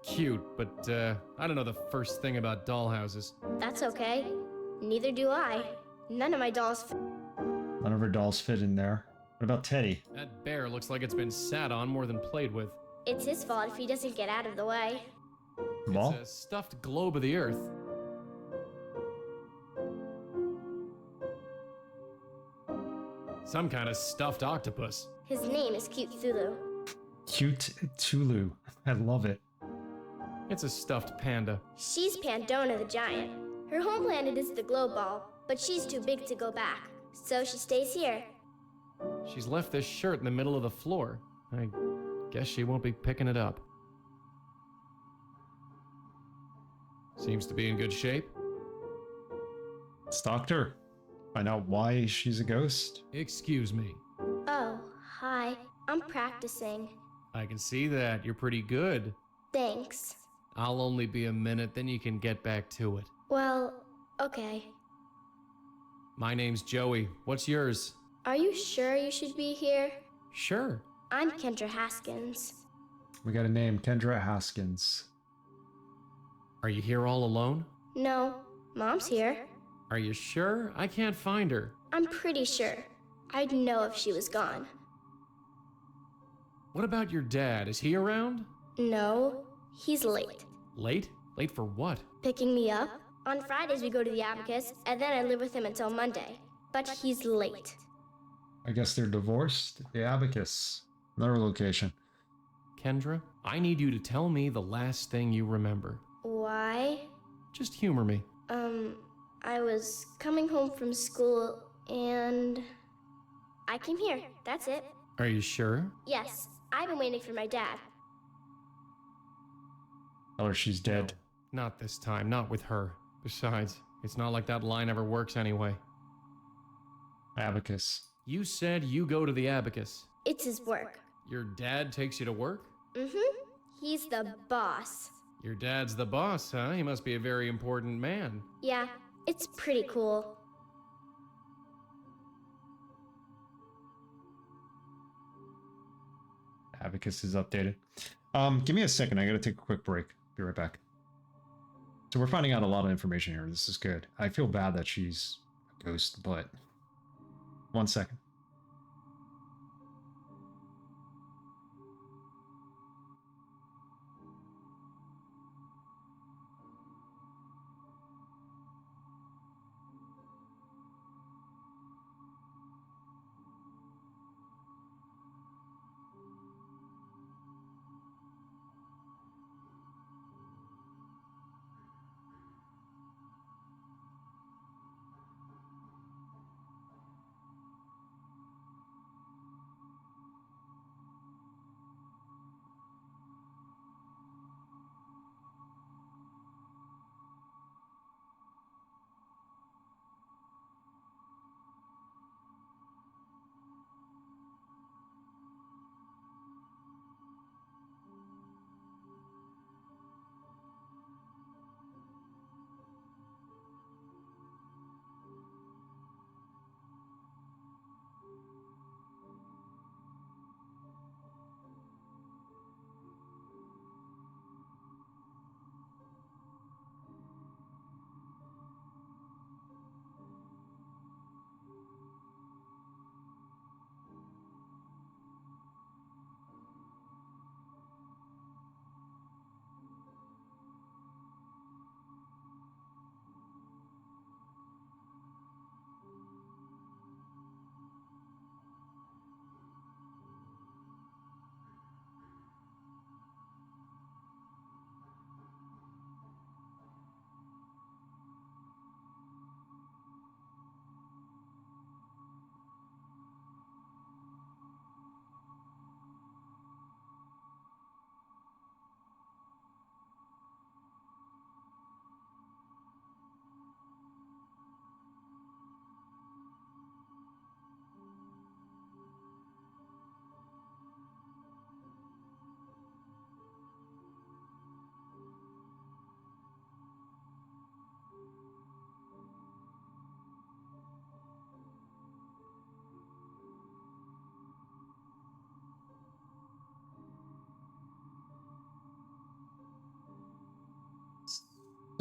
Cute, but I don't know the first thing about dollhouses. That's okay. Neither do I. None of my dolls None of her dolls fit in there. What about Teddy? That bear looks like it's been sat on more than played with. It's his fault if he doesn't get out of the way. Ball? It's a stuffed globe of the earth. Some kind of stuffed octopus. His name is Cute Thulu. Cute Tulu. I love it. It's a stuffed panda. She's Pandora the giant. Her home planet is the globe ball, but she's too big to go back, so she stays here. She's left this shirt in the middle of the floor. I guess she won't be picking it up. Seems to be in good shape. Stalked her. Find out why she's a ghost. Excuse me. Oh, hi. I'm practicing. I can see that. You're pretty good. Thanks. I'll only be a minute, then you can get back to it. Well, okay. My name's Joey. What's yours? Are you sure you should be here? Sure. I'm Kendra Haskins. We got a name, Kendra Haskins. Are you here all alone? No, Mom's here. Are you sure? I can't find her. I'm pretty sure. I'd know if she was gone. What about your dad? Is he around? No, he's late. Late? Late for what? Picking me up? On Fridays we go to the Abacus, and then I live with him until Monday. But he's late. I guess they're divorced. The Abacus. Another location. Kendra, I need you to tell me the last thing you remember. Why? Just humor me. I was coming home from school, and I came here. That's it. Are you sure? Yes, I've been waiting for my dad. Tell her she's dead. Not this time, not with her. Besides, it's not like that line ever works anyway. Abacus. You said you go to the Abacus. It's his work. Your dad takes you to work? Mm-hmm. He's the boss. Your dad's the boss, huh? He must be a very important man. Yeah, it's pretty cool. Abacus is updated. Give me a second. I gotta take a quick break. Be right back. So we're finding out a lot of information here. This is good. I feel bad that she's a ghost, but 1 second.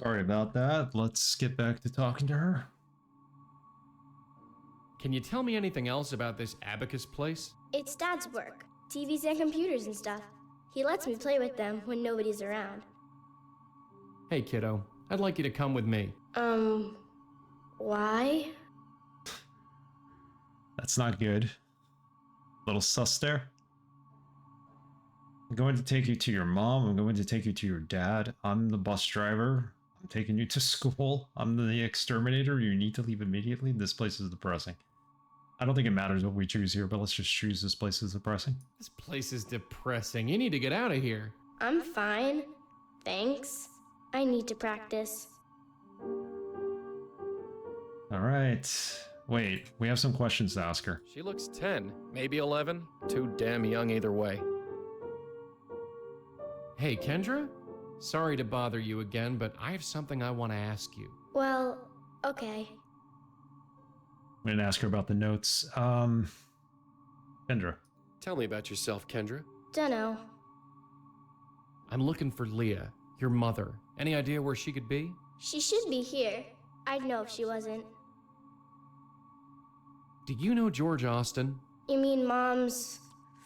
Sorry about that. Let's get back to talking to her. Can you tell me anything else about this Abacus place? It's Dad's work. TVs and computers and stuff. He lets me play with them when nobody's around. Hey, kiddo. I'd like you to come with me. Why? That's not good. Little sus there. I'm going to take you to your mom. I'm going to take you to your dad. I'm the bus driver. I'm taking you to school. I'm the exterminator. You need to leave immediately. This place is depressing. I don't think it matters what we choose here, but let's just choose this place is depressing. This place is depressing. You need to get out of here. I'm fine. Thanks. I need to practice. All right. Wait, we have some questions to ask her. She looks 10, maybe 11. Too damn young either way. Hey, Kendra? Sorry to bother you again, but I have something I want to ask you. Well, okay. I'm going to ask her about the notes. Kendra. Tell me about yourself, Kendra. Dunno. I'm looking for Leah, your mother. Any idea where she could be? She should be here. I'd know if she wasn't. Do you know George Austin? You mean Mom's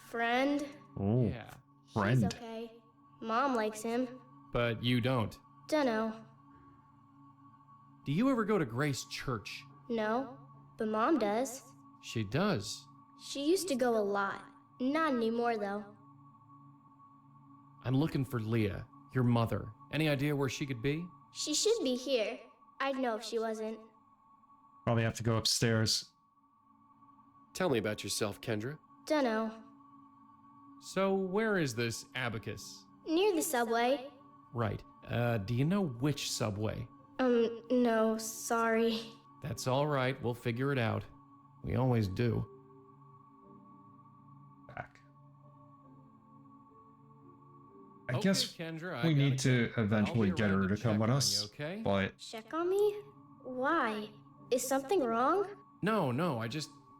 friend? Oh, Yeah. friend. He's okay. Mom likes him. But you don't. Dunno. Do you ever go to Grace Church? No, but Mom does. She does. She used to go a lot. Not anymore, though. I'm looking for Leah, your mother. Any idea where she could be? She should be here. I'd know if she wasn't. Probably have to go upstairs. Tell me about yourself, Kendra. Dunno. So, where is this abacus? Near the subway. Right. Do you know which subway? No, sorry. That's all right. We'll figure it out. We always do. Back. I Okay, guess Kendra, I we need gotta to go. eventually I'll be get around her to to come check with on us. you, okay? But Check on me? Why? Is something wrong? No,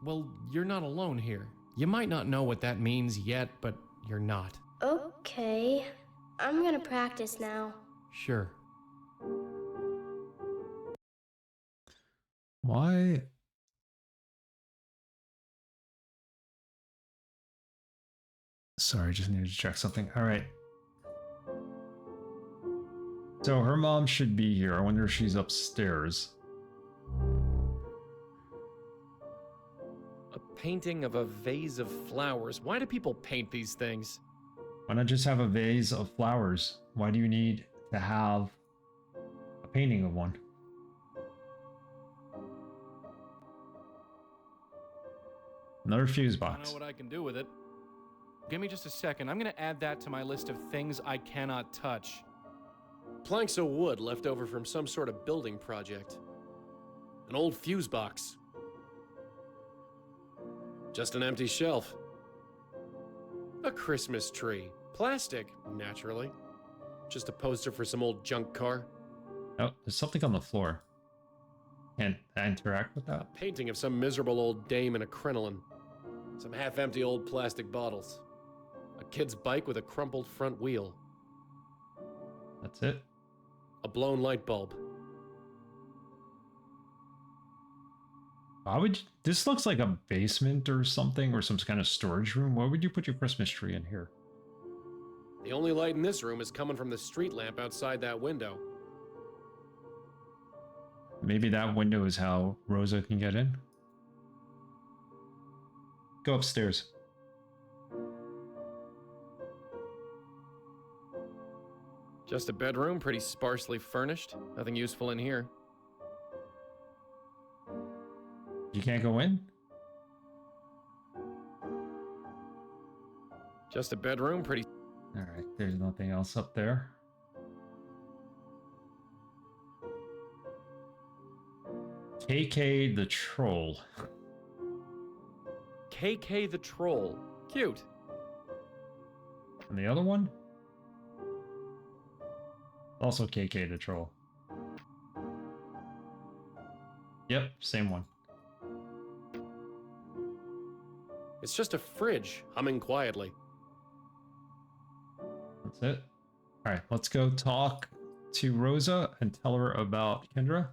well, you're not alone here. You might not know what that means yet, but you're not. Okay. I'm gonna practice now. Sure. why? Sorry, just needed to check something. All right. So her mom should be here. I wonder if she's upstairs. A painting of a vase of flowers. Why do people paint these things? Why not just have a vase of flowers? Why do you need to have a painting of one? Another fuse I box. know what I can do with it. Give me just a second. I'm gonna add that to my list of things I cannot touch. Planks of wood left over from some sort of building project. An old fuse box. Just an empty shelf. A Christmas tree. Plastic, naturally. Just a poster for some old junk car. Oh, there's something on the floor. Can't I interact with that? Painting of some miserable old dame in a crinoline. Some half-empty old plastic bottles. A kid's bike with a crumpled front wheel. That's it. A blown light bulb. Why would this looks like a basement or something, or some kind of storage room? Why would you put your Christmas tree in here? The only light in this room is coming from the street lamp outside that window. Maybe that window is how Rosa can get in. Go upstairs. Just a bedroom, pretty sparsely furnished. Nothing useful in here. You can't go in? Just a bedroom, pretty... Alright, there's nothing else up there. KK the Troll. KK the Troll. Cute. And the other one? Also KK the Troll. Yep, same one. It's just a fridge, humming quietly. That's it. Alright, let's go talk to Rosa and tell her about Kendra.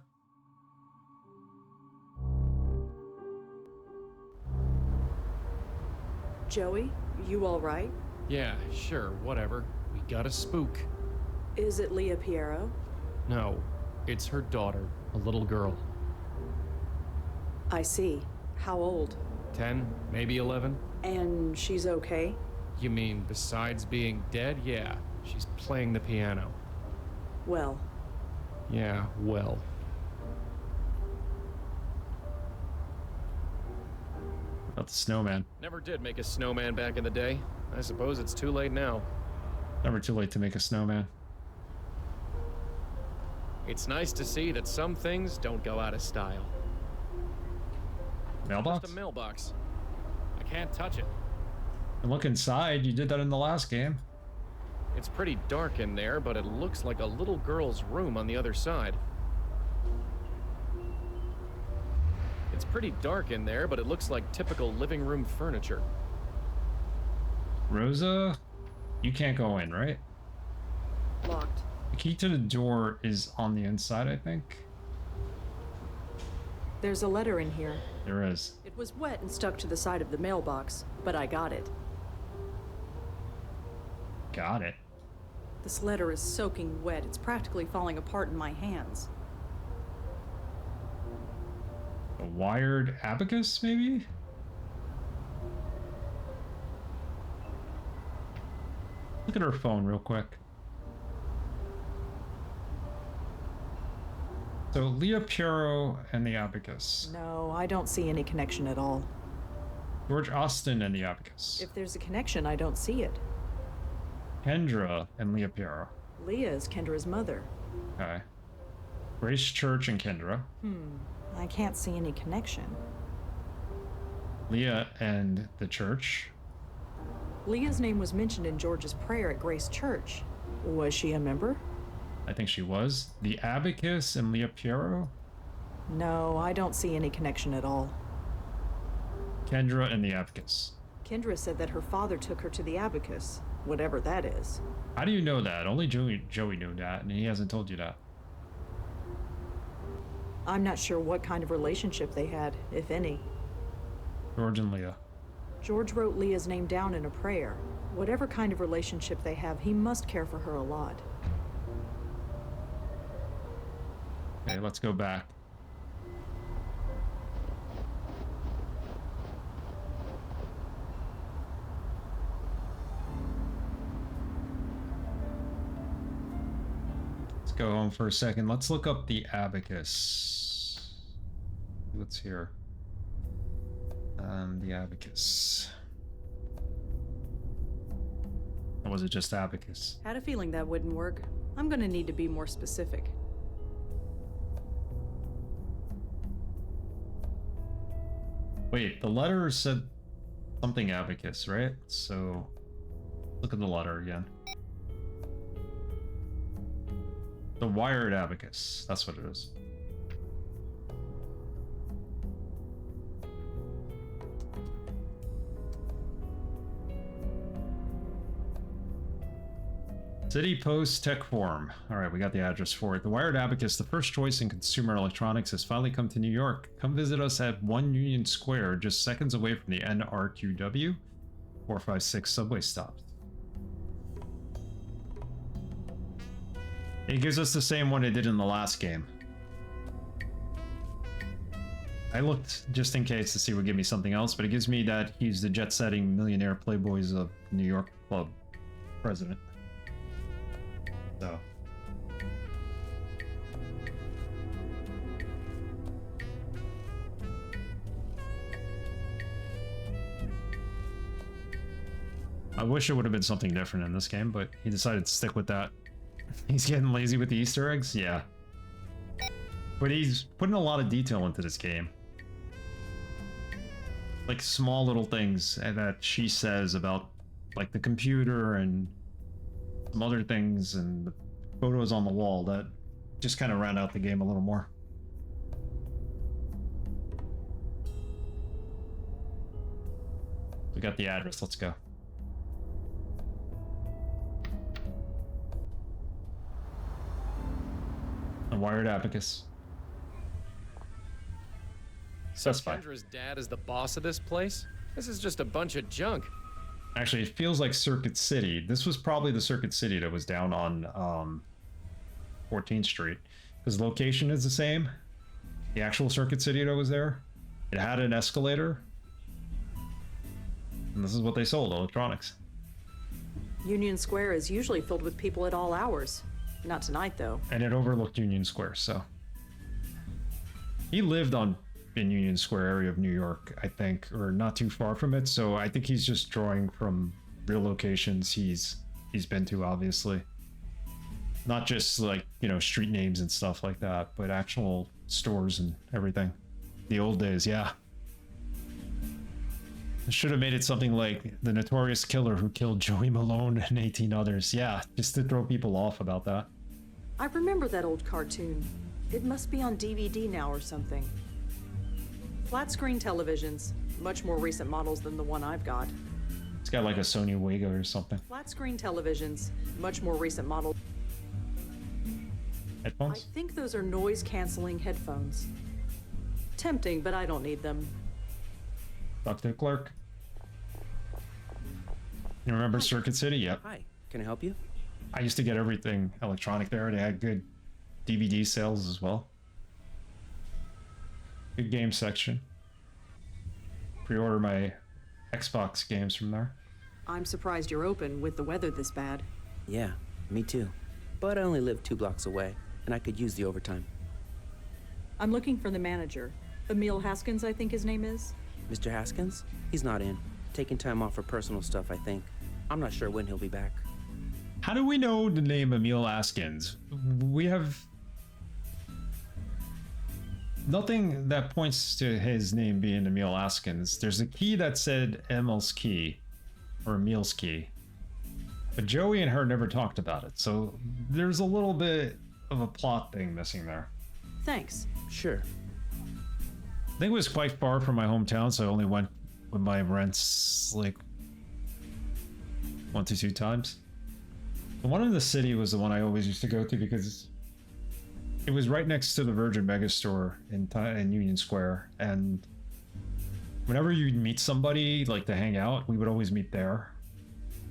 Joey, you all right? Yeah, sure, whatever. We got a spook. Is it Leah Piero? No, it's her daughter, a little girl. I see. How old? 10, maybe 11? And she's okay? You mean besides being dead? Yeah, she's playing the piano. Well, Yeah, well. About the snowman. Never did make a snowman back in the day. I suppose it's too late now. Never too late to make a snowman. It's nice to see that some things don't go out of style. Mailbox? Just a mailbox. I can't touch it. And look inside. You did that in the last game. It's pretty dark in there, but it looks like a little girl's room on the other side. It's pretty dark in there, but it looks like typical living room furniture. Rosa, you can't go in, right? locked. The key to the door is on the inside, I think. There's a letter in here. There is. It It was wet and stuck to the side of the mailbox, but I got it. Got it. This letter is soaking wet. It's practically falling apart in my hands. A wired abacus, maybe? Look at her phone real quick. So, Leah Piero and the abacus. No, I don't see any connection at all. George Austin and the abacus. If there's a connection, I don't see it. Kendra and Leah Piero. Leah is Kendra's mother. Okay. Grace Church and Kendra. I can't see any connection. Leah and the church. Leah's name was mentioned in George's prayer at Grace Church. Was she a member? I think she was. The abacus and Leah Piero. No, I don't see any connection at all. Kendra and the abacus. Kendra said that her father took her to the abacus, whatever that is. How do you know that? Only Joey knew that, and he hasn't told you that. I'm not sure what kind of relationship they had, if any. George and Leah. George wrote Leah's name down in a prayer. Whatever kind of relationship they have, he must care for her a lot. Okay, let's go back. Let's go home for a second. Let's look up the abacus. What's here? The abacus. Or was it just abacus? Had a feeling that wouldn't work. I'm gonna need to be more specific. Wait, the letter said something abacus, right? So, look at the letter again. The wired abacus, that's what it is. City Post Tech Forum. All right, we got the address for it. The Wired Abacus, the first choice in consumer electronics, has finally come to New York. Come visit us at 1 Union Square, just seconds away from the NRQW 456 subway stops. It gives us the same one it did in the last game. I looked just in case to see if it would give me something else, but it gives me that he's the jet-setting millionaire playboys of New York Club president. So. I wish it would have been something different in this game, but he decided to stick with that. He's getting lazy with the Easter eggs? Yeah. But he's putting a lot of detail into this game. Like small little things that she says about like the computer and some other things and the photos on the wall that just kind of round out the game a little more. We got the address, let's go. A wired abacus. Suspect. Kendra's dad is the boss of this place? This is just a bunch of junk. Actually, it feels like Circuit City. This was probably the Circuit City that was down on 14th Street. Because the location is the same. The actual Circuit City that was there. It had an escalator. And this is what they sold, electronics. Union Square is usually filled with people at all hours. Not tonight, though. And it overlooked Union Square, so. He lived in Union Square area of New York, I think, or not too far from it, so I think he's just drawing from real locations he's been to, obviously. Not just like, you know, street names and stuff like that, but actual stores and everything. The old days, yeah. I should have made it something like the notorious killer who killed Joey Mallone and 18 others. Yeah, just to throw people off about that. I remember that old cartoon. It must be on DVD now or something. Flat screen televisions, much more recent models than the one I've got. It's got like a Sony Wega or something. Flat screen televisions, much more recent model. Headphones? I think those are noise canceling headphones. Tempting, but I don't need them. Talk to the clerk. You remember Circuit City? Yep. Hi, can I help you? I used to get everything electronic there. They had good DVD sales as well. Good game section. Pre-order my Xbox games from there. I'm surprised you're open with the weather this bad. Yeah, me too. But I only live 2 blocks away, and I could use the overtime. I'm looking for the manager. Emil Haskins, I think his name is. Mr. Haskins? He's not in. Taking time off for personal stuff, I think. I'm not sure when he'll be back. How do we know the name Emil Haskins? We have nothing that points to his name being Emil Haskins. There's a key that said Emil's key, or Emil's key. But Joey and her never talked about it, so there's a little bit of a plot thing missing there. Thanks. Sure. I think it was quite far from my hometown, so I only went with my rents like 1 to 2 times. The one in the city was the one I always used to go to because it was right next to the Virgin Megastore in Union Square, and whenever you'd meet somebody like to hang out, we would always meet there.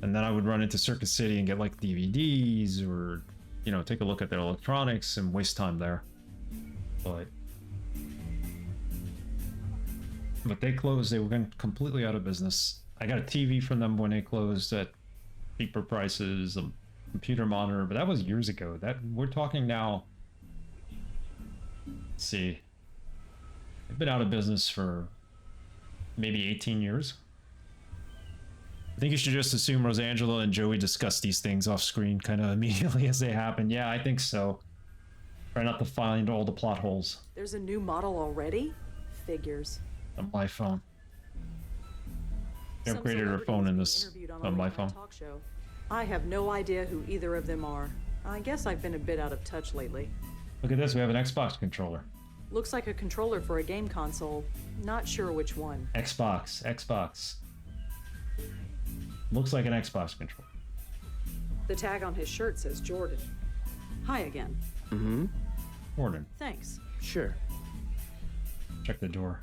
And then I would run into Circuit City and get like DVDs or, you know, take a look at their electronics and waste time there. But they closed. They were completely out of business. I got a TV from them when they closed at cheaper prices, a computer monitor, but that was years ago. That we're talking now. Let's see. They've been out of business for maybe 18 years. I think you should just assume Rosangela and Joey discuss these things off screen kind of immediately as they happen. Yeah, I think so. Try not to find all the plot holes. There's a new model already? Figures. On my phone. I upgraded her phone in this on my phone. Talk show. I have no idea who either of them are. I guess I've been a bit out of touch lately. Look at this, we have an Xbox controller. Looks like a controller for a game console. Not sure which one. Xbox. Looks like an Xbox controller. The tag on his shirt says Jordan. Hi again. Mm-hmm. Jordan. Thanks. Sure. Check the door.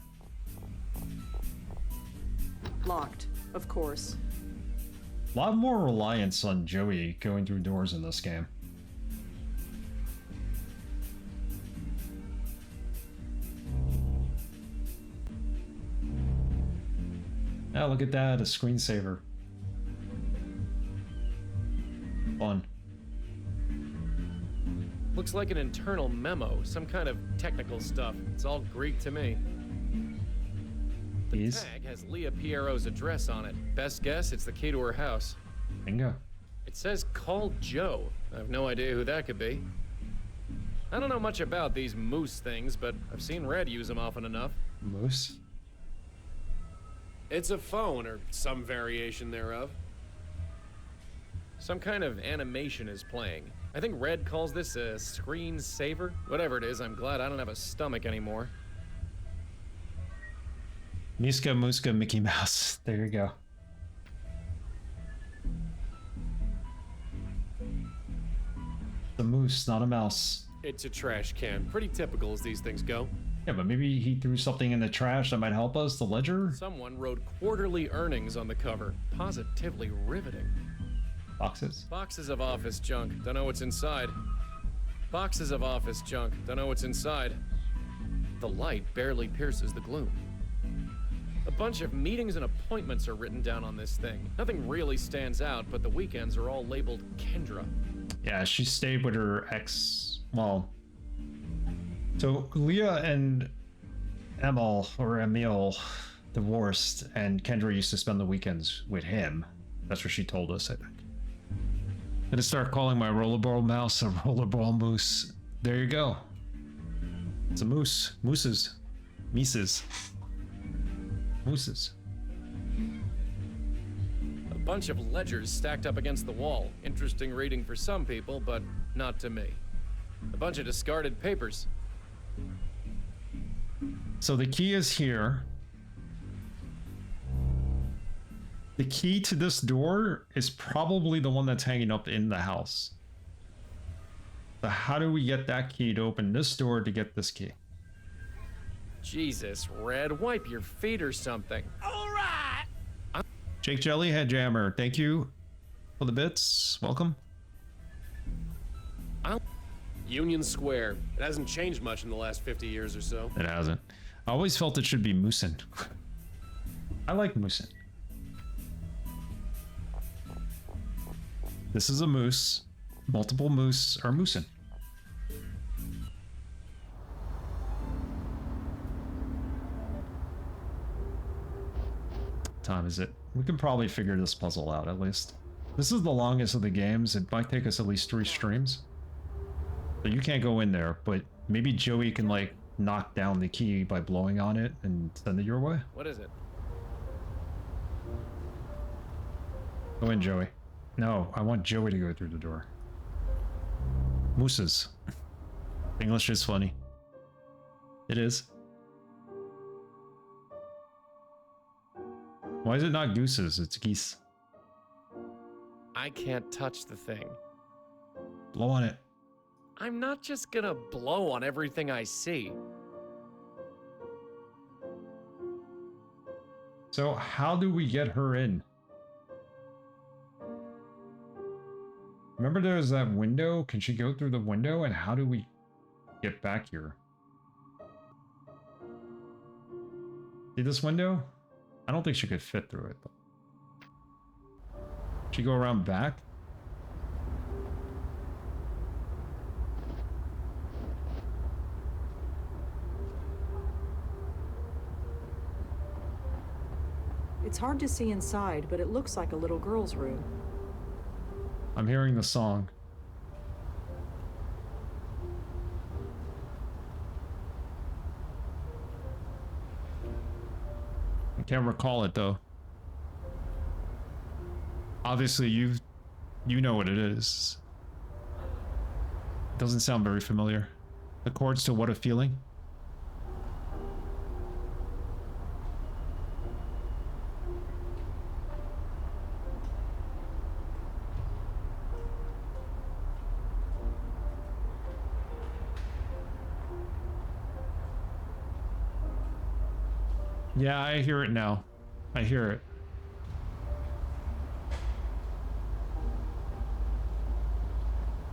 Locked, of course. A lot more reliance on Joey going through doors in this game. Now look at that, a screensaver. Fun. Looks like an internal memo, some kind of technical stuff. It's all Greek to me. The tag has Leah Piero's address on it. Best guess, it's the key to her house. Bingo. It says call Joe. I have no idea who that could be. I don't know much about these moose things, but I've seen Red use them often enough. Moose? It's a phone, or some variation thereof. Some kind of animation is playing. I think Red calls this a screensaver. Whatever it is, I'm glad I don't have a stomach anymore. Miska Muska Mickey Mouse. There you go. The moose, not a mouse. It's a trash can. Pretty typical as these things go. Yeah, but maybe he threw something in the trash that might help us, the ledger? Someone wrote quarterly earnings on the cover. Positively riveting. Boxes? Boxes of office junk. Don't know what's inside. Boxes of office junk. Don't know what's inside. The light barely pierces the gloom. A bunch of meetings and appointments are written down on this thing. Nothing really stands out, but the weekends are all labeled Kendra. Yeah, she stayed with her ex. Well, so Leah and Emil divorced, and Kendra used to spend the weekends with him. That's what she told us, I think. I'm gonna start calling my rollerball mouse a rollerball moose. There you go. It's a moose. Mooses. Mises. Mooses. A bunch of ledgers stacked up against the wall. Interesting reading for some people, but not to me. A bunch of discarded papers. So the key is here. The key to this door is probably the one that's hanging up in the house. So how do we get that key to open this door to get this key? Jesus, Red, wipe your feet or something. Jake Jellyhead Jammer, thank you for the bits. Welcome. Union Square. It hasn't changed much in the last 50 years or so. It hasn't. I always felt it should be Moosin. I like Moosin. This is a moose. Multiple moose are Moosin. What time is it? We can probably figure this puzzle out at least. This is the longest of the games. It might take us at least 3 streams. So you can't go in there, but maybe Joey can like knock down the key by blowing on it and send it your way. What is it? Go in, Joey. No, I want Joey to go through the door. Mooses. English is funny. It is. Why is it not gooses? It's geese. I can't touch the thing. Blow on it. I'm not just gonna blow on everything I see. So how do we get her in? Remember there's that window? Can she go through the window? And how do we get back here? See this window? I don't think she could fit through it. She go around back? It's hard to see inside, but it looks like a little girl's room. I'm hearing the song. I can't recall it though. Obviously you know what it is. It doesn't sound very familiar. The chords to What a Feeling. Yeah, I hear it now. I hear it.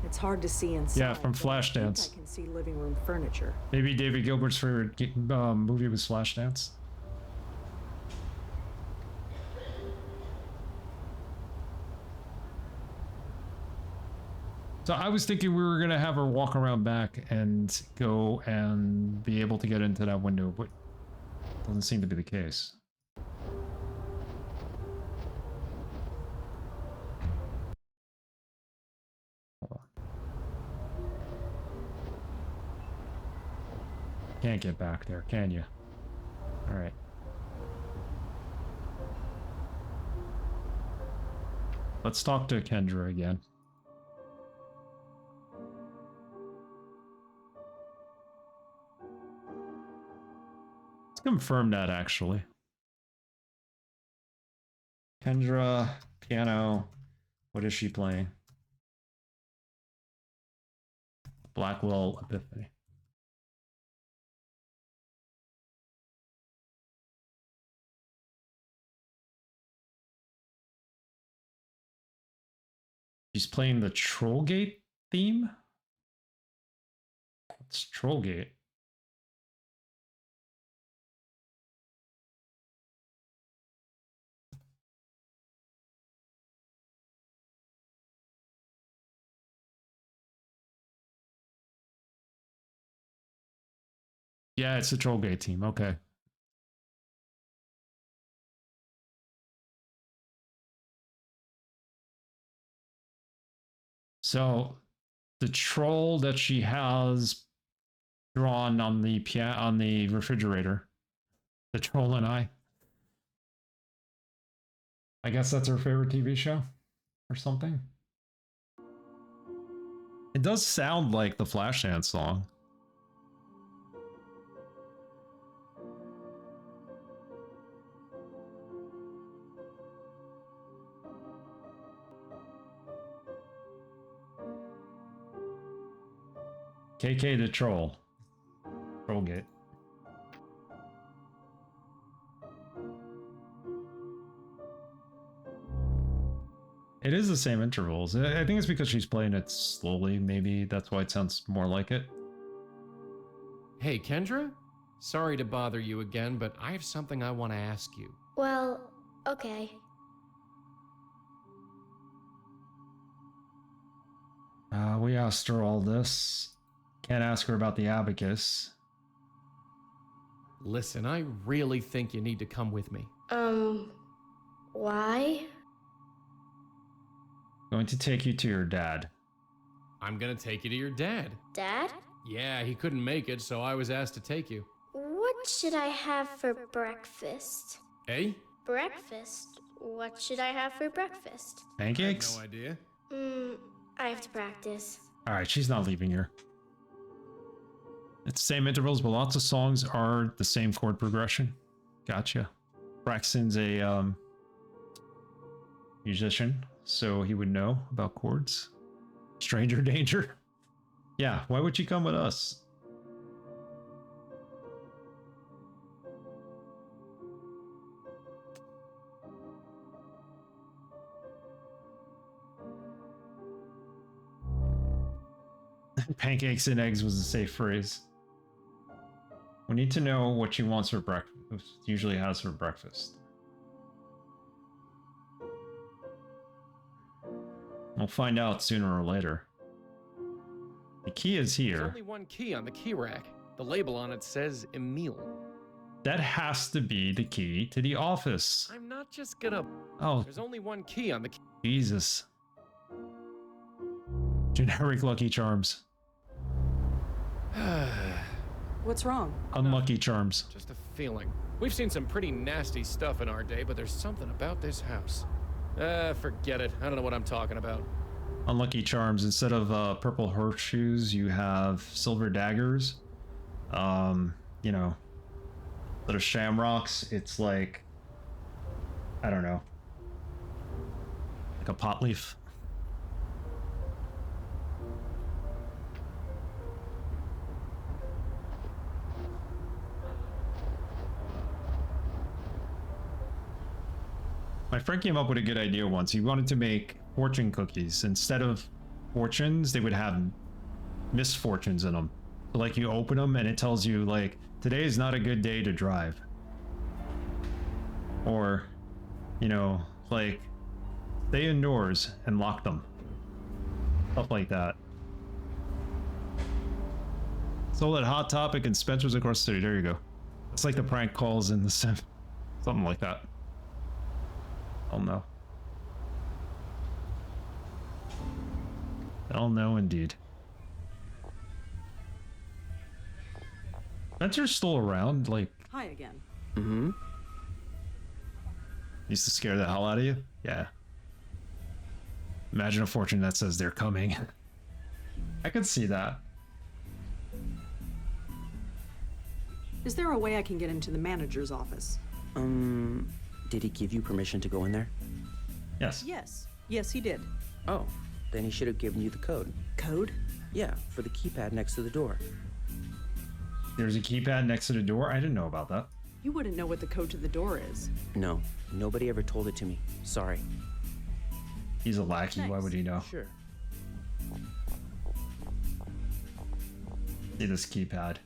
It's hard to see inside. Yeah, from Flashdance. I can see living room furniture. Maybe David Gilbert's favorite movie was Flashdance. So I was thinking we were gonna have her walk around back and go and be able to get into that window, but doesn't seem to be the case. Can't get back there, can you? All right. Let's talk to Kendra again. Let's confirm that actually. Kendra, piano. What is she playing? Blackwell Epiphany. She's playing the Trollgate theme? What's Trollgate? Yeah, it's the Trollgate team. Okay. So the troll that she has drawn on the refrigerator, the troll and I guess that's her favorite TV show or something. It does sound like the Flashdance song. KK the Troll. Trollgate. It is the same intervals. I think it's because she's playing it slowly. Maybe that's why it sounds more like it. Hey, Kendra? Sorry to bother you again, but I have something I want to ask you. Well, okay. We asked her all this. Can't ask her about the abacus. Listen, I really think you need to come with me. Why? Going to take you to your dad. I'm gonna take you to your dad. Dad? Yeah, he couldn't make it, so I was asked to take you. What should I have for breakfast? Eh? Breakfast? What should I have for breakfast? Pancakes? No idea. I have to practice. Alright, she's not leaving here. It's the same intervals, but lots of songs are the same chord progression. Gotcha. Braxton's a musician, so he would know about chords. Stranger danger. Yeah, why would you come with us? Pancakes and eggs was a safe phrase. We need to know what she wants for breakfast. Usually has for breakfast. We'll find out sooner or later. The key is here. There's only one key on the key rack. The label on it says Emile. That has to be the key to the office. I'm not just gonna... Oh. There's only one key on the key. Jesus. Generic Lucky Charms. What's wrong? Unlucky Charms. Just a feeling. We've seen some pretty nasty stuff in our day, but there's something about this house. Forget it. I don't know what I'm talking about. Unlucky Charms. Instead of purple horseshoes, you have silver daggers. You know, instead of shamrocks, it's like, I don't know, like a pot leaf. My friend came up with a good idea once. He wanted to make fortune cookies. Instead of fortunes, they would have misfortunes in them. So, like, you open them and it tells you, like, today is not a good day to drive. Or, you know, like, stay indoors and lock them. Stuff like that. Sold at Hot Topic and Spencer's across the city. There you go. It's like the prank calls in the sim. Something like that. I'll know. I'll know indeed. Spencer's still around, like... Hi again. Mm-hmm. Used to scare the hell out of you? Yeah. Imagine a fortune that says they're coming. I could see that. Is there a way I can get into the manager's office? Did he give you permission to go in there? Yes. Yes. Yes, he did. Oh, then he should have given you the code. Code? Yeah, for the keypad next to the door. There's a keypad next to the door? I didn't know about that. You wouldn't know what the code to the door is. No, nobody ever told it to me. Sorry. He's a lackey, why would he know? Sure. See this keypad.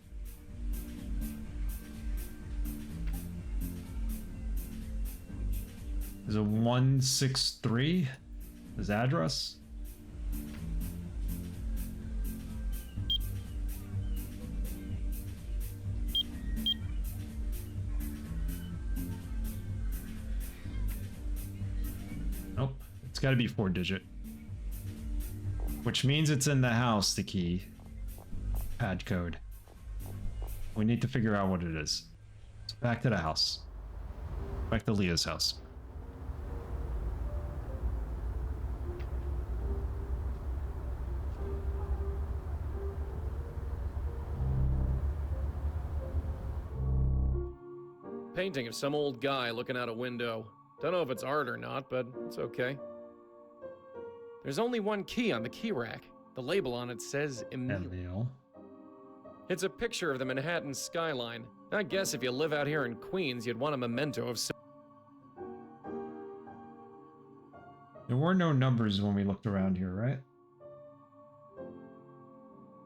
There's a 163, his address. Nope, it's got to be 4-digit. Which means it's in the house, the key. Pad code. We need to figure out what it is. So back to the house. Back to Leah's house. Painting of some old guy looking out a window. Don't know if it's art or not, but it's okay. There's only one key on the key rack. The label on it says Emile. It's a picture of the Manhattan skyline. I guess if you live out here in Queens, you'd want a memento of some... There were no numbers when we looked around here, right?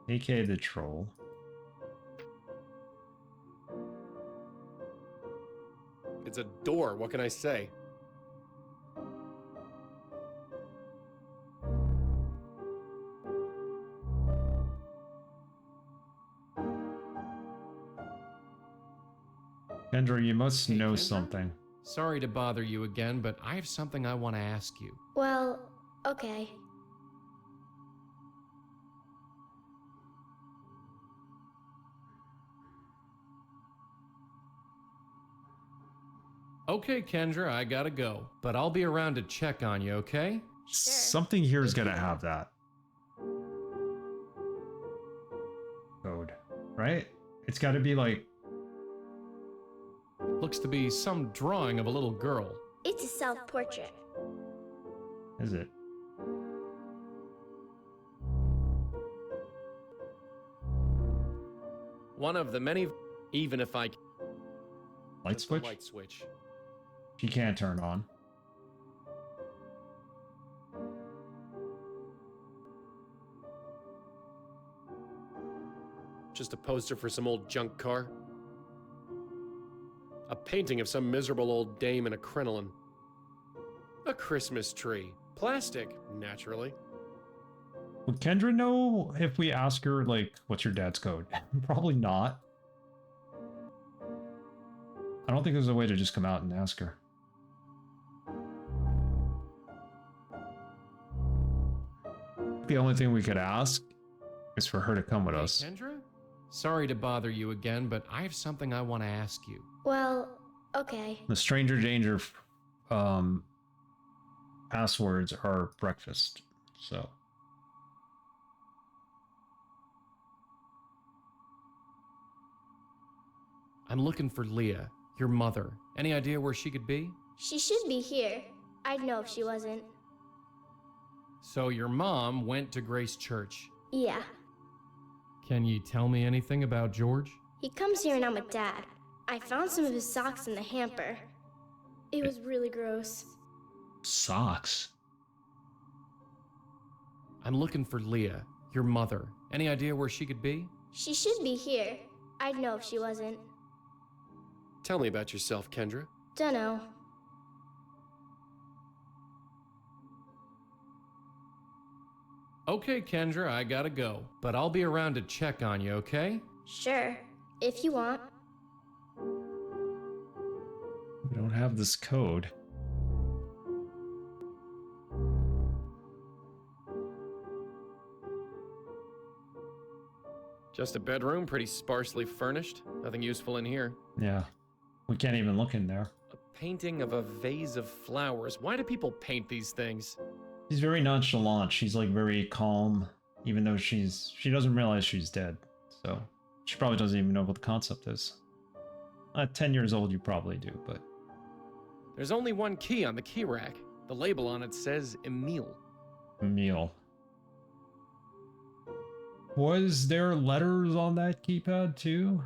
AKA the troll. It's a door, what can I say? Kendra, you must know Kendra? something. Sorry to bother you again, but I have something I want to ask you. Well, okay. Okay, Kendra, I gotta go, but I'll be around to check on you, okay? Sure. Something here is gonna have that code, right? It's got to be like, Looks to be some drawing of a little girl. It's a self-portrait. is it? One of the many, even if I... Light That's the switch? light switch. She can't turn on. Just a poster for some old junk car. A painting of some miserable old dame in a crinoline. A Christmas tree. Plastic, naturally. Would Kendra know if we ask her, like, what's your dad's code? Probably not. I don't think there's a way to just come out and ask her. The only thing we could ask is for her to come with Hey, us. Kendra? Sorry to bother you again, but I have something I want to ask you. Well, okay. The stranger danger passwords are breakfast, so. I'm looking for Leah, your mother. Any idea where she could be? She should be here. I'd know if she wasn't. So your mom went to Grace Church. Yeah. Can you tell me anything about George? He comes here and I'm with Dad. I found some of his socks in the hamper. It was really gross. Socks? I'm looking for Leah, your mother. Any idea where she could be? She should be here. I'd know if she wasn't. Tell me about yourself, Kendra. Dunno. Okay, Kendra, I gotta go, but I'll be around to check on you, okay? Sure. If you want. We don't have this code. Just a bedroom, pretty sparsely furnished. Nothing useful in here. Yeah. We can't even look in there. A painting of a vase of flowers. Why do people paint these things? She's very nonchalant. She's like very calm, even though she doesn't realize she's dead. So she probably doesn't even know what the concept is. At 10 years old, you probably do, but There's only one key on the key rack. The label on it says Emile. Emile. Was there letters on that keypad too?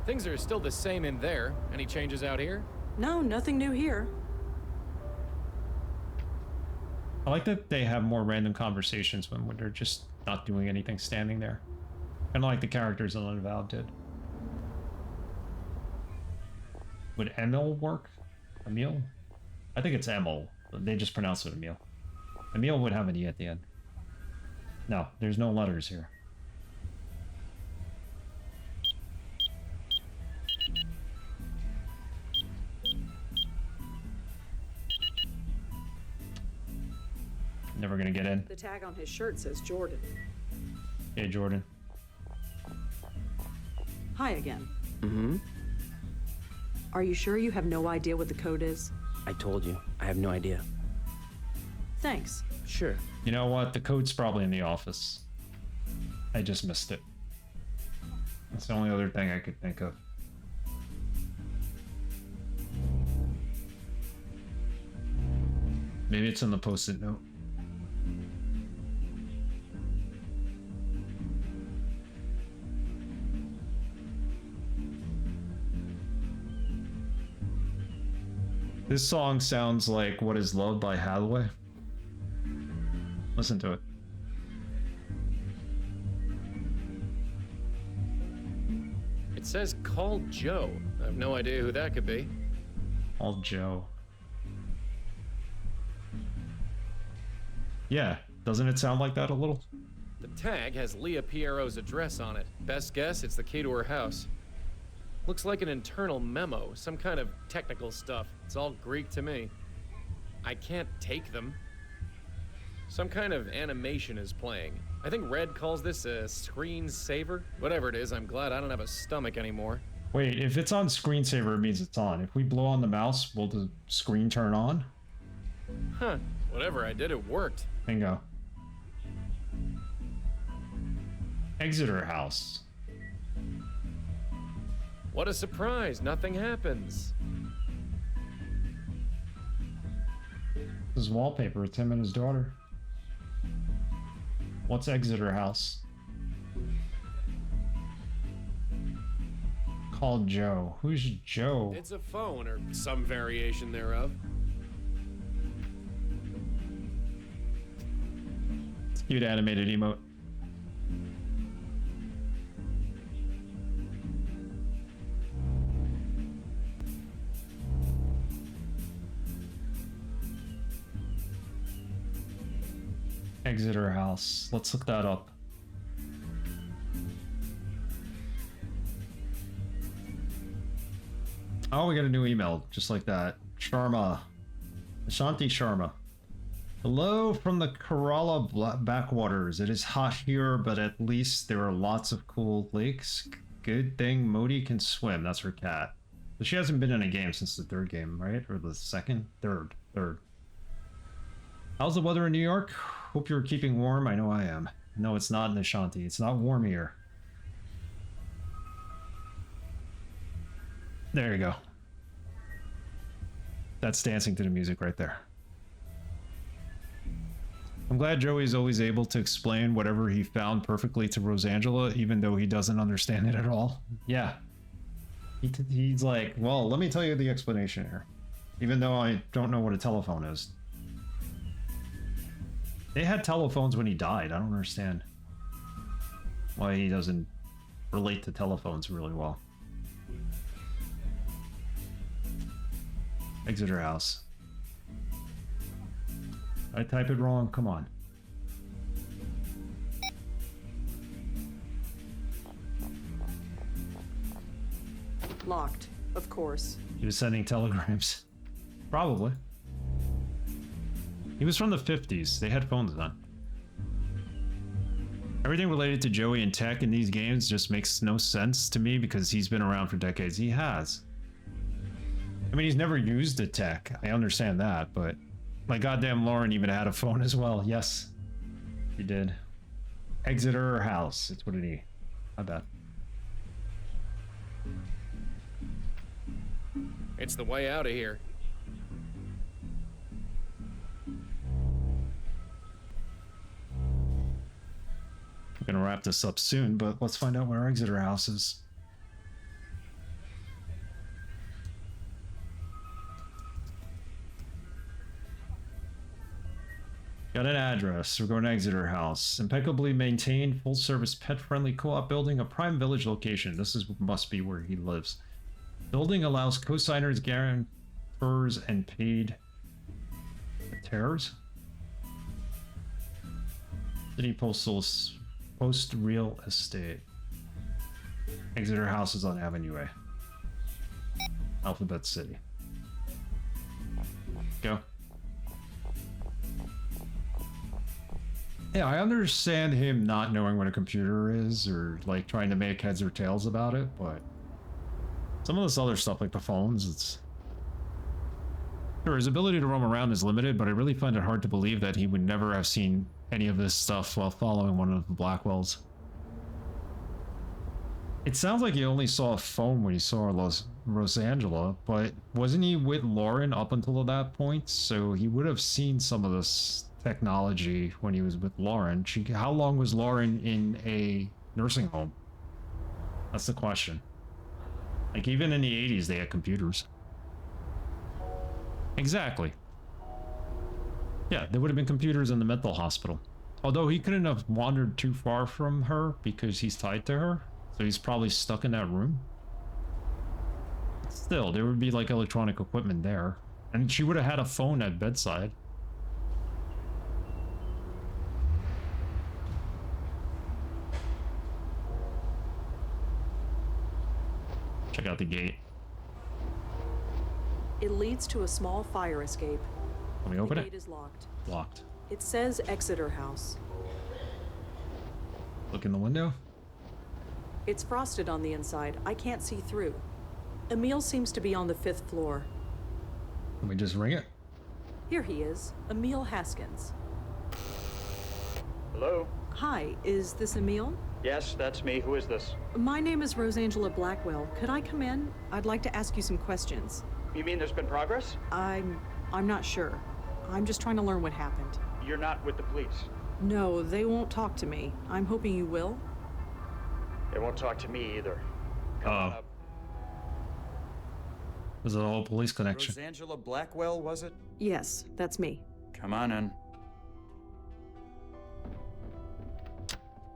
Things are still the same in there. Any changes out here? No, nothing new here. I like that they have more random conversations when they're just not doing anything standing there. Kind of like the characters in Unavowed did. Would Emil work? Emile? I think it's Emil. They just pronounce it Emile. Emile would have an E at the end. No, there's no letters here. Never gonna get in. The tag on his shirt says Jordan. Hey, Jordan. Hi again. Mm-hmm. Are you sure you have no idea what the code is? I told you. I have no idea. Thanks. Sure. You know what? The code's probably in the office. I just missed it. That's the only other thing I could think of. Maybe it's in the post-it note. This song sounds like What Is Love by Hathaway. Listen to it. It says call Joe. I have no idea who that could be. Call Joe. Yeah, doesn't it sound like that a little? The tag has Leah Piero's address on it. Best guess, it's the key to her house. Looks like an internal memo, some kind of technical stuff. It's all Greek to me. I can't take them. Some kind of animation is playing. I think Red calls this a screensaver. Whatever it is, I'm glad I don't have a stomach anymore. Wait, if it's on screensaver, it means it's on. If we blow on the mouse, will the screen turn on? Huh, whatever I did, it worked. Bingo. Exeter House. What a surprise, nothing happens. This is wallpaper, it's him and his daughter. What's Exeter House? Call Joe. Who's Joe? It's a phone or some variation thereof. Cute animated emote. Exeter House. Let's look that up. Oh, we got a new email, just like that. Sharma. Ashanti Sharma. Hello from the Kerala backwaters. It is hot here, but at least there are lots of cool lakes. Good thing Modi can swim. That's her cat. But she hasn't been in a game since the third game, right? Or the second? Third. How's the weather in New York? Hope you're keeping warm. I know I am. No, it's not in Ashanti. It's not warm here. There you go. That's dancing to the music right there. I'm glad Joey's always able to explain whatever he found perfectly to Rosangela, even though he doesn't understand it at all. Yeah. He's like, well, let me tell you the explanation here. Even though I don't know what a telephone is. They had telephones when he died. I don't understand why he doesn't relate to telephones really well. Exeter House. I type it wrong? Come on. Locked, of course. He was sending telegrams. Probably. He was from the 50s. They had phones then. Everything related to Joey and tech in these games just makes no sense to me because he's been around for decades. He has. I mean, he's never used a tech. I understand that, but my goddamn Lauren even had a phone as well. Yes, he did. Exeter House. It's what it is. My bad. It's the way out of here. I'm gonna wrap this up soon, but let's find out where Exeter House is. Got an address. We're going to Exeter House. Impeccably maintained, full-service, pet-friendly co-op building, a prime village location. This must be where he lives. Building allows co-signers, guarantors, and paid terrors. City Post Real Estate. Exeter House is on Avenue A. Alphabet City. Go. Yeah, I understand him not knowing what a computer is or like trying to make heads or tails about it, but some of this other stuff like the phones, it's... Sure, his ability to roam around is limited, but I really find it hard to believe that he would never have seen any of this stuff while following one of the Blackwells. It sounds like he only saw a phone when he saw Rosangela, but wasn't he with Lauren up until that point? So he would have seen some of this technology when he was with Lauren. How long was Lauren in a nursing home? That's the question. Like, even in the 80s, they had computers. Exactly. Yeah, there would have been computers in the mental hospital. Although he couldn't have wandered too far from her because he's tied to her. So he's probably stuck in that room. Still, there would be like electronic equipment there. And she would have had a phone at bedside. Check out the gate. It leads to a small fire escape. Can we open The it? gate is locked. Locked. It says Exeter House. Look in the window. It's frosted on the inside. I can't see through. Emil seems to be on the 5th floor. Can we just ring it? Here he is, Emil Haskins. Hello? Hi, is this Emil? Yes, that's me. Who is this? My name is Rosangela Blackwell. Could I come in? I'd like to ask you some questions. You mean there's been progress? I'm not sure. I'm just trying to learn what happened. You're not with the police. No, they won't talk to me. I'm hoping you will. They won't talk to me either. Come on up. There's a whole police connection. Rosangela Blackwell, was it? Yes, that's me. Come on in.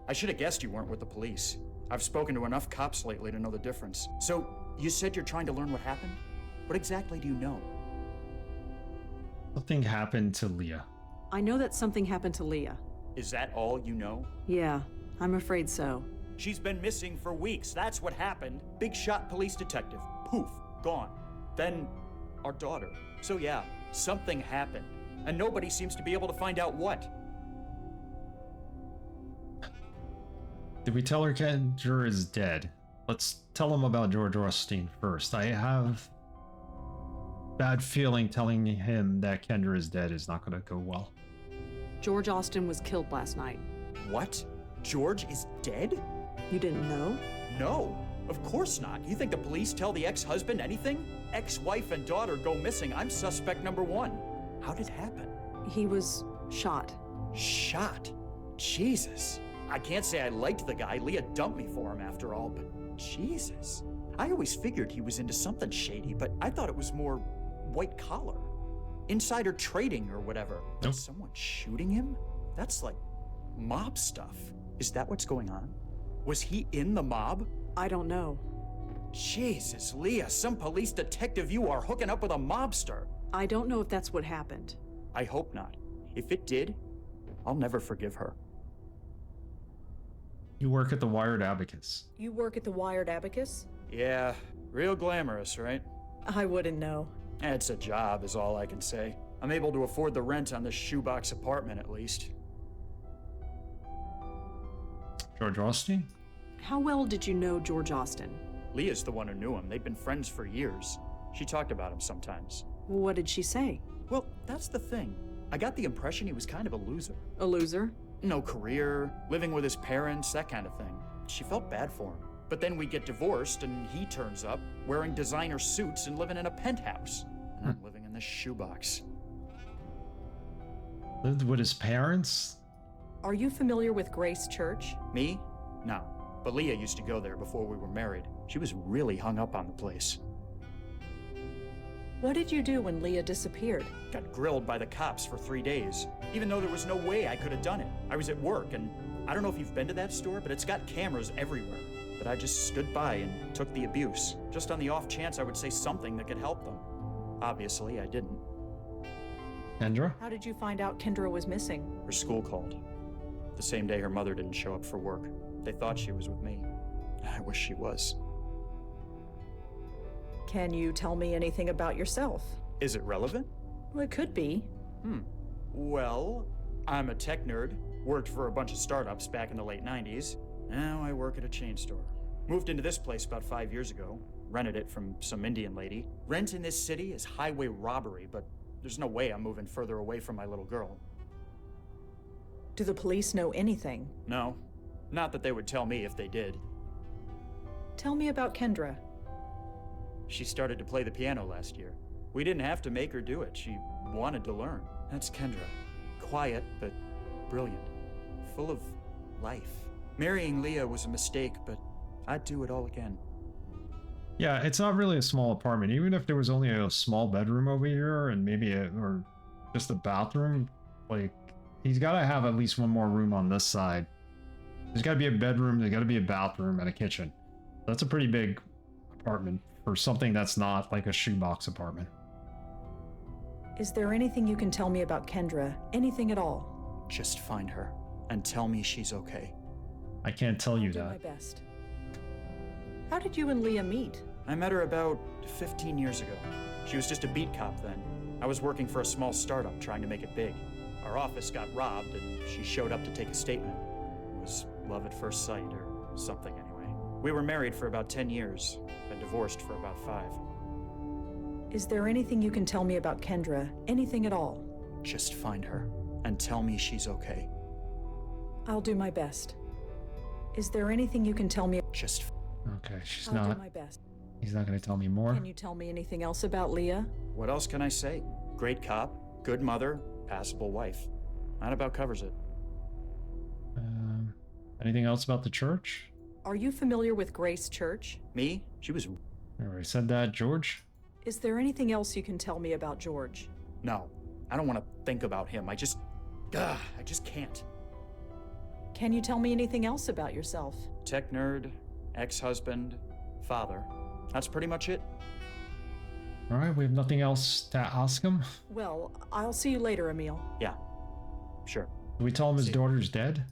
I should have guessed you weren't with the police. I've spoken to enough cops lately to know the difference. So, you said you're trying to learn what happened? What exactly do you know? Something happened to Leah. I know that something happened to Leah. Is that all you know? Yeah, I'm afraid so. She's been missing for weeks. That's what happened. Big shot police detective. Poof. Gone. Then, our daughter. So yeah, something happened. And nobody seems to be able to find out what. Did we tell her Kendra is dead? Let's tell him about George Rothstein first. I have bad feeling telling him that Kendra is dead is not going to go well. George Austin was killed last night. What? George is dead? You didn't know? No, of course not. You think the police tell the ex-husband anything? Ex-wife and daughter go missing. I'm suspect number one. How did it happen? He was shot. Shot? Jesus. I can't say I liked the guy. Leah dumped me for him after all, but Jesus. I always figured he was into something shady, but I thought it was more white collar. Insider trading or whatever. But someone shooting him? That's like mob stuff. Is that what's going on? Was he in the mob? I don't know. Jesus, Leah, some police detective you are hooking up with a mobster. I don't know if that's what happened. I hope not. If it did, I'll never forgive her. You work at the Wired Abacus. You work at the Wired Abacus? Yeah, real glamorous, right? I wouldn't know. It's a job is all I can say. I'm able to afford the rent on this shoebox apartment at least. George Rothstein? How well did you know George Austin? Leah's the one who knew him. They'd been friends for years. She talked about him sometimes. What did she say? Well, that's the thing. I got the impression he was kind of a loser. A loser? No career, living with his parents, that kind of thing. She felt bad for him. But then we get divorced and he turns up, wearing designer suits and living in a penthouse. And I'm living in this shoebox. Lived with his parents? Are you familiar with Grace Church? Me? No. But Leah used to go there before we were married. She was really hung up on the place. What did you do when Leah disappeared? Got grilled by the cops for 3 days, even though there was no way I could have done it. I was at work, and I don't know if you've been to that store, but it's got cameras everywhere. But I just stood by and took the abuse, just on the off chance I would say something that could help them. Obviously, I didn't. Kendra? How did you find out Kendra was missing? Her school called. The same day her mother didn't show up for work. They thought she was with me. I wish she was. Can you tell me anything about yourself? Is it relevant? Well, it could be. Well, I'm a tech nerd. Worked for a bunch of startups back in the late 90s. Now I work at a chain store. Moved into this place about 5 years ago. Rented it from some Indian lady. Rent in this city is highway robbery, but there's no way I'm moving further away from my little girl. Do the police know anything? No. Not that they would tell me if they did. Tell me about Kendra. She started to play the piano last year. We didn't have to make her do it. She wanted to learn. That's Kendra. Quiet, but brilliant. Full of life. Marrying Leah was a mistake, but I'd do it all again. Yeah, it's not really a small apartment. Even if there was only a small bedroom over here and maybe or just a bathroom, like, he's got to have at least one more room on this side. There's got to be a bedroom, there's got to be a bathroom, and a kitchen. That's a pretty big apartment for something that's not like a shoebox apartment. Is there anything you can tell me about Kendra? Anything at all? Just find her and tell me she's okay. I can't tell you I'll do that. my best. How did you and Leah meet? I met her about 15 years ago. She was just a beat cop then. I was working for a small startup trying to make it big. Our office got robbed and she showed up to take a statement. It was love at first sight or something anyway. We were married for about 10 years, been divorced for about 5. Is there anything you can tell me about Kendra? Anything at all? Just find her and tell me she's okay. I'll do my best. Is there anything you can tell me? Just... Okay, she's I'll not. do my best. He's not going to tell me more. Can you tell me anything else about Leah? What else can I say? Great cop, good mother, passable wife. That about covers it. Anything else about the church? Are you familiar with Grace Church? Me? She was... I already said that. George? Is there anything else you can tell me about George? No. I don't want to think about him. I just can't. Can you tell me anything else about yourself? Tech nerd, ex-husband, father. That's pretty much it. All right, we have nothing else to ask him. Well, I'll see you later, Emil. Yeah, sure. Do we tell him his daughter's dead?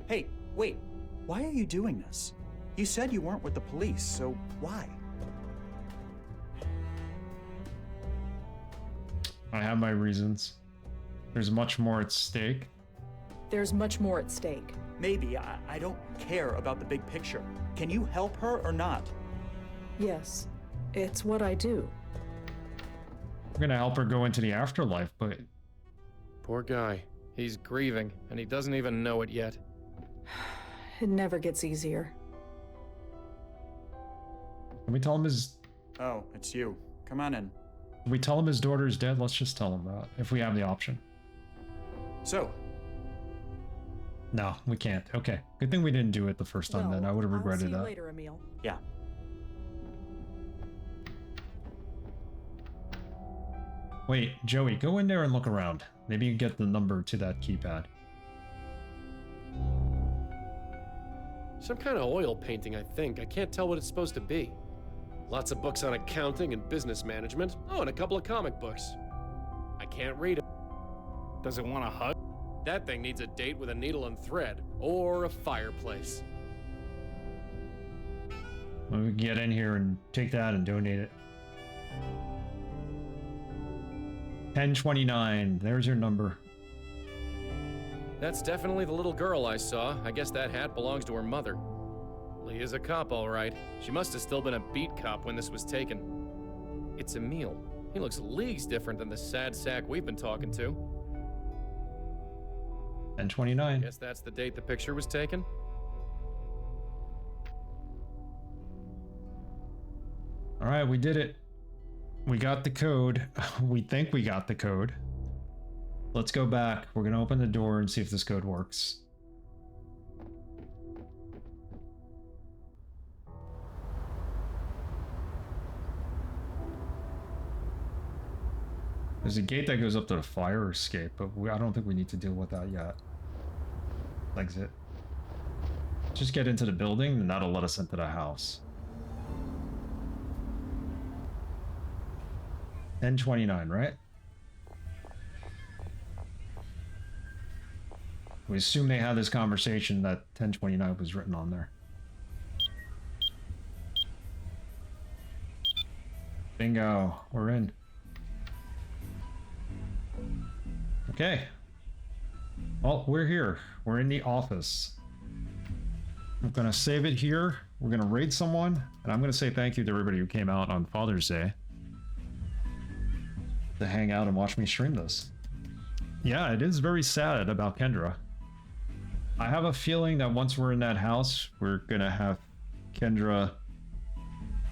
Hey, wait. Why are you doing this? You said you weren't with the police, so why? I have my reasons. There's much more at stake. There's much more at stake. Maybe. I don't care about the big picture. Can you help her or not? Yes, it's what I do. We're gonna help her go into the afterlife, but... Poor guy. He's grieving, and he doesn't even know it yet. It never gets easier. Can we tell him his... Oh, it's you. Come on in. Can we tell him his daughter's dead? Let's just tell him that, if we have the option. So? No, we can't. Okay. Good thing we didn't do it the first time then. I would have regretted that. I'll see you later, Emil. Yeah. Wait, Joey, go in there and look around. Maybe you get the number to that keypad. Some kind of oil painting, I think. I can't tell what it's supposed to be. Lots of books on accounting and business management. Oh, and a couple of comic books. I can't read it. Does it want a hug? That thing needs a date with a needle and thread, or a fireplace. Well, we can get in here and take that and donate it. 1029, there's your number. That's definitely the little girl I saw. I guess that hat belongs to her mother. Leah's a cop, all right. She must have still been a beat cop when this was taken. It's Emil. He looks leagues different than the sad sack we've been talking to. 1029. Guess that's the date the picture was taken. All right, we did it. We got the code. We think we got the code. Let's go back. We're gonna open the door and see if this code works. There's a gate that goes up to the fire escape, but I don't think we need to deal with that yet. Exit. Just get into the building and that'll let us into the house. 1029, right? We assume they had this conversation that 1029 was written on there. Bingo, we're in. Okay. Well, we're here. We're in the office. I'm gonna save it here. We're gonna raid someone, and I'm gonna say thank you to everybody who came out on Father's Day to hang out and watch me stream this. Yeah, it is very sad about Kendra. I have a feeling that once we're in that house, we're gonna have Kendra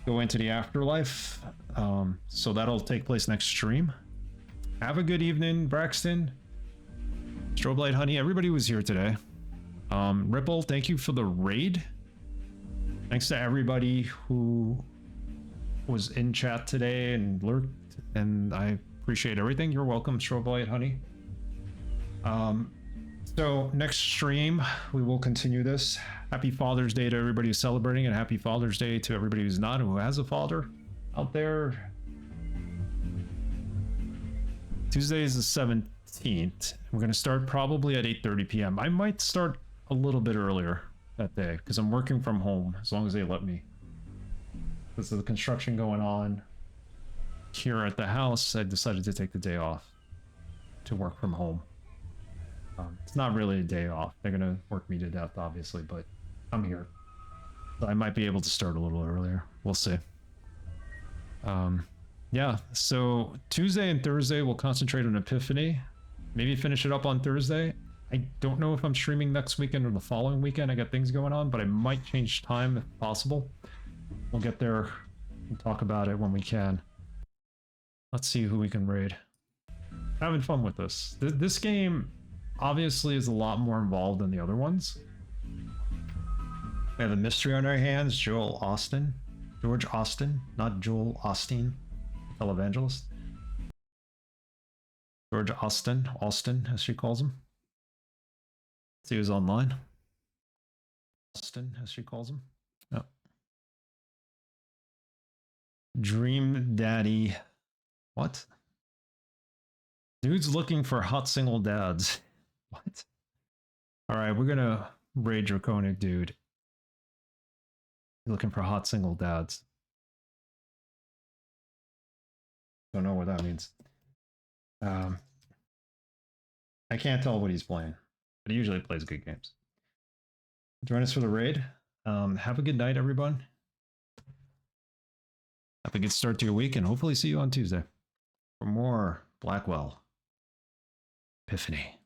go into the afterlife. So that'll take place next stream. Have a good evening, Braxton. Strobe Light Honey, everybody was here today. Ripple, thank you for the raid. Thanks to everybody who was in chat today and lurked, and I appreciate everything. You're welcome, Strawblight Honey. So next stream, we will continue this. Happy Father's Day to everybody who's celebrating, and happy Father's Day to everybody who's not, who has a father out there. Tuesday is the 17th. We're going to start probably at 8:30 p.m. I might start a little bit earlier that day because I'm working from home as long as they let me. Because of the construction going on here at the house, I decided to take the day off to work from home. It's not really a day off. They're going to work me to death, obviously, but I'm here. So I might be able to start a little earlier. We'll see. Yeah, so Tuesday and Thursday we'll concentrate on Epiphany. Maybe finish it up on Thursday. I don't know if I'm streaming next weekend or the following weekend. I got things going on, but I might change time if possible. We'll get there and talk about it when we can. Let's see who we can raid. Having fun with this. This game obviously is a lot more involved than the other ones. We have a mystery on our hands. Joel Austin. George Austin, not Joel Austin, televangelist. George Austin, as she calls him. See who's online. Austin, as she calls him. Oh. Dream Daddy. What? Dude's looking for hot single dads. What? Alright, we're gonna raid Draconic Dude. Looking for hot single dads. Don't know what that means. I can't tell what he's playing, but he usually plays good games. Join us for the raid. Have a good night, everyone. Have a good start to your week, and hopefully see you on Tuesday for more Blackwell Epiphany.